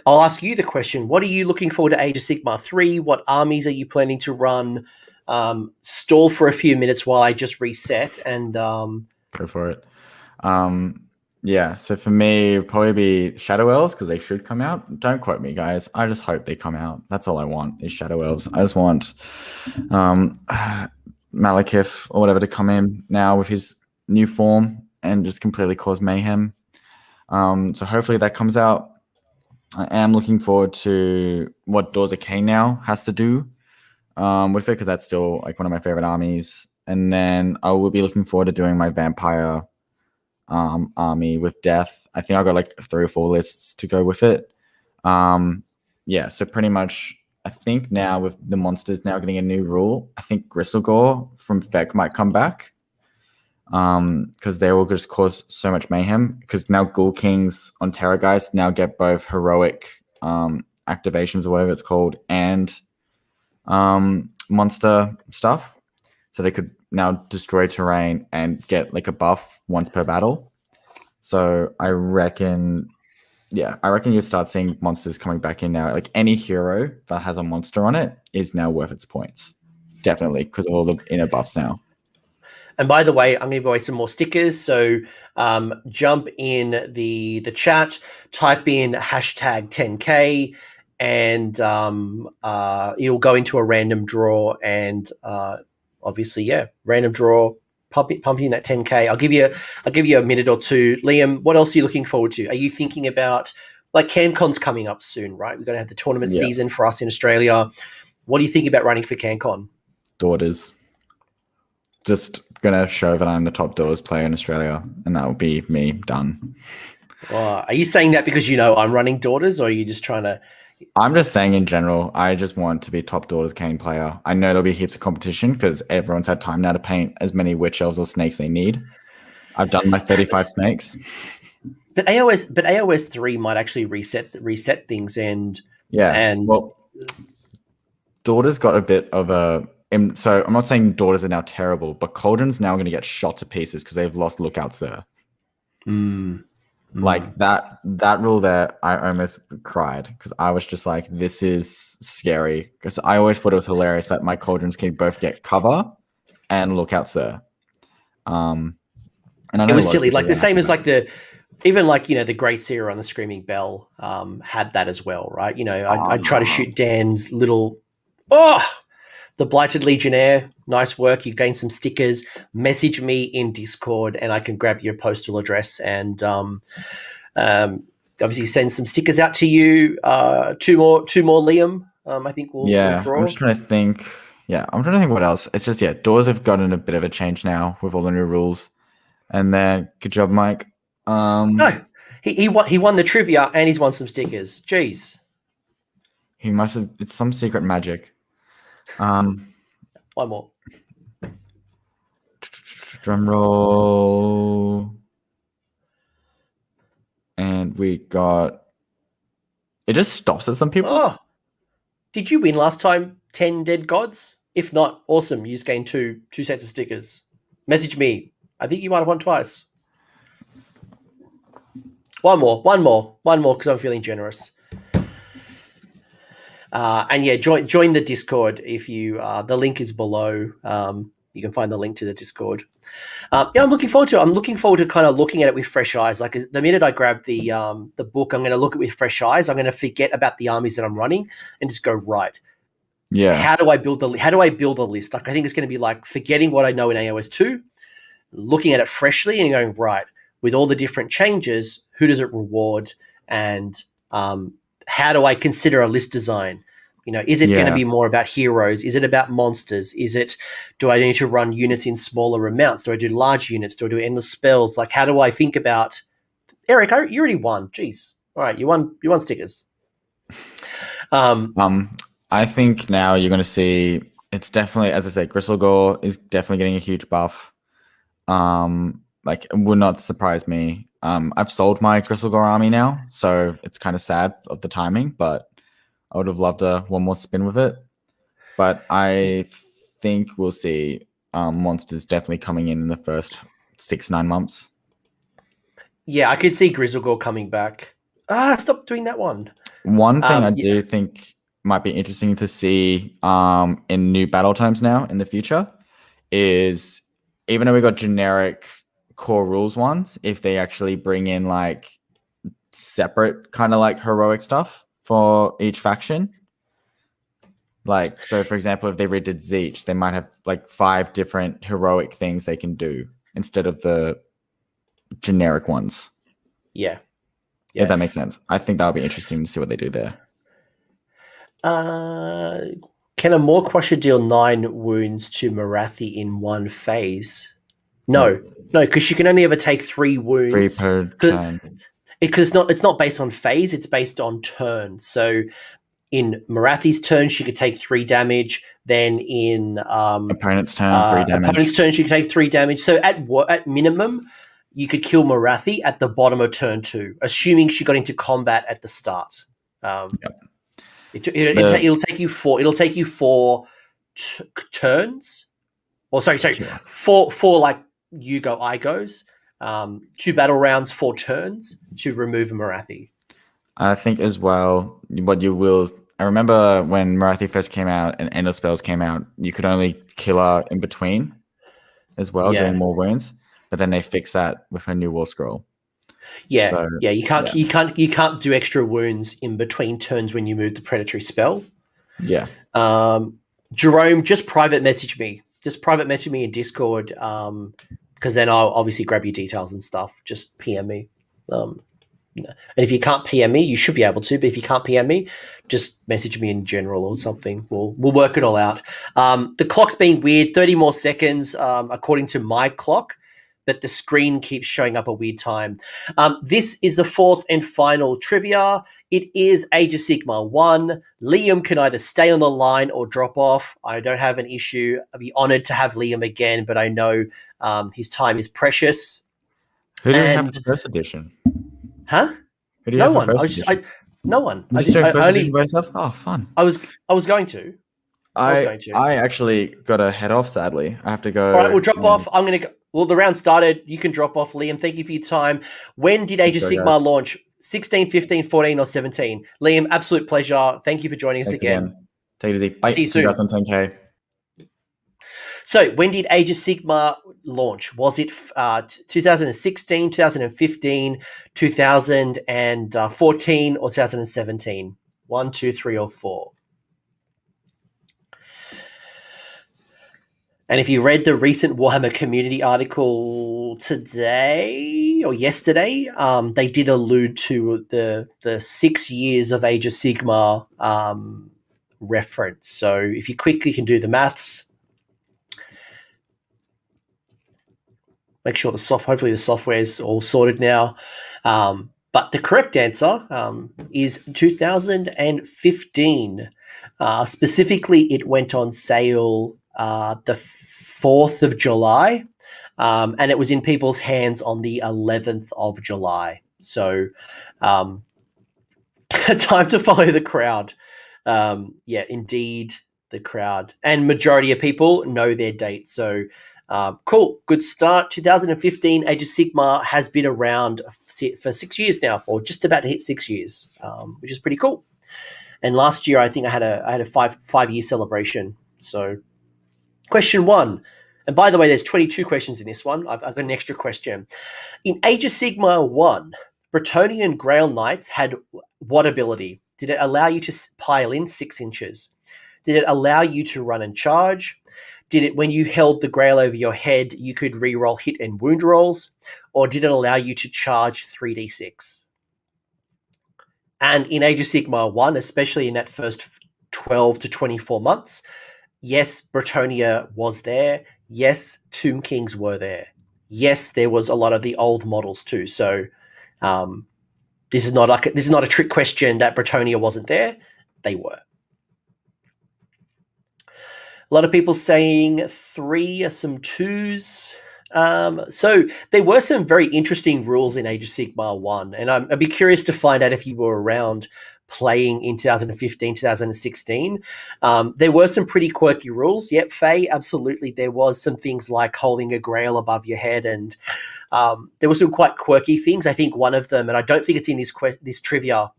I'll ask you the question. What are you looking forward to Age of Sigmar 3? What armies are you planning to run? Stall for a few minutes while I just reset and go for it. Yeah, so for me, it'd probably be Shadow Elves because they should come out. Don't quote me, guys. I just hope they come out. That's all I want is Shadow Elves. I just want Malekith or whatever to come in now with his new form and just completely cause mayhem. So hopefully that comes out. I am looking forward to what Doors of Cain now has to do with it because that's still like one of my favorite armies. And then I will be looking forward to doing my Vampire army with Death. I think I've got like 3 or 4 lists to go with it. Yeah, so pretty much I think now with the monsters now getting a new rule, I think Gristlegore from Feck might come back because they will just cause so much mayhem because now Ghoul Kings on Terrorgeist now get both heroic activations or whatever it's called and monster stuff. So they could now destroy terrain and get like a buff once per battle. So I reckon you start seeing monsters coming back in now. Like any hero that has a monster on it is now worth its points. Definitely, because of all the inner buffs now. And by the way, I'm going to give away some more stickers. So jump in the chat, type in hashtag 10K, and you'll go into a random draw and obviously, random draw, pumping that 10K. I'll give you a minute or two. Liam, what else are you looking forward to? Are you thinking about like CanCon's coming up soon, right? We're going to have the tournament season for us in Australia. What do you think about running for CanCon? Daughters. Just going to show that I'm the top Daughters player in Australia, and that will be me done. Are you saying that because you know I'm running Daughters, or are you just trying to I'm just saying in general, I just want to be top Daughters Kane player. I know there'll be heaps of competition because everyone's had time now to paint as many witch elves or snakes they need. I've done my 35 snakes. But AoS 3 might actually reset things and well, Daughters got a bit of a. So I'm not saying Daughters are now terrible, but Cauldron's now going to get shot to pieces because they've lost Lookout Sir. Like that rule there, I almost cried because I was just like, this is scary. Because I always thought it was hilarious that my Cauldrons can both get cover and Lookout Sir. And it was silly, like the same as like the Great Seer on the Screaming Bell had that as well, right? I'd try to shoot Dan's little the Blighted Legionnaire. Nice work. You gain some stickers. Message me in Discord and I can grab your postal address and obviously send some stickers out to you. Two more Liam. I think we'll draw. I'm just trying to think. Yeah, I'm trying to think what else. It's just doors have gotten a bit of a change now with all the new rules. And then good job, Mike. No, he won the trivia and he's won some stickers. Jeez. He must have. It's some secret magic. One more. Drum roll. And we got. It just stops at some people. Oh, did you win last time? 10 dead gods? If not, awesome. You just gained two sets of stickers. Message me. I think you might have won twice. One more, because I'm feeling generous. And yeah, join the Discord if you. The link is below. You can find the link to the Discord. I'm looking forward to it. I'm looking forward to kind of looking at it with fresh eyes. Like the minute I grab the book, I'm going to look at it with fresh eyes. I'm going to forget about the armies that I'm running and just go right. Yeah. How do I build a list? Like I think it's going to be like forgetting what I know in AoS 2, looking at it freshly and going right with all the different changes. Who does it reward? And how do I consider a list design? Is it going to be more about heroes? Is it about monsters? Do I need to run units in smaller amounts? Do I do large units? Do I do endless spells? Like, how do I think about Eric? You already won. Jeez. All right. You won stickers. I think now you're going to see it's definitely, as I say, Gristlegore is definitely getting a huge buff. Like it would not surprise me. I've sold my Gristlegore army now, so it's kind of sad of the timing, but I would have loved one more spin with it. But I think we'll see monsters definitely coming in the first 6-9 months. Yeah, I could see Gristlegore coming back. Stop doing that one. One thing I do think might be interesting to see in new battle tomes now in the future is, even though we got generic core rules ones, if they actually bring in like separate kind of like heroic stuff for each faction. Like, so for example, if they redid Zeech, they might have like 5 different heroic things they can do instead of the generic ones. Yeah. If that makes sense. I think that'll be interesting to see what they do there. Can a Mawquasher deal 9 wounds to Morathi in one phase? No, because she can only ever take 3 wounds. 3 per turn. Because it's not based on phase, it's based on turn. So in Morathi's turn, she could take 3 damage. Then in opponent's turn, 3 damage. Opponent's turn, she could take 3 damage. So at minimum, you could kill Morathi at the bottom of turn 2, assuming she got into combat at the start. It'll take you 4. It'll take you 4 turns. Or sorry, 4 like you go, I goes. 2 battle rounds, 4 turns to remove a Morathi. I think as well, I remember when Morathi first came out and Endless Spells came out, you could only kill her in between as well, doing more wounds. But then they fixed that with her new Warscroll. Yeah, so, you can't do extra wounds in between turns when you move the predatory spell. Yeah. Jerome, just private message me. Just private message me in Discord, because then I'll obviously grab your details and stuff. Just PM me. And if you can't PM me, you should be able to. But if you can't PM me, just message me in general or something. We'll work it all out. The clock's being weird. 30 more seconds, according to my clock. but the screen keeps showing up a weird time. This is the fourth and final trivia. It is Age of Sigmar 1. Liam can either stay on the line or drop off. I don't have an issue. I'd be honored to have Liam again, but I know his time is precious. Who do you have for first edition? Huh? Who do you No have for one. first edition? No one. You just doing first edition by yourself? Oh, fun. I was going to. I actually got to head off, sadly. I have to go. All right, we'll drop off. I'm going to go. Well, the round started. You can drop off, Liam. Thank you for your time. When did Age of Sigmar launch? 16, 15, 14, or 17? Liam, absolute pleasure. Thank you for joining us again. Take it easy. Bye. See you soon. Congrats on 10K. So, when did Age of Sigmar launch? Was it 2016, 2015, 2014, or 2017? 1, 2, 3, or 4? And if you read the recent Warhammer community article today or yesterday, they did allude to the 6 years of Age of Sigmar reference. So if you quickly can do the maths, make sure hopefully the software is all sorted now. But the correct answer is 2015. Specifically, it went on sale the 4th of July, and it was in people's hands on the 11th of July. So time to follow the crowd. Yeah, indeed, the crowd. And majority of people know their date. So cool, good start. 2015, Age of Sigmar has been around for 6 years now, or just about to hit 6 years, which is pretty cool. And last year, I think I had a five-year celebration. So question 1. And by the way, there's 22 questions in this one. I've got an extra question. In Age of Sigmar 1, Bretonnian Grail Knights had what ability? Did it allow you to pile in 6 inches? Did it allow you to run and charge? Did it, when you held the Grail over your head, you could reroll hit and wound rolls? Or did it allow you to charge 3d6? And in Age of Sigmar 1, especially in that first 12 to 24 months, yes, Bretonnia was there. Yes, Tomb Kings were there. Yes, there was a lot of the old models too. So this is not a trick question that Bretonnia wasn't there. They were. A lot of people saying 3, some 2s. So there were some very interesting rules in Age of Sigmar 1, and I'd be curious to find out if you were around playing in 2015, 2016. There were some pretty quirky rules. Yep, Faye, absolutely. There was some things like holding a grail above your head, and there were some quite quirky things. I think one of them, and I don't think it's in this trivia,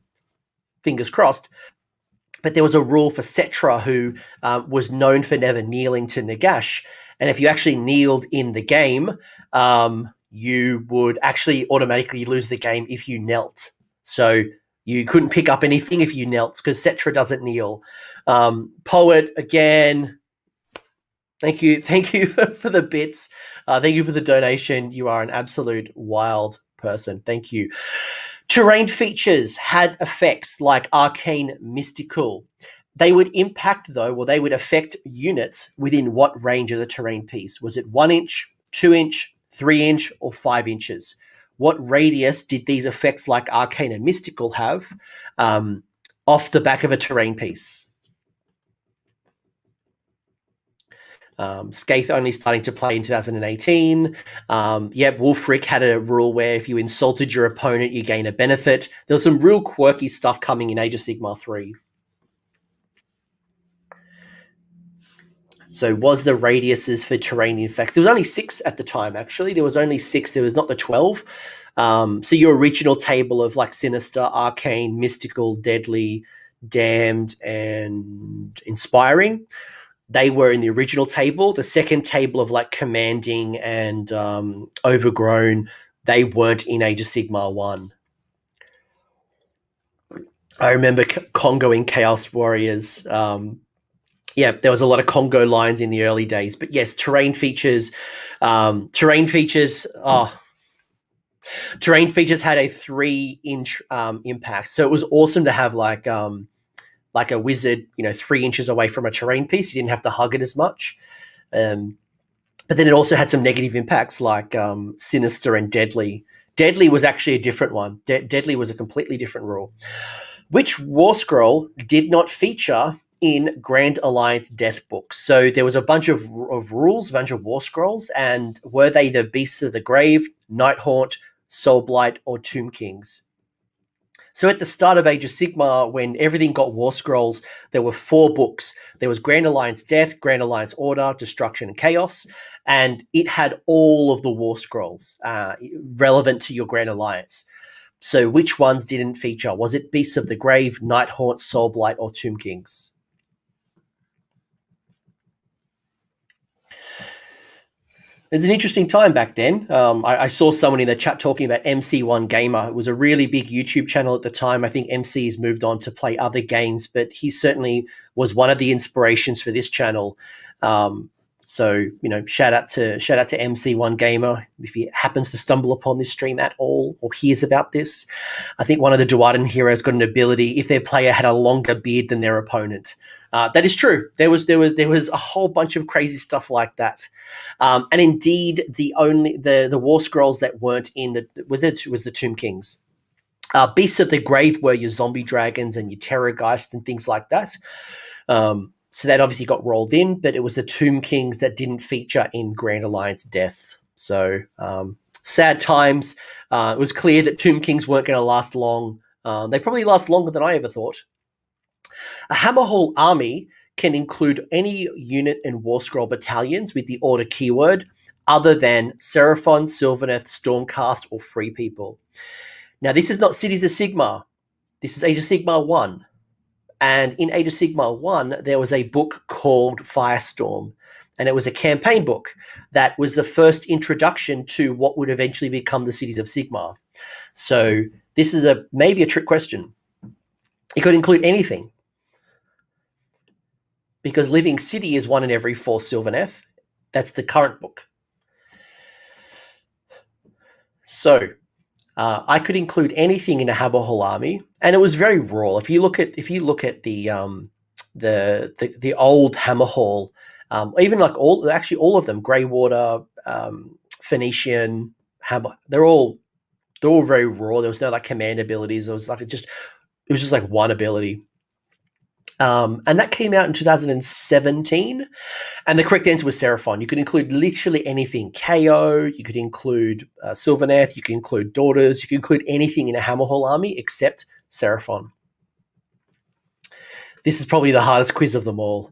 fingers crossed, but there was a rule for Cetra, who was known for never kneeling to Nagash. And if you actually kneeled in the game, you would actually automatically lose the game if you knelt. So you couldn't pick up anything if you knelt, because Cetra doesn't kneel. Poet, again, thank you for the bits. Thank you for the donation. You are an absolute wild person. Thank you. Terrain features had effects like arcane, mystical. They would impact, though, or they would affect units within what range of the terrain piece? Was it 1 inch, 2 inch, 3 inch, or 5 inches? What radius did these effects like arcane and mystical have off the back of a terrain piece? Skaith only starting to play in 2018. Wolfric had a rule where if you insulted your opponent, you gain a benefit. There was some real quirky stuff coming in Age of Sigmar 3. So was the radiuses for terrain effects? There was only 6 at the time, actually. There was only 6. There was not the 12. So your original table of like Sinister, Arcane, Mystical, Deadly, Damned, and Inspiring, they were in the original table. The second table of like Commanding and Overgrown, they weren't in Age of Sigmar 1. I remember Congoing Chaos Warriors. There was a lot of Congo lines in the early days. But yes, terrain features had a 3-inch impact. So it was awesome to have like a wizard, 3 inches away from a terrain piece. You didn't have to hug it as much. But then it also had some negative impacts like Sinister and Deadly. Deadly was actually a different one. Deadly was a completely different rule. Which War Scroll did not feature in Grand Alliance Death books? So there was a bunch of rules, a bunch of War Scrolls, and were they the Beasts of the Grave, Nighthaunt, Soulblight, or Tomb Kings? So at the start of Age of Sigmar, when everything got War Scrolls, there were 4 books. There was Grand Alliance Death, Grand Alliance Order, Destruction, and Chaos, and it had all of the War Scrolls relevant to your Grand Alliance. So which ones didn't feature? Was it Beasts of the Grave, Nighthaunt, Soulblight, or Tomb Kings? It was an interesting time back then. I saw someone in the chat talking about MC1 Gamer. It was a really big YouTube channel at the time. I think MC has moved on to play other games, but he certainly was one of the inspirations for this channel. So, shout out to MC1 Gamer if he happens to stumble upon this stream at all or hears about this. I think one of the Duarden heroes got an ability if their player had a longer beard than their opponent. That is true. There was a whole bunch of crazy stuff like that, and indeed the War Scrolls that weren't in was the Tomb Kings. Beasts of the Grave were your zombie dragons and your Terrorgeist and things like that. So that obviously got rolled in, but it was the Tomb Kings that didn't feature in Grand Alliance Death. So sad times. It was clear that Tomb Kings weren't going to last long. They probably last longer than I ever thought. A Hammerhall army can include any unit in Warscroll battalions with the order keyword other than Seraphon, Sylvaneth, Stormcast, or Free People. Now, this is not Cities of Sigmar. This is Age of Sigmar 1. And in Age of Sigmar 1, there was a book called Firestorm. And it was a campaign book that was the first introduction to what would eventually become the Cities of Sigmar. So this is maybe a trick question. It could include anything, because Living City is 1 in every 4 Sylvaneth. That's the current book. So I could include anything in a Hammerhall army, and it was very raw. If you look at the old Hammerhall, even like all of them, Greywater, Phoenician, Hammer, they're all very raw. There was no like command abilities. It was just like one ability. And that came out in 2017. And the correct answer was Seraphon. You could include literally anything. KO, you could include Sylvaneth, you could include Daughters, you could include anything in a Hammerhall army except Seraphon. This is probably the hardest quiz of them all.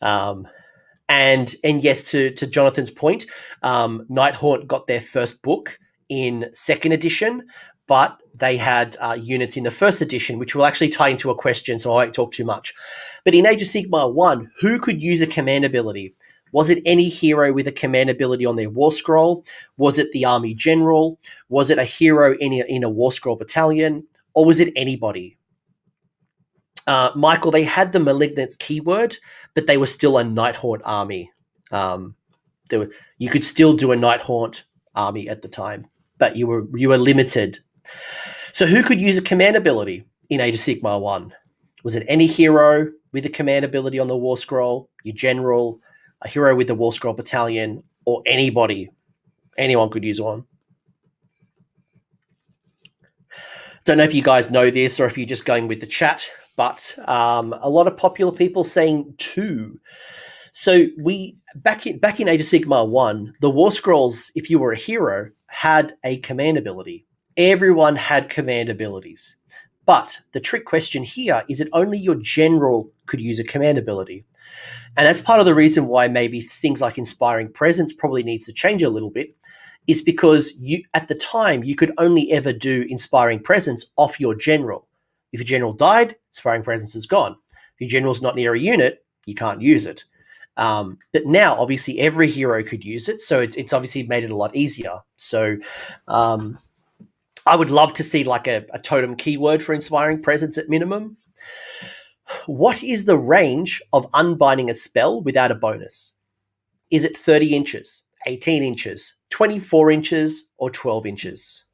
And yes, to Jonathan's point, Nighthaunt got their first book in 2nd edition, but they had units in the 1st edition, which will actually tie into a question, so I won't talk too much. But in Age of Sigmar 1, who could use a command ability? Was it any hero with a command ability on their War Scroll? Was it the Army General? Was it a hero in a War Scroll battalion? Or was it anybody? Michael, they had the Malignance keyword, but they were still a Nighthaunt army. You could still do a Nighthaunt army at the time, but you were limited. So who could use a command ability in Age of Sigmar 1? Was it any hero with a command ability on the War Scroll, your general, a hero with the War Scroll battalion, or anybody? Anyone could use one. Don't know if you guys know this or if you're just going with the chat, but a lot of popular people saying 2. So back in Age of Sigmar 1, the War Scrolls, if you were a hero, had a command ability. Everyone had command abilities. But the trick question here is that only your general could use a command ability. And that's part of the reason why maybe things like Inspiring Presence probably needs to change a little bit, is because at the time you could only ever do Inspiring Presence off your general. If your general died, Inspiring Presence is gone. If your general's not near a unit, you can't use it. But now, obviously, every hero could use it, so it's obviously made it a lot easier. So I would love to see like a totem keyword for Inspiring Presence at minimum. What is the range of unbinding a spell without a bonus? Is it 30 inches, 18 inches, 24 inches, or 12 inches?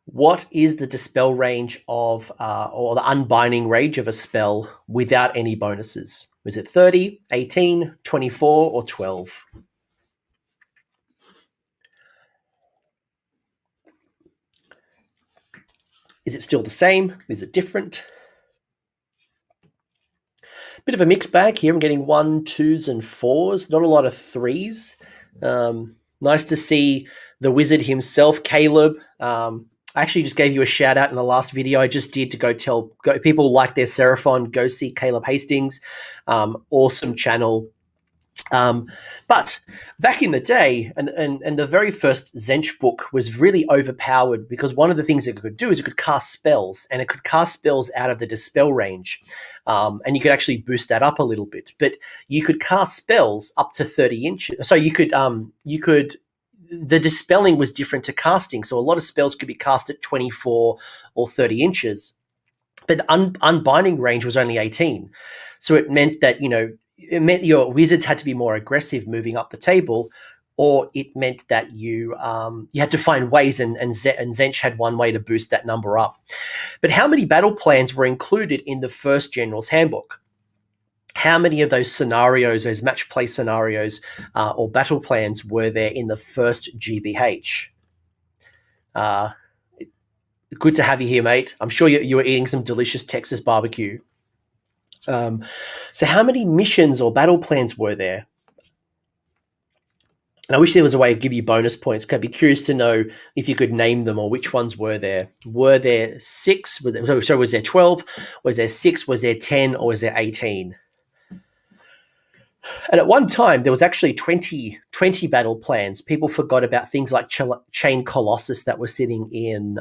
What is the dispel range of, or the unbinding range of a spell without any bonuses, Was it 30, 18, 24, or 12? Is it still the same? Is it different? Bit of a mixed bag here. I'm getting 1s, 2s, and 4s. Not a lot of 3s. Nice to see the wizard himself, Caleb. I actually just gave you a shout out in the last video I just did to go people like their Seraphon, go see Caleb Hastings. Awesome channel. But back in the day, and the very first Tzeentch book was really overpowered because one of the things it could do is it could cast spells, and it could cast spells out of the dispel range. And you could actually boost that up a little bit, but you could cast spells up to 30 inches. So you could, the dispelling was different to casting. So a lot of spells could be cast at 24 or 30 inches, but unbinding range was only 18. So it meant that, it meant your wizards had to be more aggressive moving up the table, or it meant that you had to find ways, and Tzeentch had one way to boost that number up. But how many battle plans were included in the first General's Handbook? How many of those scenarios, those match play scenarios or battle plans were there in the first GBH? Good to have you here, mate. I'm sure you were eating some delicious Texas barbecue. So how many missions or battle plans were there? And I wish there was a way to give you bonus points. I'd be curious to know if you could name them or which ones were there. Were there 6? So was there 12? Was there 6? Was there 10? Or was there 18? And at one time, there was actually 20 battle plans. People forgot about things like Chain Colossus that were sitting in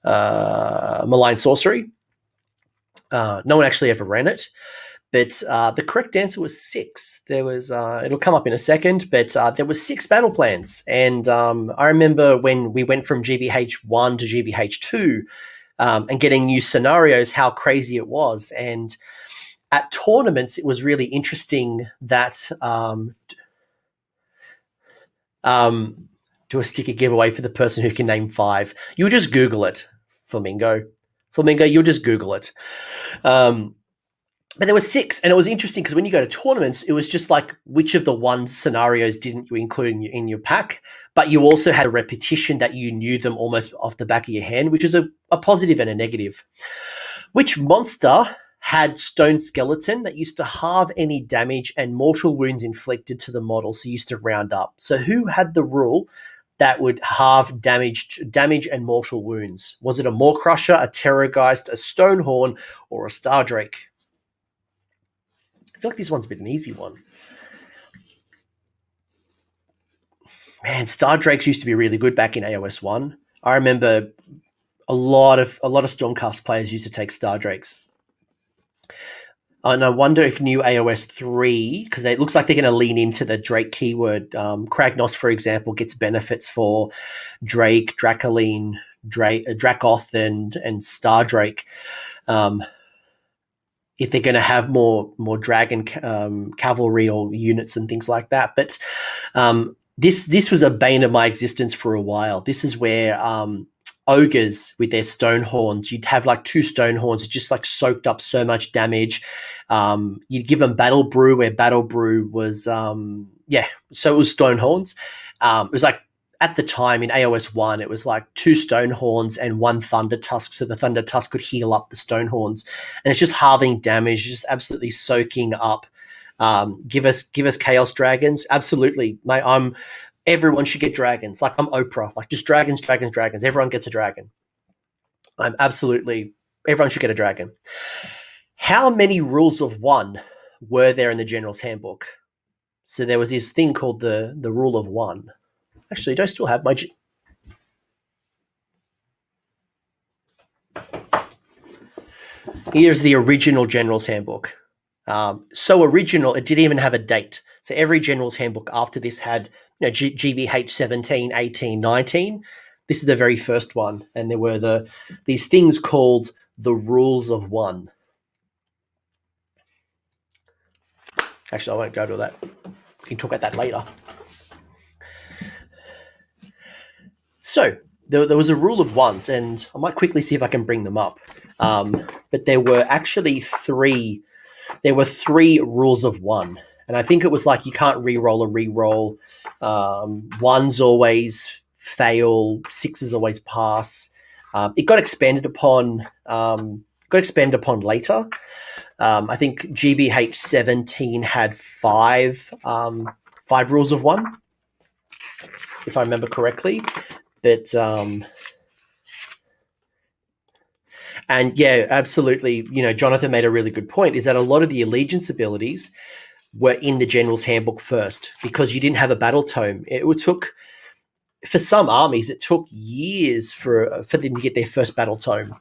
Malign Sorcery. No one actually ever ran it. But the correct answer was 6. There was, it'll come up in a second, but there was 6 battle plans. And I remember when we went from GBH 1 to GBH 2 and getting new scenarios, how crazy it was. And at tournaments, it was really interesting that do a sticker giveaway for the person who can name 5. You'll just Google it, Flamingo. You'll just Google it. But there were 6, and it was interesting because when you go to tournaments, it was just like which of the 1 scenarios didn't you include in your pack, but you also had a repetition that you knew them almost off the back of your hand, which is a positive and a negative. Which monster had Stone Skeleton that used to halve any damage and mortal wounds inflicted to the model, so used to round up? So who had the rule that would halve damage and mortal wounds? Was it a Maw-Crusher, a Terrorgeist, a Stonehorn, or a Stardrake? I feel like this one's a bit an easy one. Man, Stardrakes used to be really good back in AoS 1. I remember a lot of Stormcast players used to take Stardrakes. And I wonder if new AoS 3, because it looks like they're going to lean into the Drake keyword. Kragnos, for example, gets benefits for Drake, Dracoline, Dracoth, and Stardrake. If they're going to have more dragon cavalry or units and things like that. But this was a bane of my existence for a while. This is where ogres with their stone horns, you'd have like 2 stone horns just like soaked up so much damage. You'd give them Battle Brew, where Battle Brew was so it was stone horns. It was like, at the time in AoS 1, it was like 2 stone horns and 1 thunder tusk, so the thunder tusk could heal up the stone horns, and it's just halving damage, just absolutely soaking up. Give us chaos dragons, absolutely. Everyone should get dragons. Like, I'm Oprah, like just dragons. Everyone gets a dragon. Everyone should get a dragon. How many rules of 1 were there in the General's Handbook? So there was this thing called the rule of 1. Actually, do I still have my... Here's the original General's Handbook. So original, it didn't even have a date. So every General's Handbook after this had GBH 17, 18, 19. This is the very first one. And there were these things called the Rules of 1. Actually, I won't go to that. We can talk about that later. So there was a rule of 1s, and I might quickly see if I can bring them up. But there were actually 3 there were 3 rules of 1. And I think it was like you can't re-roll a re-roll. 1s always fail, 6s always pass. It got expanded upon later. I think GBH 17 had 5 rules of 1, if I remember correctly. But and yeah, absolutely. Jonathan made a really good point. Is that a lot of the allegiance abilities were in the General's Handbook first because you didn't have a battle tome. It took, for some armies, it took years for them to get their first battle tome.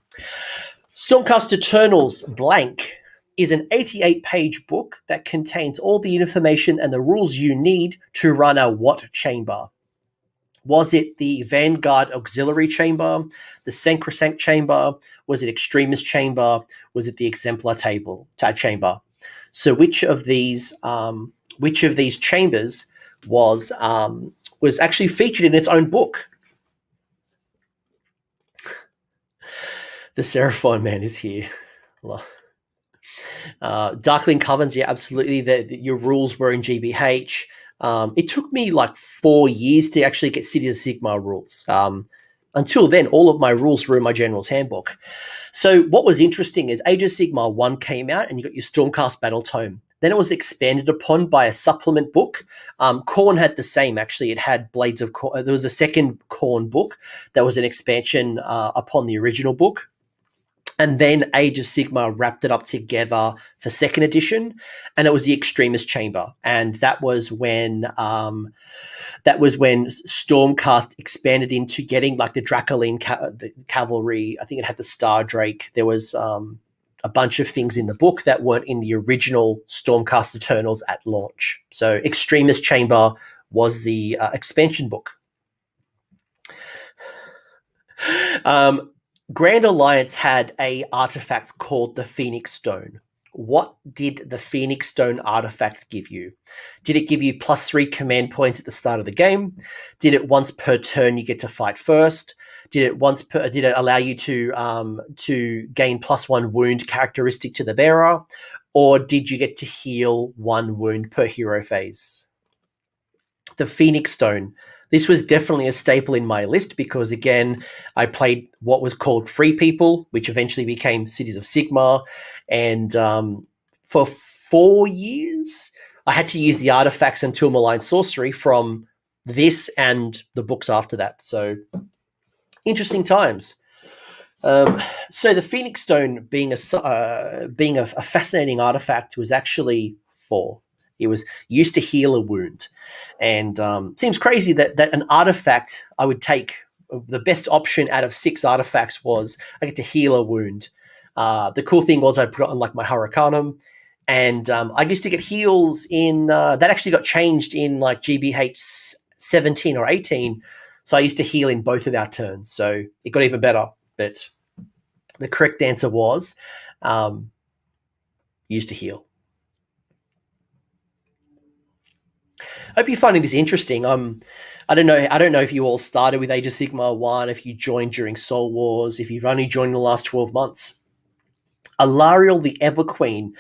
Stormcast Eternals Blank is an 88-page book that contains all the information and the rules you need to run a what chamber. Was it the Vanguard Auxiliary Chamber, the Sacrosanct Chamber? Was it Extremist Chamber? Was it the Exemplar Chamber? So which of these chambers was actually featured in its own book? The Seraphon man is here. Darkling Covens, yeah, absolutely. Your rules were in GBH. It took me like 4 years to actually get City of Sigmar rules. Until then, all of my rules were in my General's Handbook. So what was interesting is Age of Sigmar 1 came out and you got your Stormcast Battle Tome. Then it was expanded upon by a supplement book. Khorne had the same, actually. It had Blades of Khorne. There was a second Khorne book that was an expansion upon the original book. And then Age of Sigmar wrapped it up together for 2nd edition, and it was the Extremist Chamber. And that was when Stormcast expanded into getting like the Dracoline the cavalry. I think it had the Star Drake. There was a bunch of things in the book that weren't in the original Stormcast Eternals at launch. So Extremist Chamber was the expansion book. Grand Alliance had a artifact called the Phoenix Stone. What did the Phoenix Stone artifact give you? Did it give you +3 command points at the start of the game? Did it once per turn you get to fight first? Did it allow you to gain +1 wound characteristic to the bearer? Or did you get to heal 1 wound per hero phase? The Phoenix Stone. This was definitely a staple in my list because, again, I played what was called Free People, which eventually became Cities of Sigmar. And for 4 years, I had to use the artifacts until Malign Sorcery from this and the books after that. So, interesting times. So the Phoenix Stone, being a fascinating artifact, was actually 4. It was used to heal a wound. And it seems crazy that an artifact I would take, the best option out of 6 artifacts was I get to heal a wound. The cool thing was I put it on like my Hurricanum, and I used to get heals in, that actually got changed in like GBH 17 or 18. So I used to heal in both of our turns. So it got even better. But the correct answer was used to heal. I hope you're finding this interesting. I don't know if you all started with Age of Sigmar 1, if you joined during Soul Wars, if you've only joined in the last 12 months. Alariel the Everqueen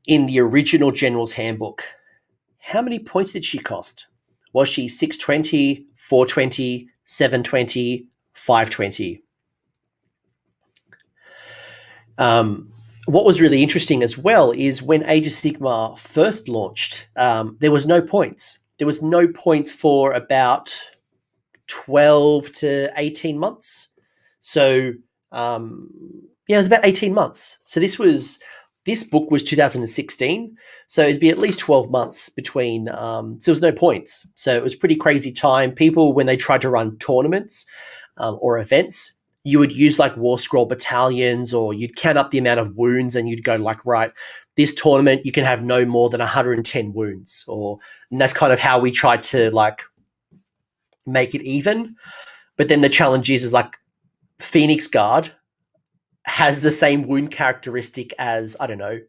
in the original General's Handbook, how many points did she cost? Was she 620, 420, 720, 520? What was really interesting as well is when Age of Sigmar first launched, there was no points. There was no points for about 12 to 18 months. So, it was about 18 months. So this book was 2016. So it'd be at least 12 months between, so there was no points. So it was a pretty crazy time. People, when they tried to run tournaments or events, you would use like Warscroll battalions, or you'd count up the amount of wounds and you'd go like, right, this tournament, you can have no more than 110 wounds. And that's kind of how we tried to like make it even. But then the challenge is like Phoenix Guard has the same wound characteristic as, I don't know,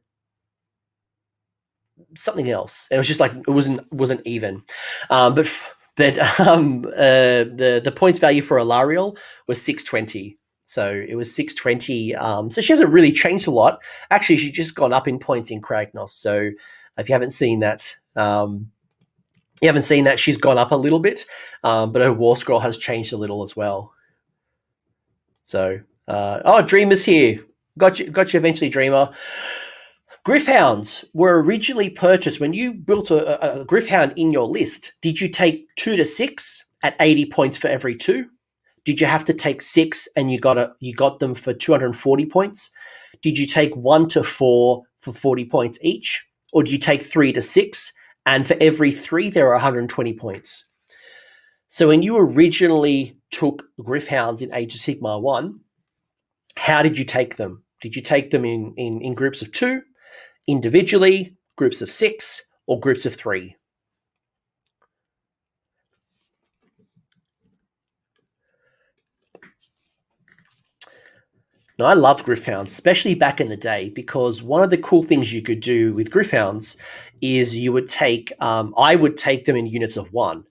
something else. It was just like, it wasn't even. But the points value for Alariel was 620. So it was 620. So she hasn't really changed a lot. Actually, she's just gone up in points in Kragnos. So if you haven't seen that, she's gone up a little bit, but her Warscroll has changed a little as well. So, Dreamer's here. Got you eventually, Dreamer. Gryph-hounds were originally purchased when you built a Gryph-hound in your list. Did you take 2 to 6 at 80 points for every 2? Did you have to take 6 and you got them for 240 points? Did you take 1 to 4 for 40 points each? Or do you take 3 to 6 and for every 3 there are 120 points? So when you originally took Gryph-hounds in Age of Sigmar 1, how did you take them? Did you take them in groups of 2, individually, groups of 6, or groups of 3? Now, I loved Gryph-hounds, especially back in the day, because one of the cool things you could do with Gryph-hounds is you would take, I would take them in units of 1.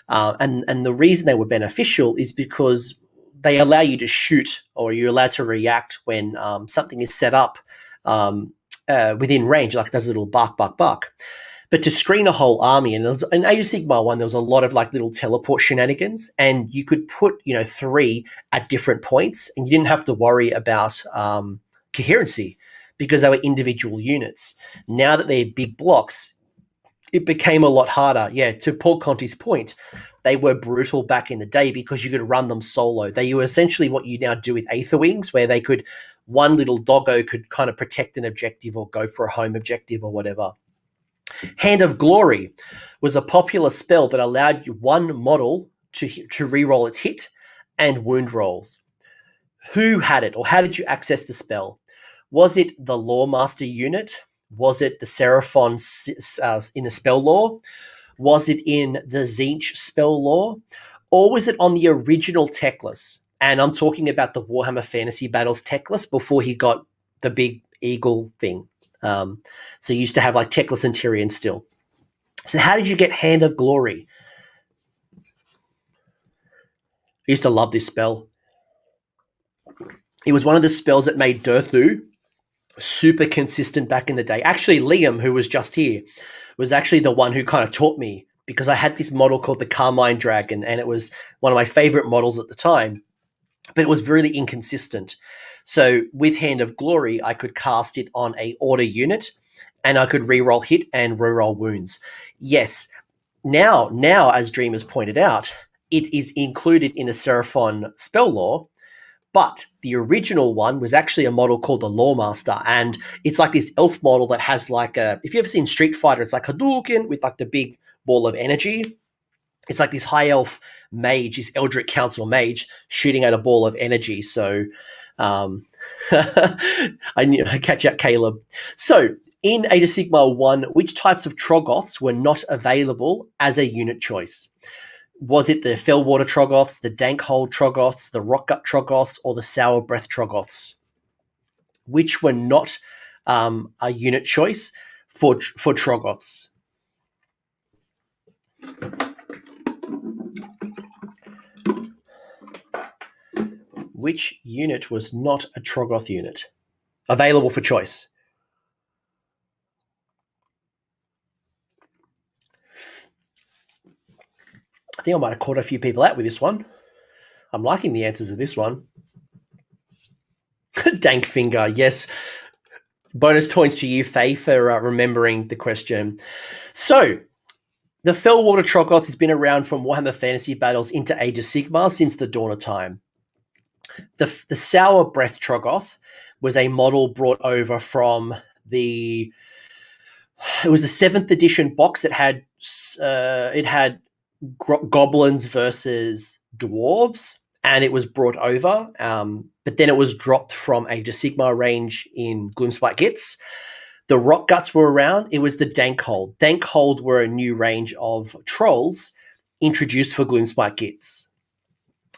And the reason they were beneficial is because they allow you to shoot, or you're allowed to react when something is set up within range, like it does a little bark, bark, bark. But to screen a whole army, and in Age of Sigmar 1, there was a lot of like little teleport shenanigans, and you could put 3 at different points, and you didn't have to worry about coherency because they were individual units. Now that they're big blocks, it became a lot harder. Yeah, to Paul Conti's point, they were brutal back in the day because you could run them solo. They were essentially what you now do with Aether Wings, where one little doggo could kind of protect an objective or go for a home objective or whatever. Hand of Glory was a popular spell that allowed you one model to reroll its hit and wound rolls. Who had it, or how did you access the spell? Was it the Loremaster unit? Was it the Seraphon in the spell lore? Was it in the Tzeentch spell lore? Or was it on the original tech list? And I'm talking about the Warhammer Fantasy Battles tech list before he got the big eagle thing. So you used to have like Teclis and Tyrion still. So how did you get Hand of Glory? I used to love this spell. It was one of the spells that made Durthu super consistent back in the day. Actually, Liam, who was just here, was actually the one who kind of taught me, because I had this model called the Carmine Dragon, and it was one of my favorite models at the time, but it was really inconsistent. So with Hand of Glory, I could cast it on a order unit, and I could reroll hit and reroll wounds. Yes, now, as Dreamers pointed out, it is included in the Seraphon spell lore, but the original one was actually a model called the Loremaster, and it's like this elf model that has like if you've ever seen Street Fighter, it's like Hadouken with like the big ball of energy. It's like this high elf mage, this Eldritch Council mage shooting at a ball of energy. So I catch out Caleb. So in Age of Sigmar 1, which types of Troggoths were not available as a unit choice? Was it the Fellwater Troggoths, the Dankhold Troggoths, the Rockgut Troggoths, or the Sour Breath Troggoths? Which were not a unit choice for Troggoths? Which unit was not a Troggoth unit available for choice? I think I might have caught a few people out with this one. I'm liking the answers of this one. Dank Finger, yes. Bonus points to you, Faye, for remembering the question. So, the Fellwater Troggoth has been around from Warhammer Fantasy Battles into Age of Sigmar since the dawn of time. The Sour Breath Troggoth was a model brought over from it was a 7th edition box that had goblins versus dwarves, and it was brought over, but then it was dropped from Age of Sigmar range in Gloomspite Gits. The Rock Guts were around. It was the Dankhold. Dankhold were a new range of trolls introduced for Gloomspite Gits.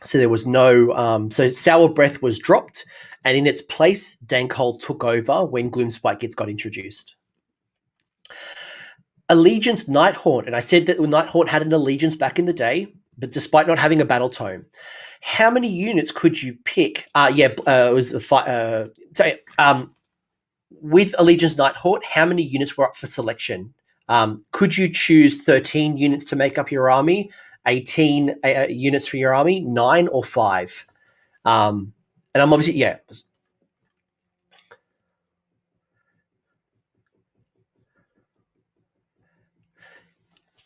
So there was no, so Sour Breath was dropped, and in its place, Dankhold took over when Gloomspite Gits got introduced. Allegiance Nighthaunt, and I said that Nighthaunt had an allegiance back in the day, but despite not having a battle tome. how many units could you pick? It was the with Allegiance Nighthawk, how many units were up for selection? Could you choose 13 units to make up your army, 18 units for your army, 9 or 5? And I'm obviously, yeah.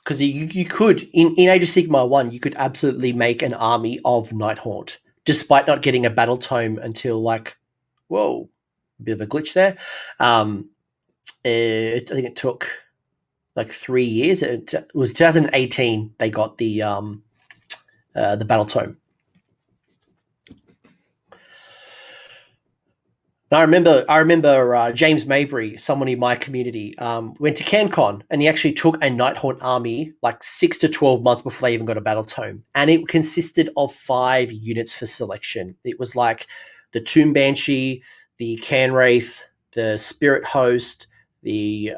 Because you could, in Age of Sigmar 1, you could absolutely make an army of Nighthaunt, despite not getting a battle tome until whoa, a bit of a glitch there. I think it took 3 years. It was 2018 they got the battle tome. And I remember James Mabry, someone in my community, went to CanCon, and he actually took a Nighthaunt army 6 to 12 months before they even got a battle tome, and it consisted of 5 units for selection. It was the Tomb Banshee, the Can Wraith, the Spirit Host, the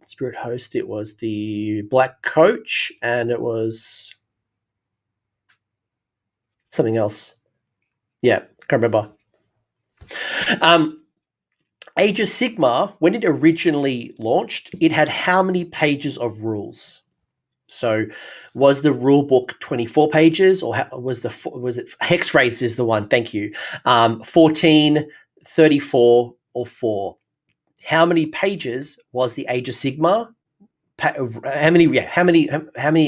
Spirit Host. It was the Black Coach, and it was something else. Yeah, can't remember. Age of Sigmar, when it originally launched, it had how many pages of rules? So, was the rule book 24 pages, or was it Hex Raids is the one? Thank you. 14, 34, or 4? How many pages was the Age of Sigmar? How many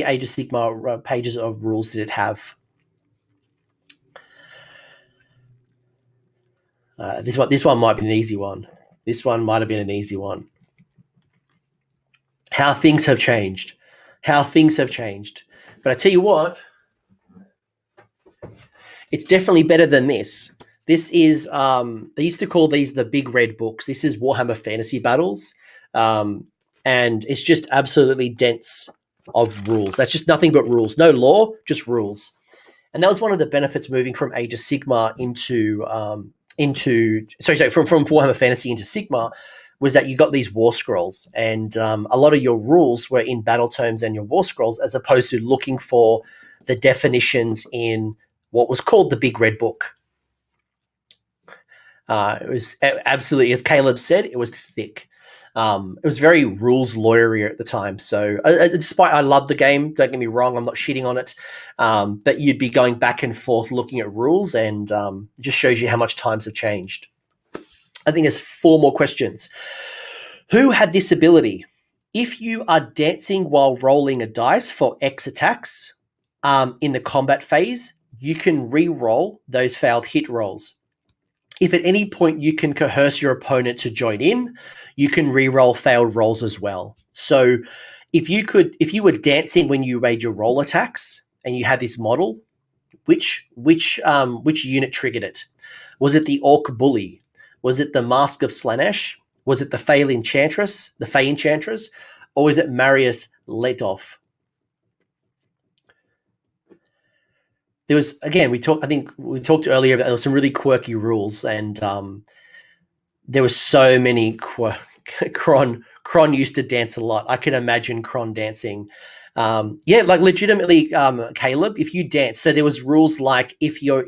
Age of Sigmar pages of rules did it have? This one might be an easy one. This one might have been an easy one. How things have changed. But I tell you what, it's definitely better than this. This is, they used to call these the big red books. This is Warhammer Fantasy Battles. And it's just absolutely dense of rules. That's just nothing but rules. No lore, just rules. And that was one of the benefits moving from Age of Sigmar from Warhammer Fantasy into Sigmar, was that you got these Warscrolls, and a lot of your rules were in battle tomes and your Warscrolls, as opposed to looking for the definitions in what was called the Big Red Book. It was absolutely, as Caleb said, it was thick. It was very rules lawyery at the time. So despite I love the game, don't get me wrong, I'm not shitting on it, but you'd be going back and forth looking at rules, and it just shows you how much times have changed. I think there's 4 more questions. Who had this ability? If you are dancing while rolling a dice for X attacks in the combat phase, you can re-roll those failed hit rolls. If at any point you can coerce your opponent to join in, you can re-roll failed rolls as well. So if you were dancing when you made your roll attacks and you had this model, which unit triggered it? Was it the Orc Bully? Was it the Mask of Slanesh? Was it the Fey Enchantress? Or was it Marius Letoff? There was, again, we talked earlier about there were some really quirky rules, and there were so many Kron used to dance a lot. I can imagine Kron dancing. Legitimately, Caleb, if you dance, so there was rules like if you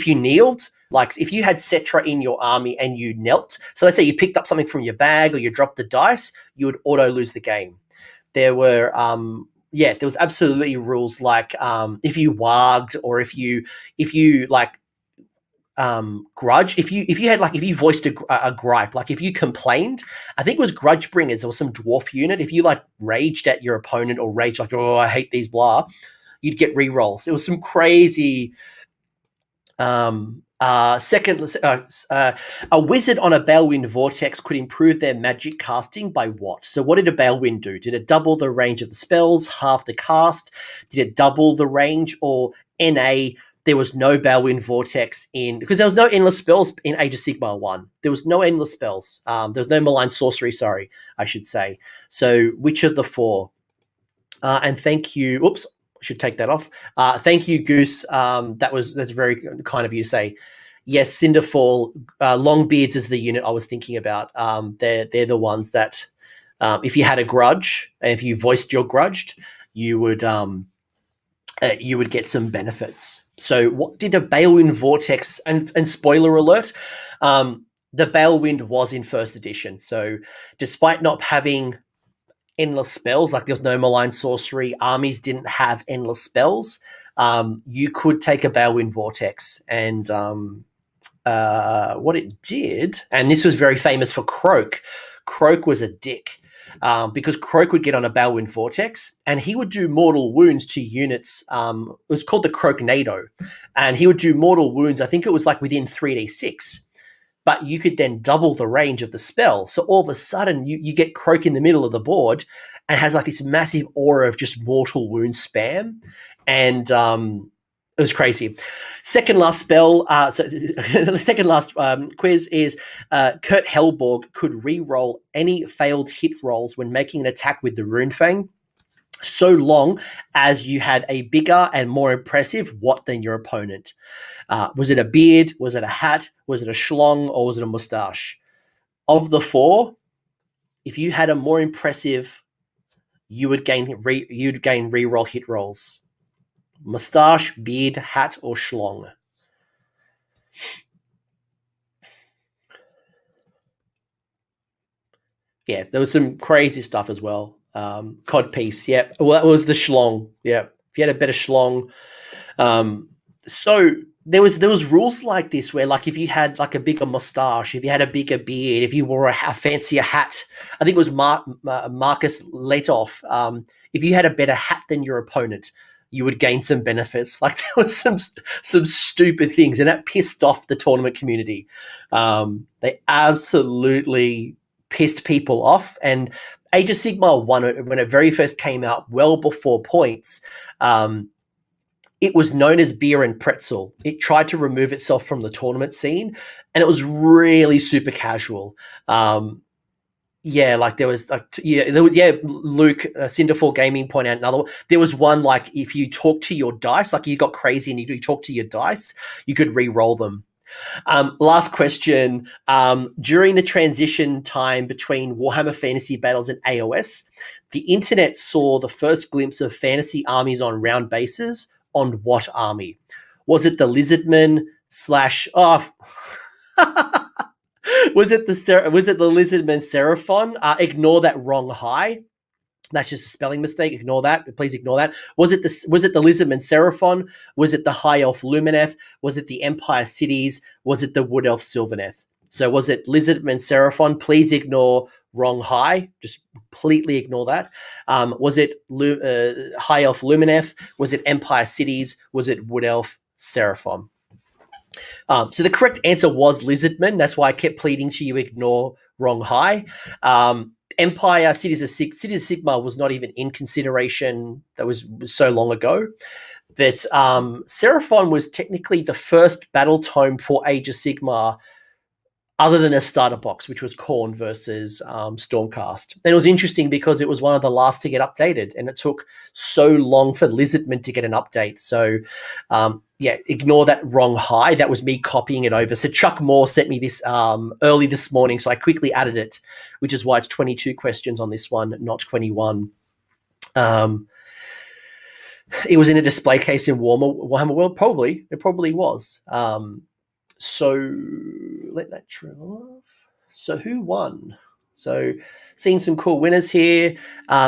kneeled, if you had Cetra in your army and you knelt, so let's say you picked up something from your bag or you dropped the dice, you would auto lose the game. There were there was absolutely rules like if you warged, or if you grudge, if you voiced a gripe, if you complained, I think it was Grudge Bringers or some dwarf unit, if you raged at your opponent or raged oh, I hate these blah, you'd get re-rolls. It was some crazy a wizard on a Balewind Vortex could improve their magic casting by what? So what did a Balewind do? Did it double the range of the spells, half the cast? Did it double the range? Or NA, there was no Balewind Vortex because there was no endless spells in Age of Sigmar 1. There was no endless spells. There was no malign sorcery, I should say. So which of the 4? And thank you. Oops. Should take that off. Thank you, Goose. That's very kind of you to say. Yes, Cinderfall, Longbeards is the unit I was thinking about. They're the ones that If you had a grudge, if you voiced your grudge, you would get some benefits. So what did a Balewind Vortex, and spoiler alert, the Balewind was in first edition. So despite not having endless spells, like there was no malign sorcery, armies didn't have endless spells, you could take a Balewind Vortex. And what it did, and this was very famous for Croak. Croak was a dick. Because Croak would get on a Balewind Vortex and he would do mortal wounds to units. It was called the Croaknado. And he would do mortal wounds, I think it was like within 3d6. But you could then double the range of the spell. So all of a sudden, you get Croak in the middle of the board and has like this massive aura of just mortal wound spam. And it was crazy. Second last spell, so the second last quiz is Kurt Hellborg could re-roll any failed hit rolls when making an attack with the Runefang, so long as you had a bigger and more impressive what than your opponent. Was it a beard? Was it a hat? Was it a schlong? Or was it a mustache? Of the four, if you had a more impressive, you'd gain re-roll hit rolls. Mustache, beard, hat, or schlong? Yeah, there was some crazy stuff as well. Codpiece, yeah. Well, that was the schlong. Yeah, if you had a better schlong. So there was rules like this where, like, if you had like a bigger mustache, if you had a bigger beard, if you wore a fancier hat, I think it was Marcus Letoff. If you had a better hat than your opponent, you would gain some benefits. Like, there was some stupid things, and that pissed off the tournament community. They absolutely pissed people off, and Age of Sigmar won it when it very first came out, well before points. It was known as Beer and Pretzel. It tried to remove itself from the tournament scene, and it was really super casual. Yeah, like there was like Luke Cinderfall Gaming point out another one. There was one like if you talk to your dice, like you got crazy and you talk to your dice, you could re-roll them. Last question. During the transition time between Warhammer Fantasy Battles and AoS, the internet saw the first glimpse of fantasy armies on round bases. On what army? Was it the Lizardmen / was it the Lizardman Seraphon? Ignore that wrong high. That's just a spelling mistake. Ignore that. Please ignore that. Was it the Lizardman Seraphon? Was it the High Elf Lumineth? Was it the Empire Cities? Was it the Wood Elf Sylvaneth? So was it Lizardman Seraphon? Please ignore wrong high. Just completely ignore that. Was it High Elf Lumineth? Was it Empire Cities? Was it Wood Elf Seraphon? So the correct answer was Lizardman. That's why I kept pleading to you ignore wrong high. Empire Cities of Sigmar was not even in consideration. That was so long ago. That Seraphon was technically the first battle tome for Age of Sigmar, other than a starter box, which was Khorne versus Stormcast. And it was interesting because it was one of the last to get updated, and it took so long for Lizardman to get an update. So, ignore that wrong high. That was me copying it over. So Chuck Moore sent me this early this morning, so I quickly added it, which is why it's 22 questions on this one, not 21. It was in a display case in Warhammer World? Probably. It probably was. So let that trail off. So who won? So seeing some cool winners here.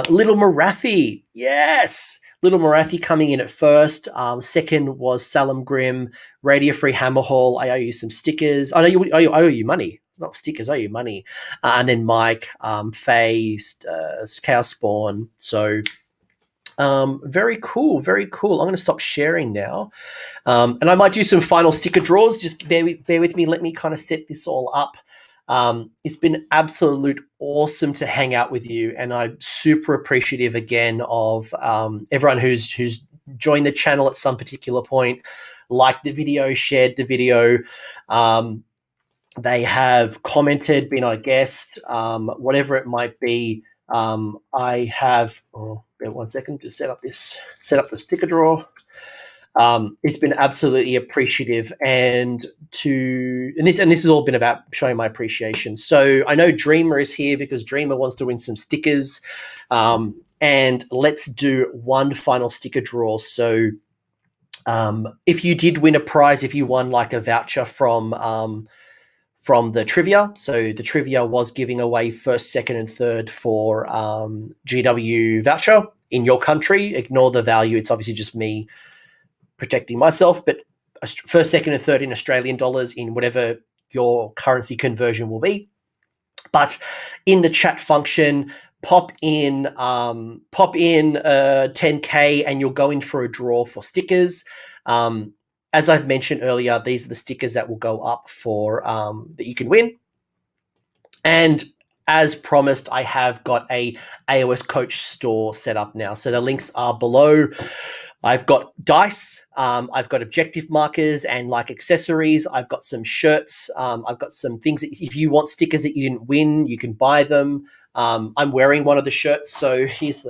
Little Marathi. Yes. Little Marathi coming in at first. Second was Salam Grim, Radio Free Hammerhall. I owe you some stickers. I owe you money. Not stickers, I owe you money. And then Mike, Faye, Chaos Spawn. So very cool, very cool. I'm going to stop sharing now. And I might do some final sticker draws. Just bear with me. Let me kind of set this all up. It's been absolute awesome to hang out with you, and I'm super appreciative again of everyone who's joined the channel at some particular point, liked the video, shared the video. They have commented, been a guest, whatever it might be. I have. Wait 1 second to set up the sticker draw. It's been absolutely appreciative, and this has all been about showing my appreciation. So I know Dreamer is here because Dreamer wants to win some stickers, and let's do one final sticker draw. So if you did win a prize, if you won like a voucher from the trivia, so the trivia was giving away first, second, and third for GW voucher in your country. Ignore the value; it's obviously just me protecting myself, but first, second, and third in Australian dollars in whatever your currency conversion will be. But in the chat function, pop in 10K and you'll go in for a draw for stickers. As I've mentioned earlier, these are the stickers that will go up for that you can win. And as promised, I have got a AoS Coach store set up now. So the links are below. I've got dice, I've got objective markers and like accessories. I've got some shirts. I've got some things that if you want stickers that you didn't win, you can buy them. I'm wearing one of the shirts. So here's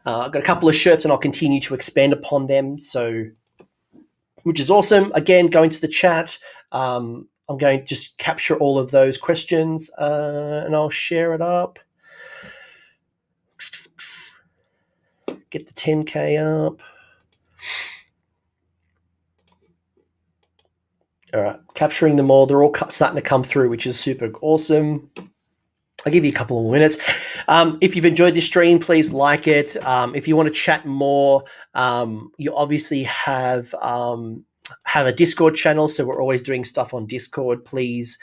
I've got a couple of shirts and I'll continue to expand upon them. So, which is awesome. Again, going to the chat, I'm going to just capture all of those questions and I'll share it up. Get the 10K up. All right, capturing them all. They're all starting to come through, which is super awesome. I'll give you a couple of minutes. If you've enjoyed this stream, please like it. If you want to chat more, you obviously have a Discord channel, so we're always doing stuff on Discord. Please,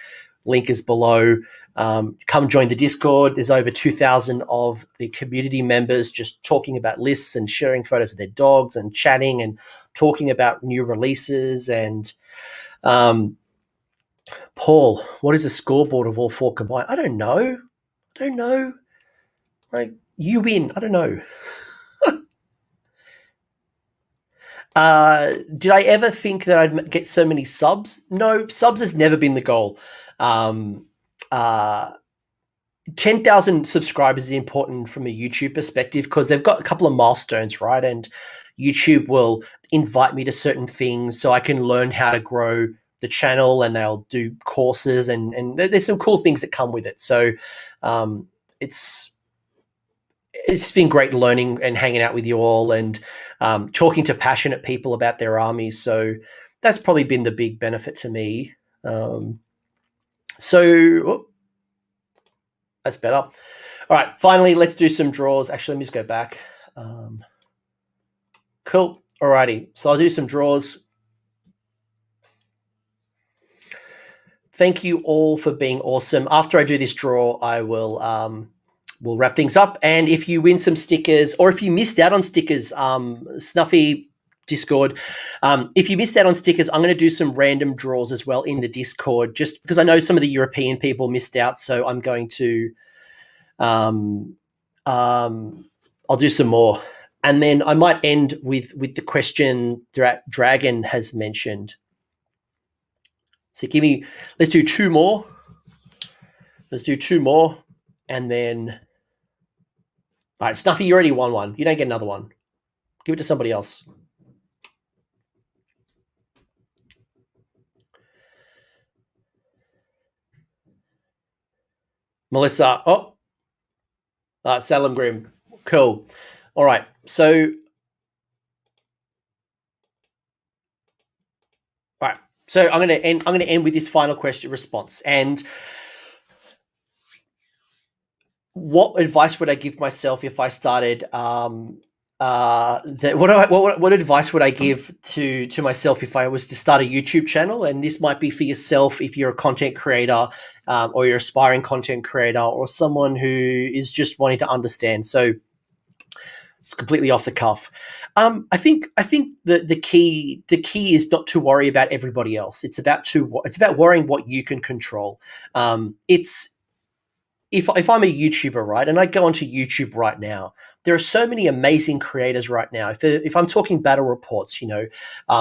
link is below. Come join the Discord. There's over 2,000 of the community members just talking about lists and sharing photos of their dogs and chatting and talking about new releases. And Paul, what is the scoreboard of all four combined? I don't know. Like, you win. I don't know. Did I ever think that I'd get so many subs? No, subs has never been the goal. 10,000 subscribers is important from a YouTube perspective because they've got a couple of milestones, right? And YouTube will invite me to certain things so I can learn how to grow the channel, and they'll do courses and there's some cool things that come with it. So it's been great learning and hanging out with you all and talking to passionate people about their armies. So that's probably been the big benefit to me. That's better. All right, finally, let's do some draws. Actually, let me just go back. Cool. All righty. So I'll do some draws. Thank you all for being awesome. After I do this draw, I will we'll wrap things up. And if you win some stickers, or if you missed out on stickers, Snuffy Discord, if you missed out on stickers, I'm going to do some random draws as well in the Discord, just because I know some of the European people missed out. So I'm going to, I'll do some more. And then I might end with the question Dragon has mentioned. So let's do two more. And then, all right, Snuffy, you already won one. You don't get another one. Give it to somebody else. Melissa. Oh, Salem Grim. Cool. All right. So, all right. So I'm going to end with this final question response. And what advice would I give myself if I started? What advice would I give to myself if I was to start a YouTube channel? And this might be for yourself if you're a content creator, or you're aspiring content creator, or someone who is just wanting to understand. So it's completely off the cuff. I think the key is not to worry about everybody else. It's about worrying what you can control. If I'm a YouTuber, right, and I go onto YouTube right now, there are so many amazing creators right now. If I'm talking battle reports,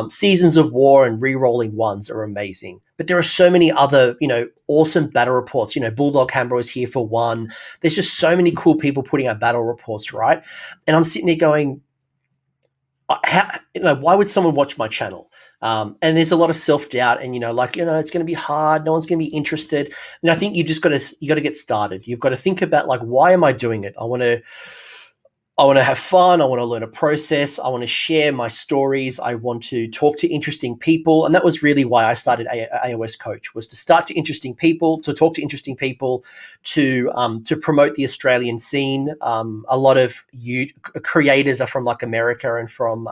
Seasons of War and re-rolling ones are amazing. But there are so many other, awesome battle reports. Bulldog Hammer is here for one. There's just so many cool people putting out battle reports, right? And I'm sitting there going, why would someone watch my channel? And there's a lot of self-doubt and, it's going to be hard. No one's going to be interested. And I think you got to get started. You've got to think about like, why am I doing it? I want to have fun. I want to learn a process. I want to share my stories. I want to talk to interesting people. And that was really why I started AoS Coach, was to talk to interesting people, to promote the Australian scene. A lot of creators are from like America and from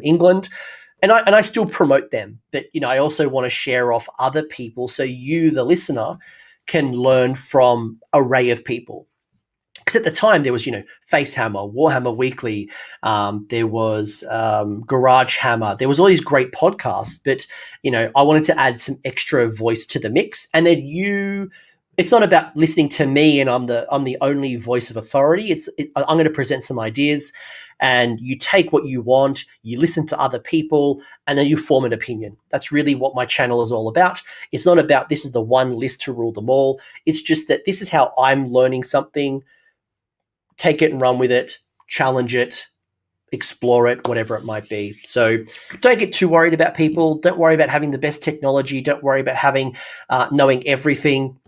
England. And I still promote them. But, I also want to share off other people so you, the listener, can learn from an array of people. Because at the time there was, Facehammer, Warhammer Weekly, there was Garage Hammer, there was all these great podcasts, but I wanted to add some extra voice to the mix. And then it's not about listening to me and I'm the only voice of authority. I'm going to present some ideas, and you take what you want, you listen to other people, and then you form an opinion. That's really what my channel is all about. It's not about this is the one list to rule them all. It's just that this is how I'm learning something. Take it and run with it, challenge it, explore it, whatever it might be. So don't get too worried about people. Don't worry about having the best technology. Don't worry about knowing everything.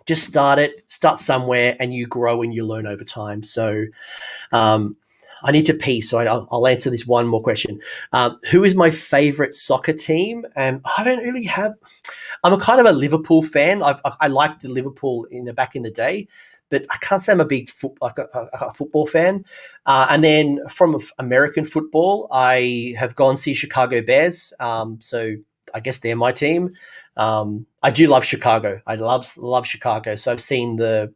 Just start somewhere, and you grow and you learn over time. So I need to pee, so I'll answer this one more question. Who is my favorite soccer team? And I don't really have. I'm a kind of a Liverpool fan. I liked the Liverpool back in the day, but I can't say I'm a big a football fan. And then from American football, I have gone see Chicago Bears. So I guess they're my team. I do love Chicago. I love Chicago. So I've seen the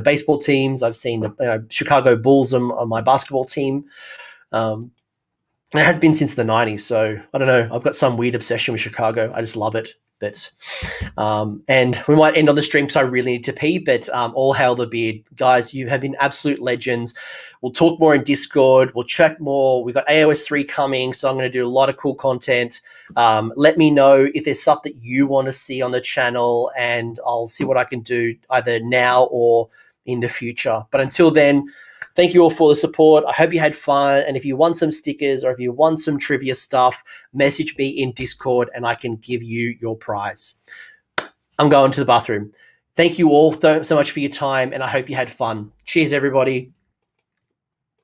baseball teams. I've seen the Chicago Bulls on my basketball team. And it has been since the 90s. So I don't know. I've got some weird obsession with Chicago. I just love it. But and we might end on the stream because I really need to pee. But all hail the beard, guys! You have been absolute legends. We'll talk more in Discord. We'll check more. We've got AoS 3 coming, so I'm going to do a lot of cool content. Let me know if there's stuff that you want to see on the channel, and I'll see what I can do either now or in the future. But until then, thank you all for the support. I hope you had fun. And if you want some stickers or if you want some trivia stuff, message me in Discord and I can give you your prize. I'm going to the bathroom. Thank you all so much for your time, and I hope you had fun. Cheers, everybody.